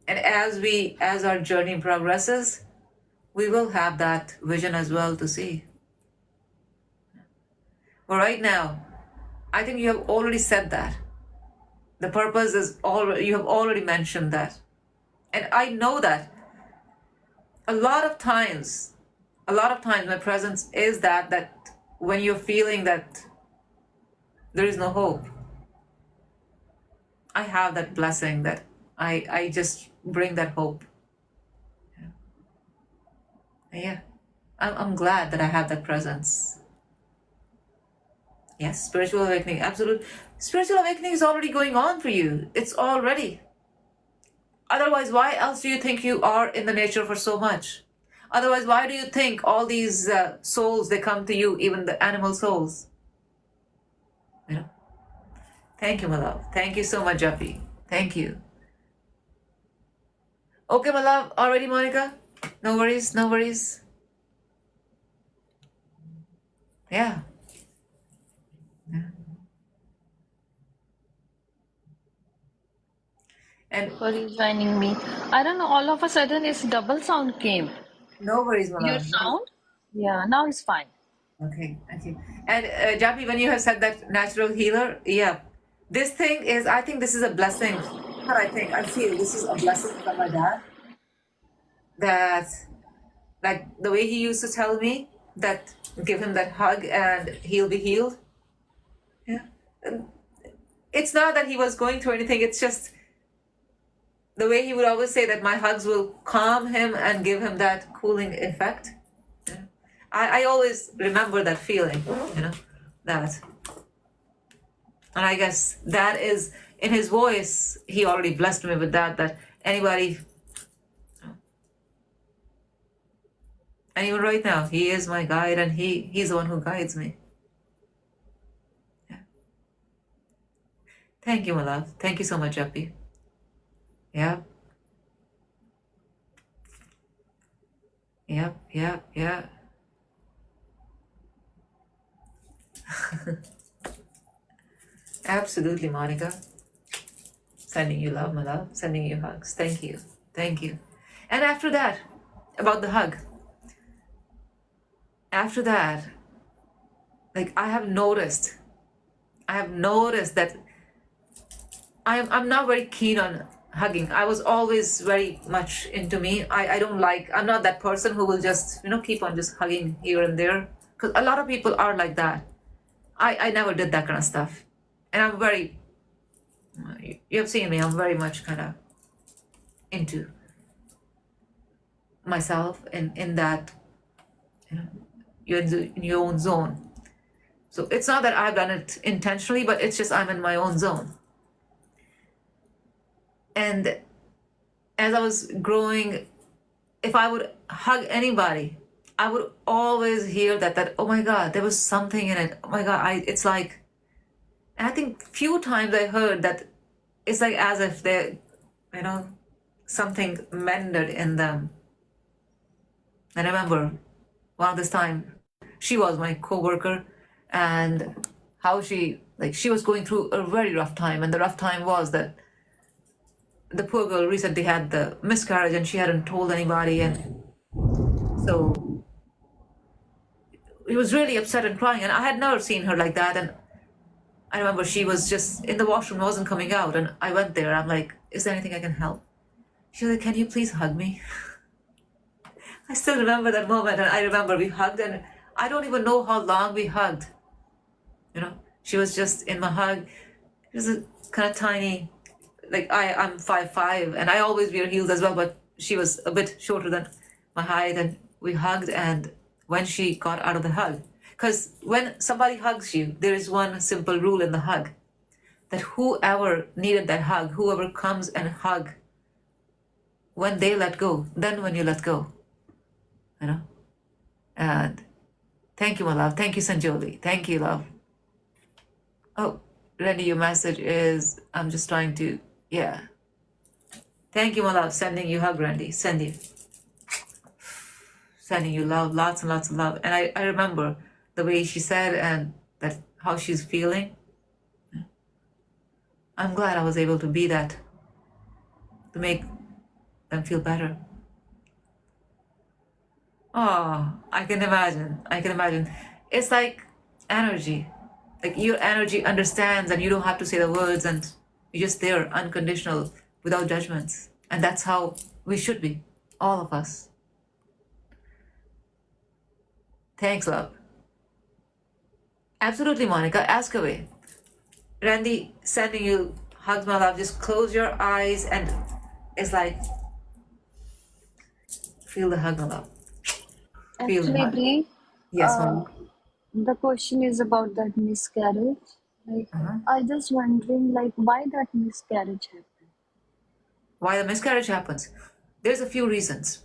And as our journey progresses, we will have that vision as well to see. But right now, I think you have already said that. The purpose is already, you have already mentioned that. And I know that a lot of times my presence is that when you're feeling that there is no hope, I have that blessing that I just bring that hope. Yeah, I'm glad that I have that presence. Yes, spiritual awakening, absolute. Spiritual awakening is already going on for you. It's already. Otherwise, why else do you think you are in the nature for so much? Otherwise, why do you think all these souls, they come to you, even the animal souls? You know? Thank you, my love. Thank you so much, Jappy. Thank you. Okay, my love. Already, Monica? No worries, no worries. Yeah. And For rejoining me. I don't know, all of a sudden it's double sound came. no worries, my Your love. sound? Yeah, now it's fine. Okay, okay. And Jappy, when you have said that natural healer, yeah, this thing is, I think this is a blessing. Not I feel this is a blessing from my dad. That, like the way he used to tell me that give him that hug and he'll be healed. Yeah. And it's not that he was going through anything, it's just the way he would always say that my hugs will calm him and give him that cooling effect. Yeah. I always remember that feeling, that. And I guess that is in his voice, he already blessed me with that anybody, and even right now, he is my guide and he's the one who guides me. Yeah. Thank you, my love. Thank you so much, Jappy. Yeah. Yep, yep, yeah. Absolutely, Monica. Sending you love, my love. Sending you hugs. Thank you. Thank you. And after that, about the hug. After that, like I have noticed that I'm not very keen on hugging. I was always very much into me. I'm not that person who will just, keep on just hugging here and there. Because a lot of people are like that. I never did that kind of stuff. And I'm very, you have seen me, I'm very much kind of into myself in that, you're in your own zone. So it's not that I've done it intentionally, but it's just I'm in my own zone. And as I was growing, if I would hug anybody, I would always hear that oh my God, there was something in it. Oh my God, it's like, and I think few times I heard that it's like as if they, something mended in them. And I remember one of this time, she was my co-worker, and how she was going through a very rough time, and the rough time was that the poor girl recently had the miscarriage and she hadn't told anybody, and so he was really upset and crying, and I had never seen her like that. And I remember she was just in the washroom, wasn't coming out, and I went there. I'm like, is there anything I can help? She was like, can you please hug me? I still remember that moment, and I remember we hugged, and I don't even know how long we hugged. She was just in my hug. It was a kind of tiny, I'm 5'5", and I always wear heels as well, but she was a bit shorter than my height, and we hugged. And when she got out of the hug, because when somebody hugs you, there is one simple rule in the hug, that whoever needed that hug, whoever comes and hug, when they let go, then when you let go, And thank you, my love. Thank you, Sanjoli. Thank you, love. Oh, Randy, your message is, I'm just trying to, yeah. Thank you, my love. Sending you hug, Randy. Sending you love, lots and lots of love. And I remember the way she said and that how she's feeling. I'm glad I was able to be that, to make them feel better. Oh, I can imagine. It's like energy. Like your energy understands, and you don't have to say the words, and you're just there, unconditional, without judgments. And that's how we should be, all of us. Thanks, love. Absolutely, Monica. Ask away. Randy, sending you hugs, my love. Just close your eyes and it's like, feel the hug, my love. Feel the Actually, hug. Bri, Yes, uh, mom. the question is about that miscarriage. Like, Uh-huh. I just wondering, like, why that miscarriage happened. Why the miscarriage happens? There's a few reasons.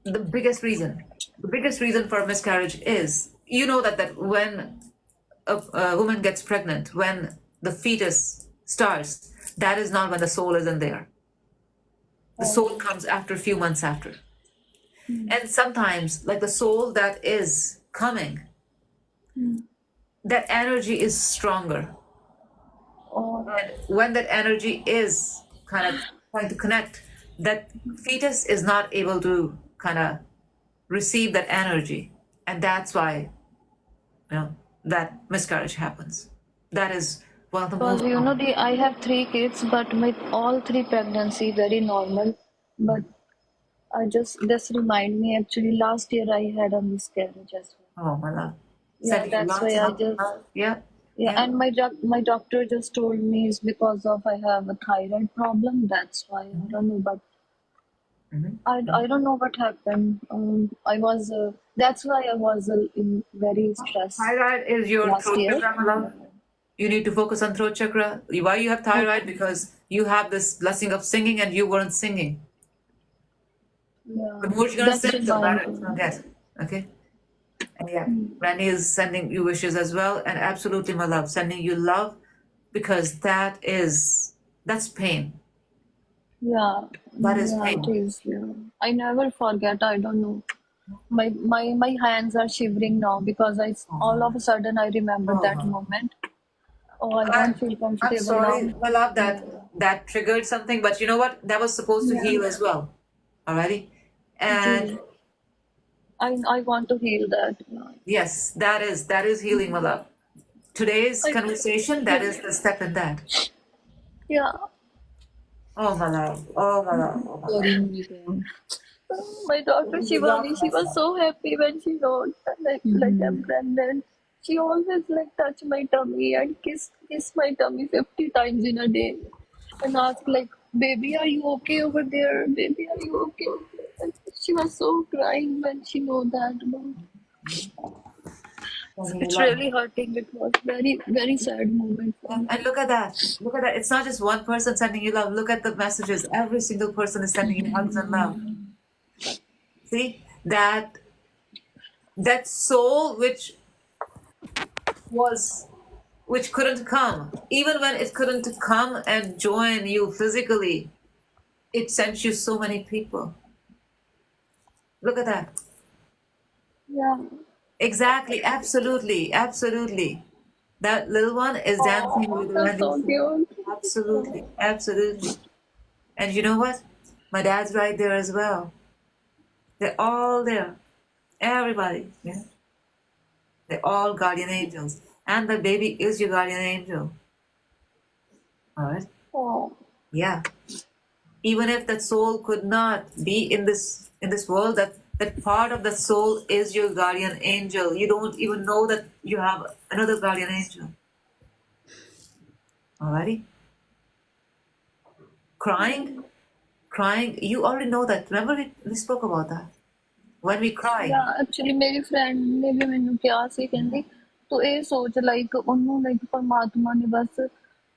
The biggest reason for miscarriage is, you know, that when a woman gets pregnant, when the fetus starts, that is not when the soul isn't there. The soul comes after a few months after. And sometimes, like the soul that is coming, that energy is stronger. Or And when that energy is kind of trying to connect, that fetus is not able to kind of receive that energy. And that's why, that miscarriage happens. That is one of the because most. I have 3 kids, but my all 3 pregnancy very normal. But I just this remind me actually last year I had a miscarriage as well. Oh, my love. Yeah, Sending you that's lots why and I lots of just love. Yeah. yeah, Yeah. and my doctor just told me it's because of I have a thyroid problem. That's why I don't know, but Mhm. I don't know what happened. I was that's why I was in very stressed Thyroid is your last throat year. chakra, my love. You need to focus on throat chakra. Why you have thyroid? Because you have this blessing of singing and you weren't singing. Yeah, The more you're gonna that's sing, the better it's reminding. gonna get. Okay? And yeah, Randy is sending you wishes as well. And absolutely, my love, sending you love because that's pain. Yeah, That is yeah, it pain. is. Yeah, I never forget. I don't know. My hands are shivering now because I all of a sudden I remember that Oh, moment. Oh, I I, don't feel I'm comfortable sorry, now. my love, Yeah, that triggered something, but you know what? That was supposed to yeah. heal as well. Alrighty? And Okay. I want to heal that. yes, that is healing, my love. Today's I conversation, that is the step in that. yeah. Oh, my love. Oh, my love. Oh, my love. Sorry, Monica. My daughter Shivani, she was so happy when she knows that like I'm pregnant. She always like touch my tummy and kiss my tummy 50 times in a day and ask like, baby, are you okay over there? Baby, are you okay? And she was so crying when she know that. Sending you It's love. really hurting. It was very sad moment for me. And look at that. Look at that. It's not just one person sending you love. Look at the messages. Every single person is sending you hugs and love. See? That soul which couldn't come. Even when it couldn't come and join you physically, it sent you so many people. Look at that. Yeah. Exactly. Absolutely. Absolutely. That little one is dancing Oh, with the that's Randy so song. cute. Absolutely. Absolutely. And you know what? My dad's right there as well. They're all there. Everybody. Yeah. They're all guardian angels. And the baby is your guardian angel. Alright? Oh, Yeah. Even if that soul could not be in this world, that part of the soul is your guardian angel. You don't even know that you have another guardian angel. Alrighty? Crying? Crying, you already know that. Remember we spoke about that. When we cry. yeah, actually ਮੇਰੀ friend ਨੇ ਵੀ ਮੈਨੂੰ ਕਿਹਾ ਸੀ ਕਹਿੰਦੀ ਤੂੰ ਇਹ ਸੋਚ like ਉਹਨੂੰ like ਪਰਮਾਤਮਾ ਨੇ ਬਸ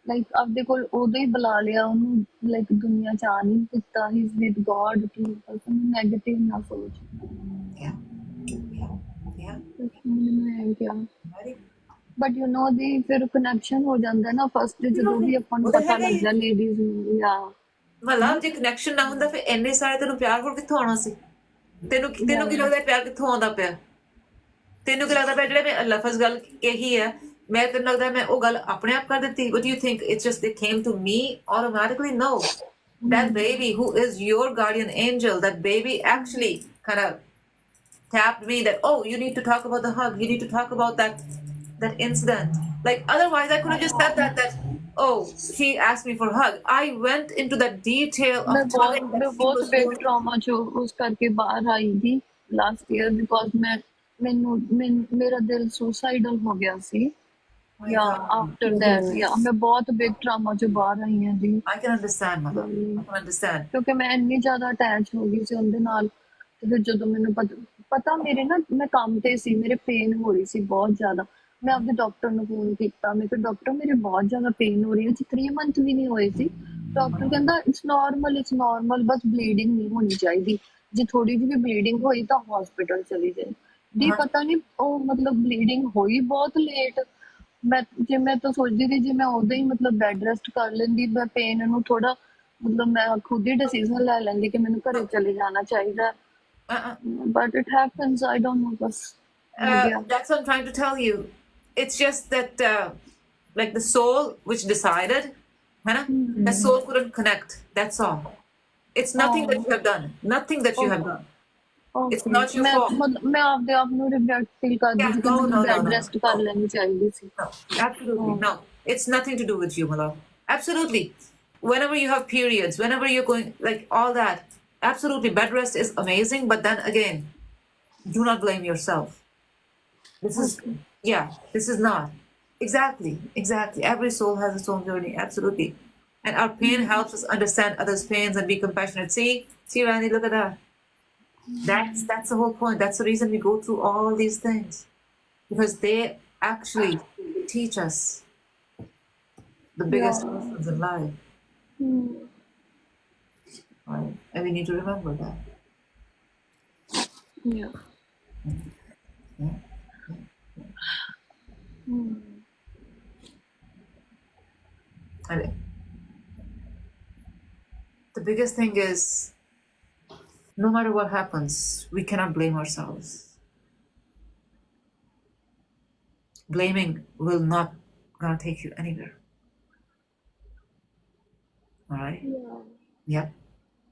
ਲਾਈਕ ਆਪਦੇ ਕੋਲ ਉਦੋਂ ਹੀ ਬੁਲਾ ਲਿਆ ਉਹਨੂੰ ਲਾਈਕ ਦੁਨੀਆ ਚ ਆ ਨਹੀਂ ਦਿੱਤਾ ਹੀ ਇਜ਼ ਵਿਦ ਗੋਡ ਕਿ ਬਸ ਉਹਨੂੰ ਨੈਗੇਟਿਵ ਨਾ ਸੋਚ Yeah. Yeah. Yeah. ਮੈਨੂੰ ਐਂ ਕਿਹਾ Alrighty? ਬਟ ਯੂ نو ਦੀ ਫਿਰ ਕਨੈਕਸ਼ਨ ਹੋ ਜਾਂਦਾ ਨਾ ਫਸਟ ਜਦੋਂ ਵੀ ਆਪਾਂ ਨੂੰ ਉਹ ਤਾਂ ਪਤਾ ਹੈਗਾ ਹੀ ਲੱਗਦਾ ਲੇਡੀਜ਼ ਨੂੰ ਜਾਂ ਮੈਂ ਲਵ ਜੇ ਕਨੈਕਸ਼ਨ ਨਾ ਹੁੰਦਾ ਫਿਰ ਇੰਨੇ ਸਾਰੇ ਤੈਨੂੰ ਪਿਆਰ ਹੋਰ ਕਿੱਥੋਂ ਆਉਣਾ ਸੀ ਤੈਨੂੰ ਕੀ ਲੱਗਦਾ ਪਿਆਰ ਕਿੱਥੋਂ ਆਉਂਦਾ ਪਿਆ ਤੈਨੂੰ ਕੀ ਲੱਗਦਾ ਪਿਆ ਜਿਹੜੇ ਮੈਂ ਲਫ਼ਜ਼ ਗੱਲ ਕਹੀ ਹੈ ਮੈਂ ਤੈਨੂੰ ਲੱਗਦਾ ਮੈਂ ਉਹ ਗੱਲ ਆਪਣੇ ਆਪ ਕਰ ਦਿੱਤੀ what do you think it's just they came to me automatically no that baby who is your guardian angel that baby actually kind of tapped me that oh you need to talk about the hug you need to talk about that incident like otherwise I could have just said that oh she asked me for a hug I went into the detail of telling that मैं she बहुत was big going trauma जो उस करके बाहर आई थी last year because ਮੇਰਾ ਦਿਲ suicidal ਹੋ ਗਿਆ ਸੀ My yeah God. after that yeah ਮੈਂ ਬਹੁਤ big trauma ਚੋਂ ਬਾਹਰ ਆਈ ਹਾਂ ਜੀ I can understand, mother. I can understand. ਕਿਉਂਕਿ ਮੈਂ ਇੰਨੀ ਜ਼ਿਆਦਾ ਅਟੈਚ ਹੋ ਗਈ ਸੀ ਉਹਦੇ ਨਾਲ ਤੇ ਫਿਰ ਜਦੋਂ ਮੈਨੂੰ ਪਤਾ ਮੇਰੇ ਨਾ ਮੈਂ ਕੰਮ ਤੇ ਸੀ ਮੇਰੇ ਪੇਨ ਹੋ ਰਹੀ ਸੀ ਬਹੁਤ ਜ਼ਿਆਦਾ ਮੈਂ ਆਪਣੇ ਡਾਕਟਰ ਨੂੰ ਫੋਨ ਕੀਤਾ ਮੈਂ ਕਿਹਾ ਡਾਕਟਰ ਮੇਰੇ ਬਹੁਤ ਜ਼ਿਆਦਾ ਪੇਨ ਹੋ ਰਹੀ ਹੈ ਜੀ 3 ਮੰਥ ਵੀ ਨਹੀਂ ਹੋਏ ਸੀ ਡਾਕਟਰ ਕਹਿੰਦਾ ਇਟਸ ਨਾਰਮਲ ਬਸ ਬਲੀਡਿੰਗ ਨਹੀਂ ਹੋਣੀ ਚਾਹੀਦੀ ਜੇ ਥੋੜੀ ਜਿਹੀ ਵੀ ਬਲੀਡਿੰਗ ਹੋਈ ਤਾਂ ਹਸਪੀਟਲ ਚਲੀ ਜਾਏ ਦੀ ਪਤਾ ਨਹੀਂ ਉਹ ਮਤਲਬ ਬਲੀਡਿੰਗ ਹੋਈ ਬਹੁਤ ਲੇਟ ਮੈਂ ਤਾਂ ਸੋਚਦੀ ਸੀ ਜੇ ਮੈਂ ਉਦੋਂ ਹੀ ਮਤਲਬ ਬੈੱਡ ਰੈਸਟ ਕਰ ਲੈਂਦੀ ਮੈਂ ਪੇਨ ਨੂੰ ਥੋੜਾ ਮਤਲਬ ਮੈਂ ਖੁਦ ਹੀ ਡਿਸੀਜਨ ਲੈ ਲੈਂਦੀ ਕਿ ਮੈਨੂੰ ਘਰੇ ਚਲੇ ਜਾਣਾ ਚਾਹੀਦਾ Uh-uh. But it happens I don't know ਬਸ ਹੋ ਗਿਆ That's what I'm trying to tell you. It's just that, like the soul which decided, है ना? The soul couldn't connect. That's all. It's nothing that you have done. Nothing that you have done. It's not your fault. ਮੈਂ ਆਪਦੇ ਆਪ ਨੂੰ regret feel ਕਰਦੀ ਸੀ ਕਿ ਮੈਨੂੰ bed rest ਕਰ ਲੈਣੀ ਚਾਹੀਦੀ ਸੀ No, absolutely no. It's nothing to do with you, my love. Absolutely. Whenever you have periods, whenever you're going, like all that, absolutely, bed rest is amazing. But then again, do not blame yourself. This is, this is not. Exactly. Every soul has its own journey. Absolutely. And our pain helps us understand others' pains and be compassionate. See, Randy, look at that. That's the whole point. That's the reason we go through all these things. Because they actually teach us the biggest lessons in life. Right? And we need to remember that. yeah And the biggest thing is, no matter what happens, we cannot blame ourselves. Blaming will not gonna take you anywhere. All right? Yep.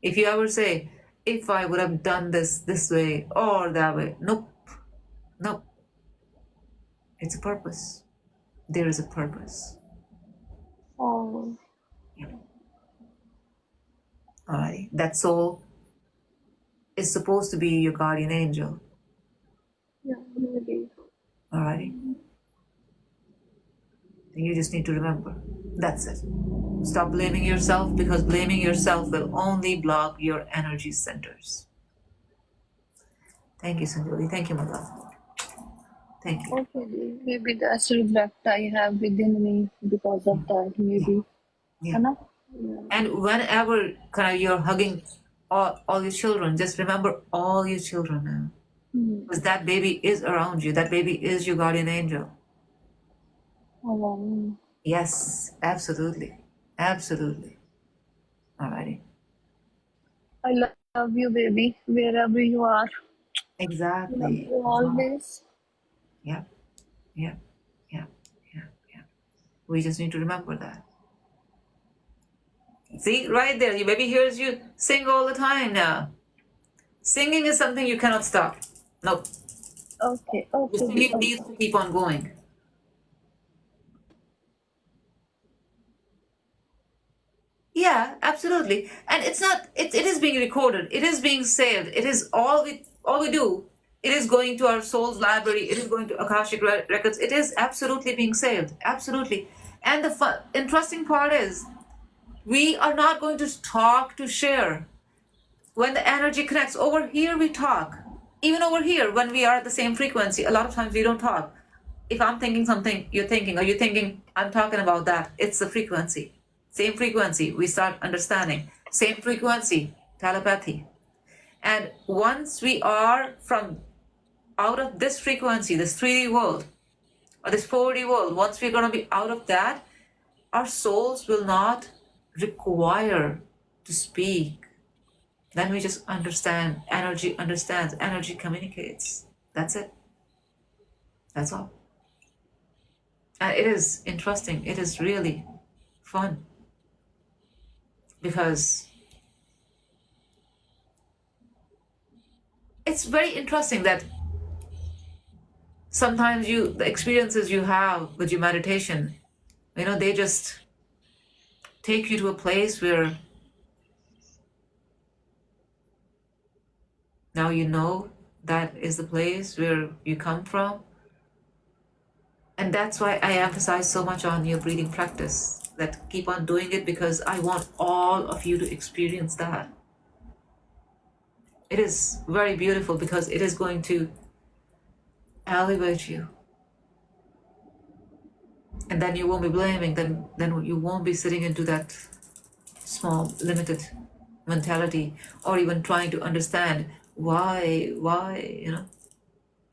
If you ever say, if I would have done this way or that way, nope. It's a purpose. There is a purpose. oh All right? That soul is supposed to be your guardian angel. yeah maybe All right? You just need to remember. That's it. Stop blaming yourself, because blaming yourself will only block your energy centers. Thank you, Sanjoli. Thank you, my love. Thank you. okay maybe that's regret I have within me because of that maybe Yeah. है ना And whenever kind of you're hugging all your children, just remember all your children now. Because that baby is around you. That baby is your guardian angel. oh Yes, absolutely. Absolutely. Alrighty. I love you baby wherever you are love Exactly. you always Yep. We just need to remember that. See, right there, your baby hears you sing all the time now. Singing is something you cannot stop. No, okay your singing needs to keep on going. Yeah, absolutely. And it's not, it is being recorded, it is being saved, it is all we do. It is going to our soul's library, it is going to Akashic records, it is absolutely being saved. Absolutely. And the interesting part is, we are not going to talk to share. When the energy connects, over here we talk. Even over here, when we are at the same frequency, a lot of times we don't talk. If I'm thinking something, you're thinking, or you're thinking, I'm talking about that. It's the frequency. Same frequency, we start understanding. Same frequency, telepathy. And once we are from out of this frequency, this 3D world, or this 4D world, once we're going to be out of that, our souls will not require to speak. Then we just understand. Energy understands. Energy communicates. That's it. That's all. And it is interesting. It is really fun. Because it's very interesting that sometimes the experiences you have with your meditation, they just take you to a place where now you know That is the place where you come from. And that's why I emphasize so much on your breathing practice. That keep on doing it, because I want all of you to experience that. It is very beautiful because it is going to elevate you. And then you won't be blaming, then you won't be sitting into that small, limited mentality, or even trying to understand why,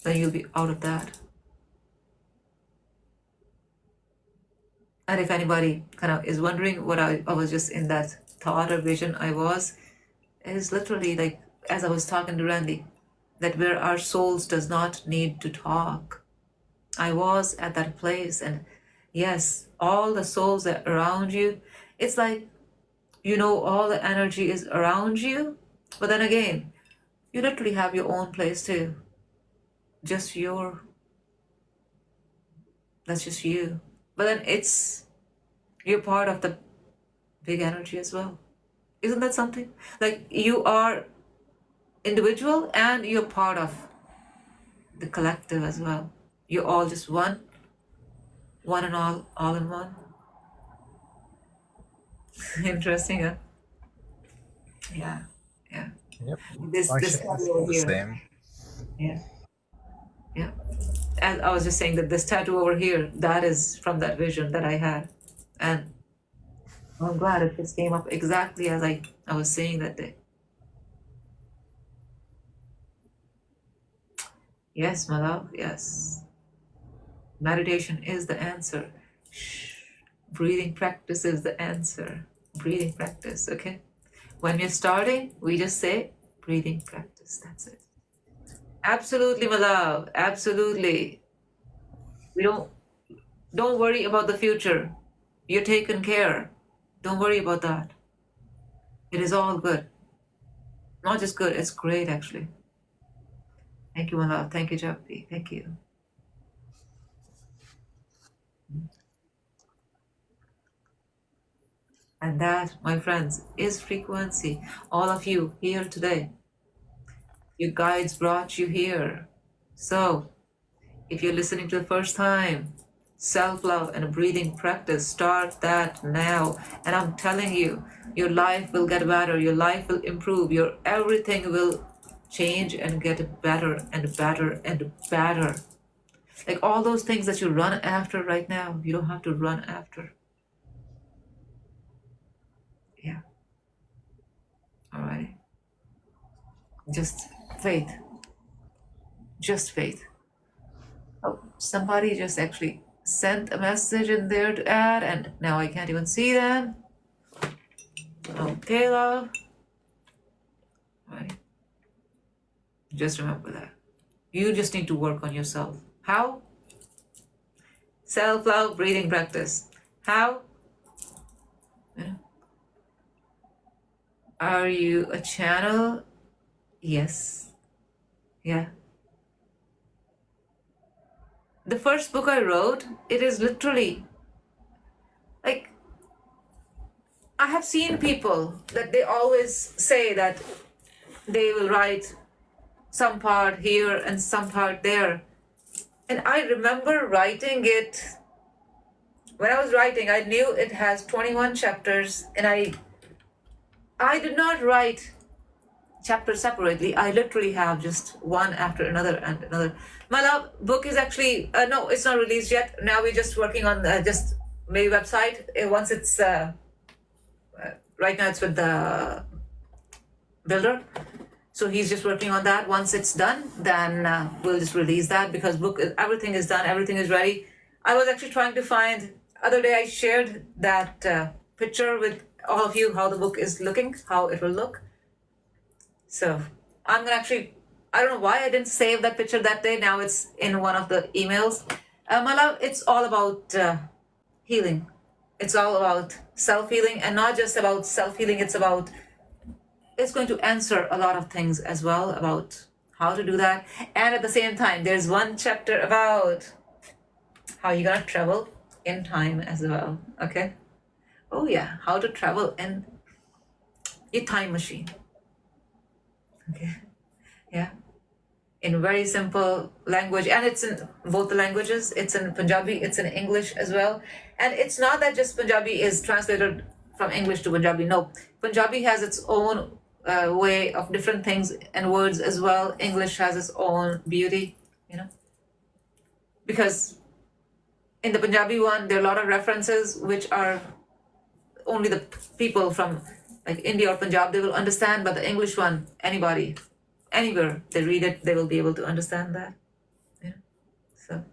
then you'll be out of that. And if anybody kind of is wondering what I was just in that thought or vision is literally like, as I was talking to Randy, that where our souls does not need to talk. I was at that place, and yes, all the souls that are around you, it's like, all the energy is around you, but then again, you literally have your own place too. That's just you. But then you're part of the big energy as well. Isn't that something? Like, you are individual and you're part of the collective as well. You're all just one and all in one. Interesting, huh? Yeah. Yep. This tattoo over here. Same. Yeah. And I was just saying that this tattoo over here, that is from that vision that I had. And I'm glad it just came up exactly as I was saying that day. Yes, my love, yes. Meditation is the answer. Shh. Breathing practice is the answer. Breathing practice, okay? When we're starting, we just say breathing practice. That's it. Absolutely, my love. Absolutely. Don't worry about the future. You're taken care. Don't worry about that. It is all good. Not just good, it's great actually. Thank you, my love. Thank you, Japti. Thank you. And that, my friends, is frequency. All of you here today. Your guides brought you here. So, if you're listening to the first time, self-love and breathing practice, start that now. And I'm telling you, your life will get better. Your life will improve. Your everything will change and get better and better and better. Like all those things that you run after right now, you don't have to run after. Yeah. All right. Just faith. Just faith. Oh, somebody just actually sent a message in there to add, and now I can't even see them. Okay, love. All right. Just remember that. You just need to work on yourself. How? Self-love, breathing practice. How? Are you a channel? Yes. Yeah. The first book I wrote, it is literally like, I have seen people that they always say that they will write some part here and some part there. And I remember writing it. When I was writing, I knew it has 21 chapters, and I did not write chapters separately. I literally have just one after another and another. My love, book is actually, no, it's not released yet. Now we're just working on just maybe website. Once it's, right now it's with the builder. So he's just working on that. Once it's done, then we'll just release that, because everything is done, everything is ready. I was actually trying to find, other day I shared that picture with all of you, how the book is looking, how it will look. So I'm gonna actually, I don't know why I didn't save that picture that day. Now it's in one of the emails. My love, it's all about healing. It's all about self-healing, and not just about self-healing, it's going to answer a lot of things as well about how to do that. And at the same time, there's one chapter about how you're gonna travel in time as well, okay? Oh yeah, how to travel in your time machine. Okay, yeah. in very simple language, and it's in both the languages. It's in Punjabi, it's in English as well. And it's not that just Punjabi is translated from English to Punjabi. No, Punjabi has its own way of different things and words as well. English has its own beauty, you know, because in the Punjabi one, there are a lot of references which are only the people from like India or Punjab, they will understand, but the English one, anybody, anywhere they read it, they will be able to understand that. Yeah. So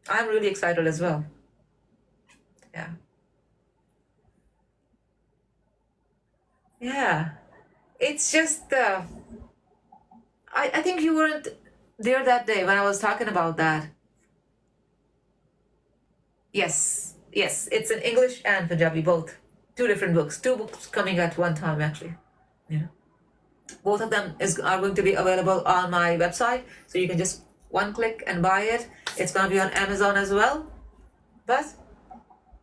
I'm really excited as well. Yeah. Yeah. It's just, I think you weren't there that day when I was talking about that. Yes, it's in English and Punjabi both. Two different books, two books coming at one time actually. Yeah. Both of them are going to be available on my website, so you can just one click and buy it. It's going to be on Amazon as well. But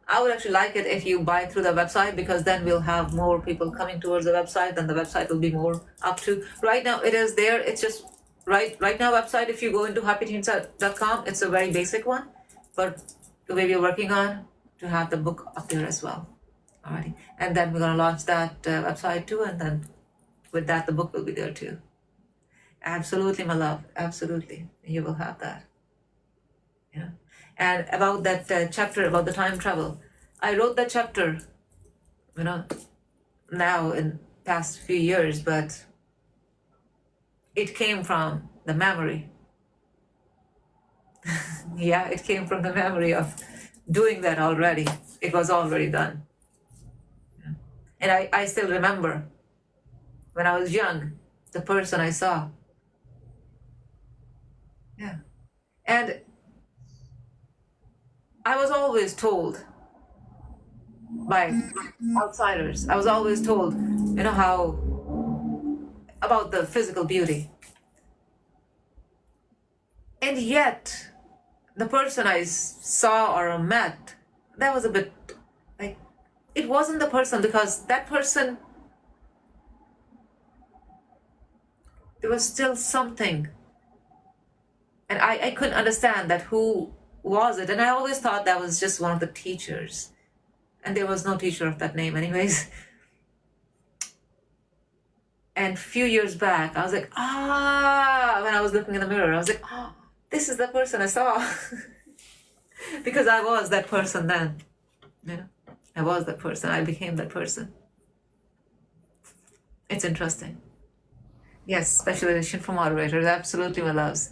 I would actually like it if you buy through the website, because then we'll have more people coming towards the website, then the website will be more up to. Right now it is there. It's just right now website, if you go into happyteens.com, it's a very basic one. But the way we're working on to have the book up there as well. Alrighty. And then we're going to launch that website too, and then with that the book will be there too. Absolutely, my love. Absolutely. You will have that. Yeah. And about that chapter about the time travel, I wrote that chapter, you know, now in past few years, but it came from the memory. Yeah, it came from the memory of doing that already. It was already done. Yeah. And I still remember when I was young, the person I saw. Yeah. And I was always told by outsiders, I was always told, you know, how about the physical beauty. And yet, the person I saw or met, that was a bit like, it wasn't the person, because that person, there was still something. And I couldn't understand that who was it. And I always thought that was just one of the teachers. And there was no teacher of that name anyways. And a few years back, I was like, when I was looking in the mirror, I was like, this is the person I saw. Because I was that person then. You know, I was that person. I became that person. It's interesting. Yes, specialization for moderators. Absolutely, my loves.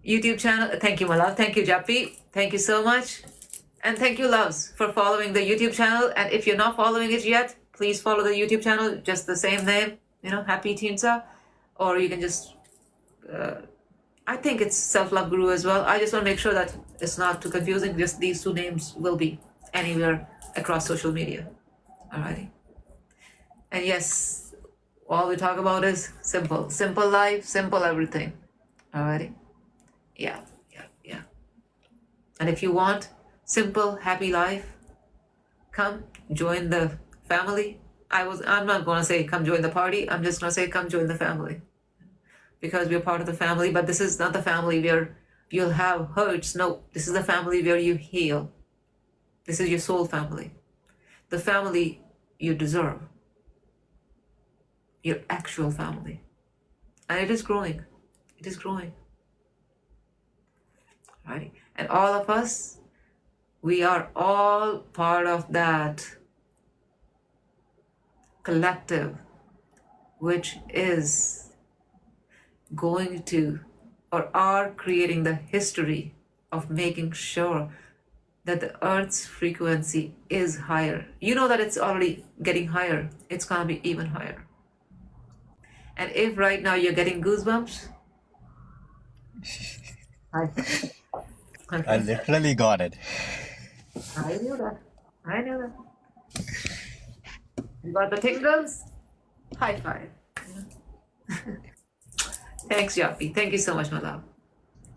YouTube channel. Thank you, my love. Thank you, Jappi. Thank you so much. And thank you, loves, for following the YouTube channel. And if you're not following it yet, please follow the YouTube channel, just the same name, you know, Happy Teensa. Or you can just, I think it's Self-Love Guru as well. I just want to make sure that it's not too confusing. Just these two names will be anywhere across social media. Alrighty. And yes, all we talk about is simple. Simple life, simple everything. Alrighty. Yeah. And if you want simple, happy life, come join the family. I'm not going to say come join the party. I'm just going to say come join the family, because we're part of the family. But this is not the family where you'll have hurts. No, this is the family where you heal. This is your soul family, the family you deserve, your actual family. And it is growing. It is growing. Right? And all of us, we are all part of that collective, which is going to, or are creating the history of making sure that the Earth's frequency is higher. You know that it's already getting higher. It's going to be even higher. And if right now you're getting goosebumps, I literally got it. I knew that. You got the tingles? High five. Thanks, Yappi. Thank you so much, my love.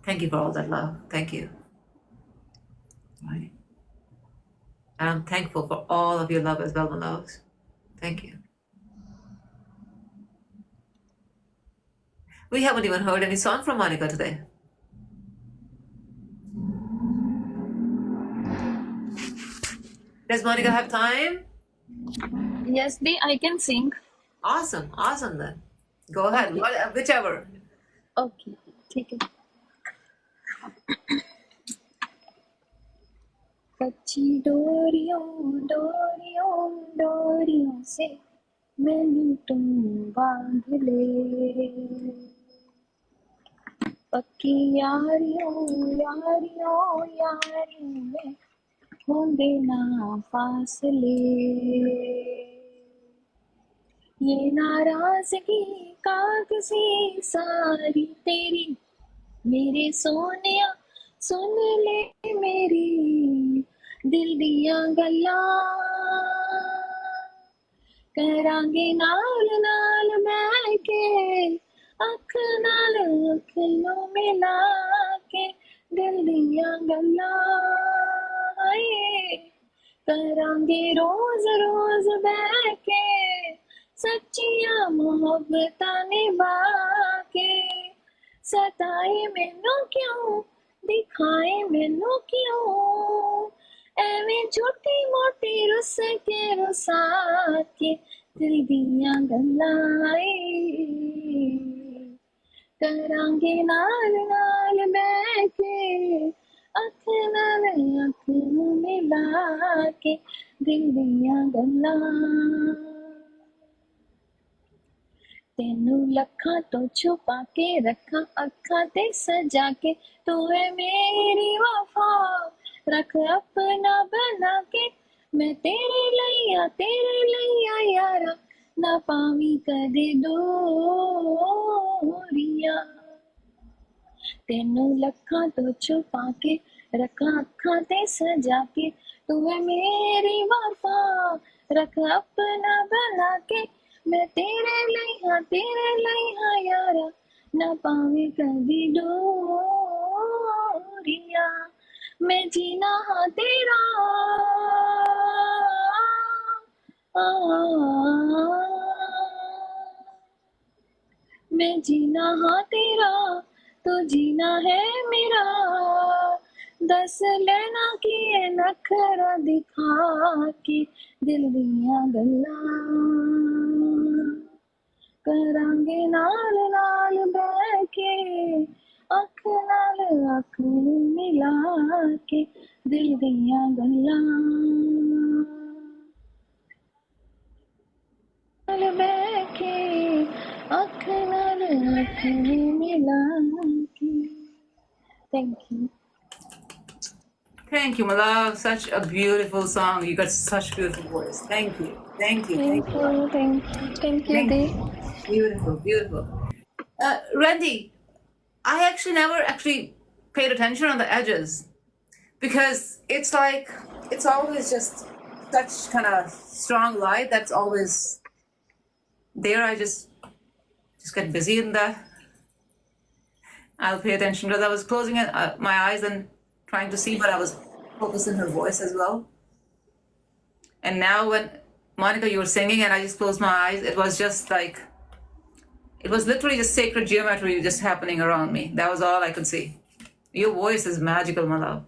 Thank you for all that love. Thank you. Right. And I'm thankful for all of your love as well, my loves. Thank you. We haven't even heard any song from Monica today. Does Monica have time? Yes, Dee, I can sing. Awesome, awesome then. Go ahead, whichever. Okay, ठीक है. कच्ची डोरियों डोरियों डोरियों से मैनू तुम बांध ले, पक्की यारियों यारियों यारियों में होंगे ना फासले, ये नाराजगी कागज़ी सारी तेरी, मेरे सोनिया सुन ले मेरी दिल दियां गल्लां, करांगे नाल नाल मैं के अख नाल अख नूं मिला के दिल दियां गल्लां, करांगे रोज रोज बैठ के सच्चियां मोहब्बतां निभा के, सताए मैनू क्यों दिखाए मैनू क्यों, एवें झूठी मोटी रुस के रुसा के दिल दियां गल्लां करांगे नाल नाल बैठ के अख नाल अख नूं मिला के दिल दियां गल्लां, तेनू लखां तो छुपा के रखा अखां ते सजा के, तू है मेरी वफा रख अपना बना के, मैं तेरे लइया यारा ना पावी कदे दूरियां, तेनू लखां तो छुपा के रखा अखां ते सजा के, तू है मेरी वफा रख अपना बना के, मैं तेरे लइया यारा ना पावे कदी डोरिया, मैं जीना हाँ तेरा मैं जीना हाँ तेरा तो जीना है मेरा, दस लेना किए नखरा दिखा के दिल दियां गल्लां, करांगे नाल नाल बैठ के अख नाल अख मिला के दिल दियां गल्लां, नाल बैठ के अख नाल अख मिला के. Thank you. Thank you, my love. Such a beautiful song. You got such beautiful voice. Thank you. Thank you. Thank Thank you. you. Thank you, Thank Dee. you. Beautiful, beautiful. Randy, I actually never actually paid attention on the edges because it's like it's always just such kind of strong light that's always there. I just get busy in that. I'll pay attention because I was closing my eyes and trying to see, but I was focused in her voice as well. And now when Monica, you were singing and I just closed my eyes, it was just like, it was literally just sacred geometry just happening around me. That was all I could see. Your voice is magical, my love.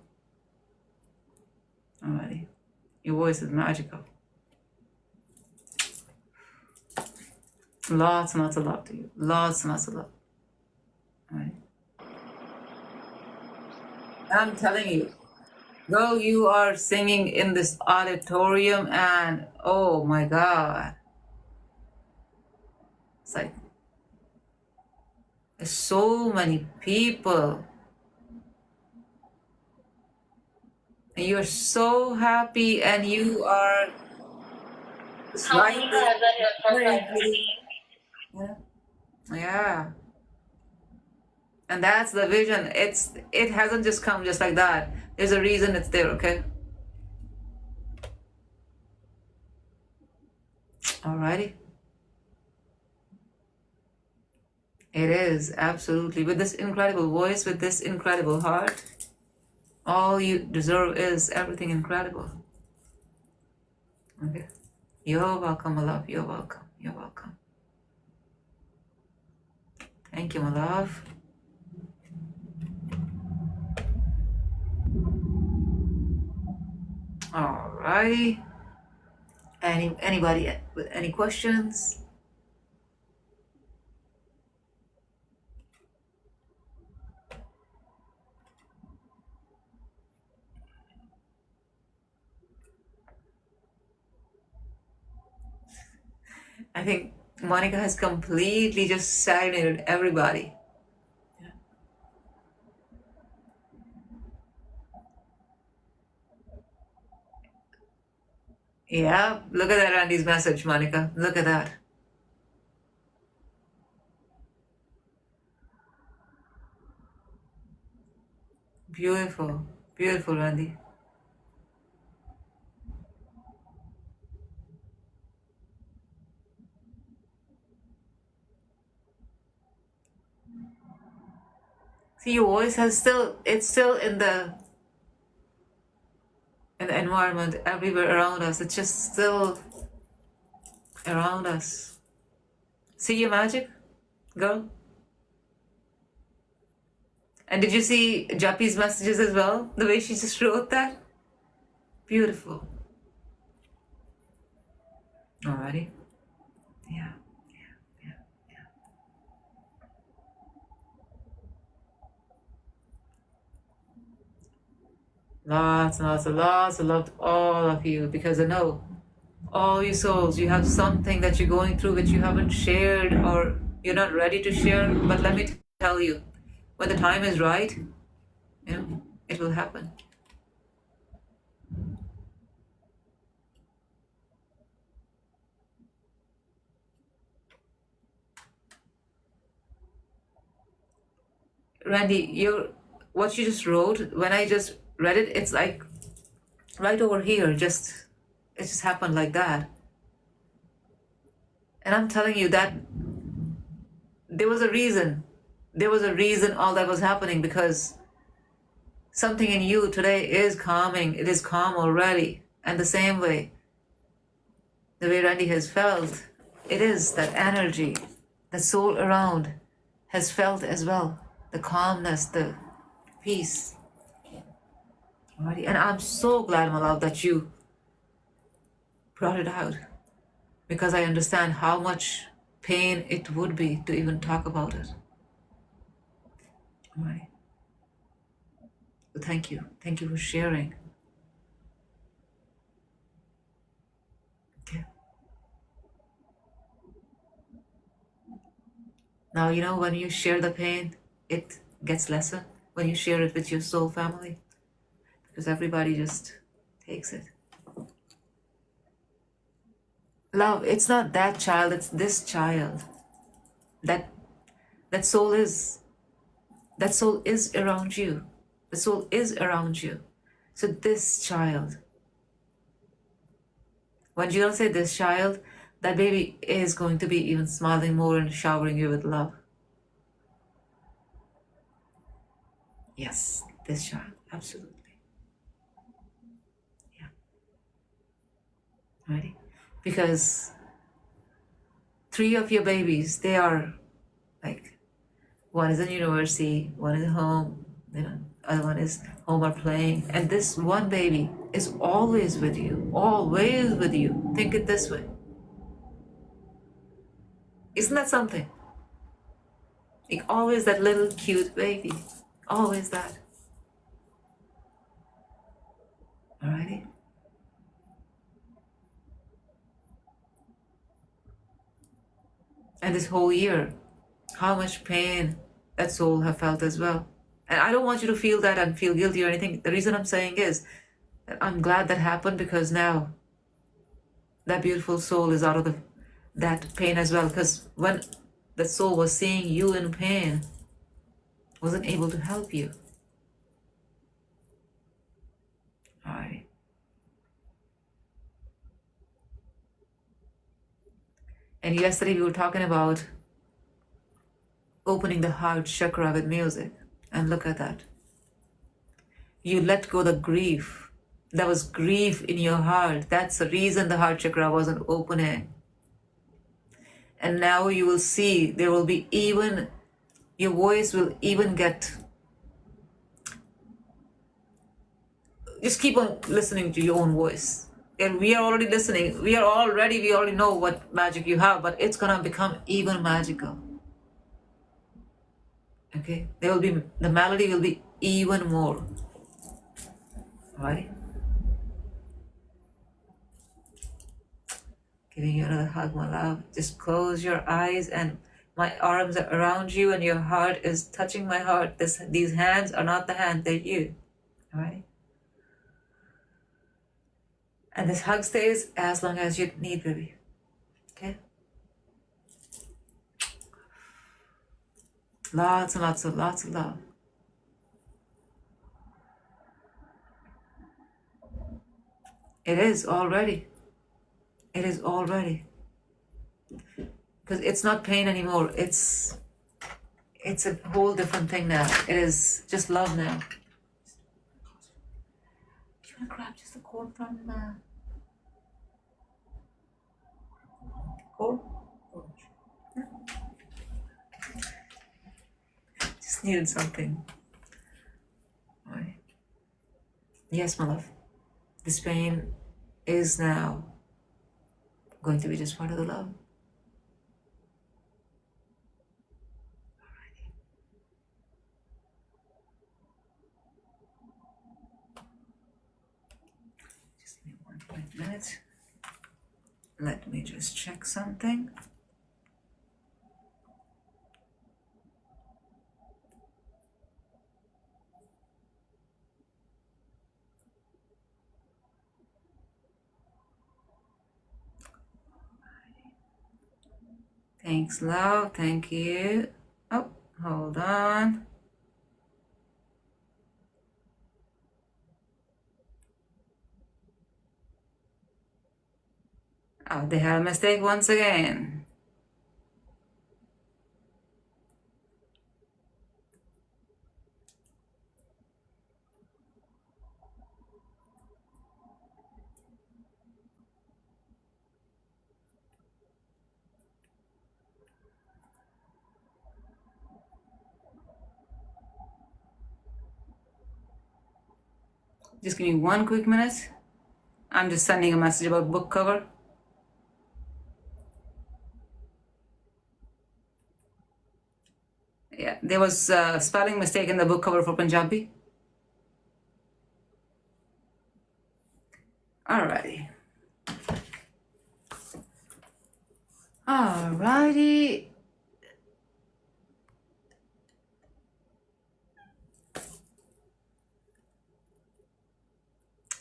Alrighty. Your voice is magical. Lots and lots of love to you. Lots and lots of love. Alright. I'm telling you, girl, you are singing in this auditorium and oh my God. It's like, there's so many people. And you're so happy and you are slightly. Yeah. Yeah. And that's the vision. It hasn't just come just like that. There's a reason it's there, okay? Alrighty. It is, absolutely. With this incredible voice, with this incredible heart, all you deserve is everything incredible. Okay? You're welcome, my love. You're welcome. You're welcome. Thank Thank you, my love. Alrighty. Anybody with any questions? I think Monica has completely just stagnated everybody. Yeah, look at that Randy's message, Monica. Look at that. Beautiful. Beautiful, Randy. See, your voice has it's still in the environment everywhere around us. It's just still around us. See your magic, girl? And did you see Jappy's messages as well? The way she just wrote that? Beautiful. Alrighty. Yeah. Lots and lots of love to all of you, because I know all you souls, you have something that you're going through which you haven't shared or you're not ready to share. But let me tell you, when the time is right, it will happen. Randy, what you just wrote, when I just read it, it's like right over here, it just happened like that. And I'm telling you that there was a reason all that was happening, because something in you today is calming. It is calm already. And the same way, the way Randy has felt, it is that energy, the soul around has felt as well. The calmness, the peace. Alrighty. And I'm so glad, my love, that you brought it out, because I understand how much pain it would be to even talk about it. Alright. So thank you. Thank you for sharing. Okay. Now, when you share the pain, it gets lesser when you share it with your soul family, because everybody just takes it. Love, it's not that child, it's this child. That soul is around you. The soul is around you. So this child, when you don't say this child, that baby is going to be even smiling more and showering you with love. Yes, this child, absolutely. Yeah. Ready? Because 3 of your babies, they are like, one is in university, one is home, other one is home or playing, and this one baby is always with you, always with you. Think it this way. Isn't that something? Like always that little cute baby, always that. Alrighty? And this whole year, how much pain that soul have felt as well. And I don't want you to feel that and feel guilty or anything. The reason I'm saying is that I'm glad that happened, because now that beautiful soul is out of that pain as well. Because when the soul was seeing you in pain, wasn't able to help you. All right. And yesterday we were talking about opening the heart chakra with music. And look at that. You let go the grief. There was grief in your heart. That's the reason the heart chakra wasn't opening. And now you will see there will be even Your voice will even get, just keep on listening to your own voice. And we are already listening. We already know what magic you have, but it's gonna become even magical. Okay? The melody will be even more. Alright? Giving you another hug, my love. Just close your eyes and my arms are around you and your heart is touching my heart. These hands are not the hand, they're you. Alright? And this hug stays as long as you need, baby. Okay? Lots and lots of love. It is already. It is already. Because it's not pain anymore. It's a whole different thing now. It is just love now. Do you want to grab just a cord from cord? Just needed something. Right. Yes, my love. This pain is now going to be just part of the love. Just give me 1 quick minute. Let me just check something. Thanks, love. Thank you. Oh, hold on. Oh, they had a mistake once again. Just give me 1 quick minute. I'm just sending a message about book cover. Yeah, there was a spelling mistake in the book cover for Punjabi. Alrighty. Alrighty.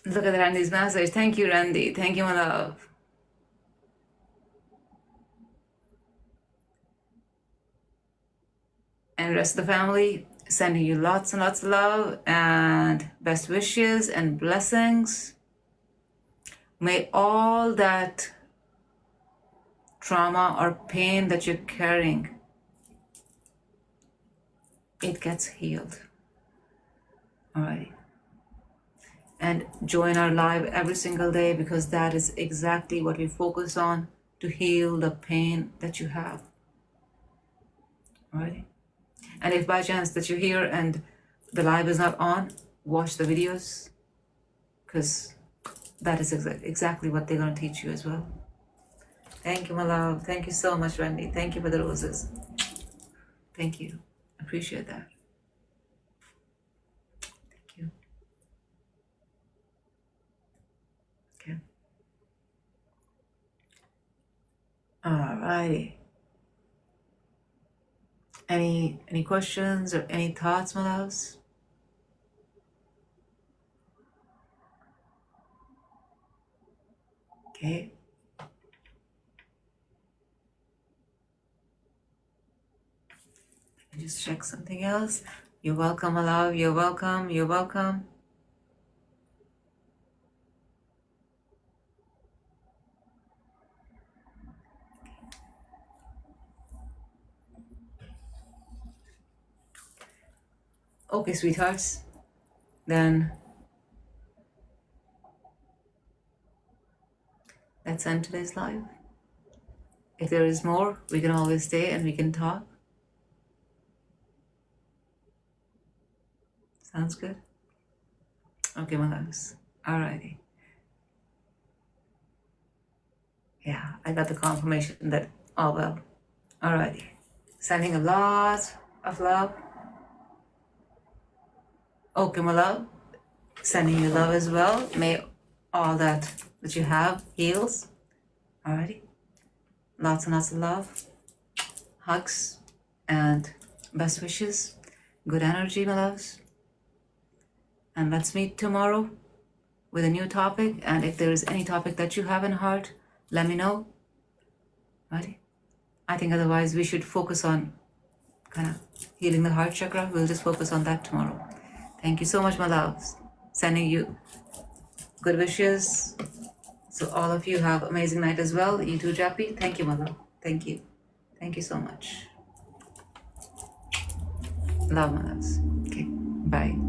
Look at Randy's message. Thank you, Randy. Thank you, my love. And the rest of the family, sending you lots and lots of love and best wishes and blessings. May all that trauma or pain that you're carrying, it gets healed. Alrighty. And join our live every single day, because that is exactly what we focus on, to heal the pain that you have. Alrighty. And if by chance that you're here and the live is not on, watch the videos, because that is exactly what they're going to teach you as well. Thank you, my love. Thank you so much, Randy. Thank you for the roses. Thank you. Appreciate that. Thank you. Okay. Alrighty. Any questions or any thoughts, my loves? Okay. Let me just check something else. You're welcome, my love. You're welcome. You're welcome. Okay, sweethearts. Then let's end today's live. If there is more, we can always stay and we can talk. Sounds good? Okay, my loves. Alrighty. Yeah, I got the confirmation that all well. Alrighty. Sending a lot of love. Okay, my love. Sending you love as well. May all that you have heals. Alrighty. Lots and lots of love. Hugs and best wishes. Good energy, my loves. And let's meet tomorrow with a new topic. And if there is any topic that you have in heart, let me know. Right? I think otherwise we should focus on kind of healing the heart chakra. We'll just focus on that tomorrow. Thank you so much, my loves. Sending you good wishes. So all of you have amazing night as well. You too, Jappy. Thank you, my love. Thank you. Thank you so much. Love, my loves. Okay. Bye.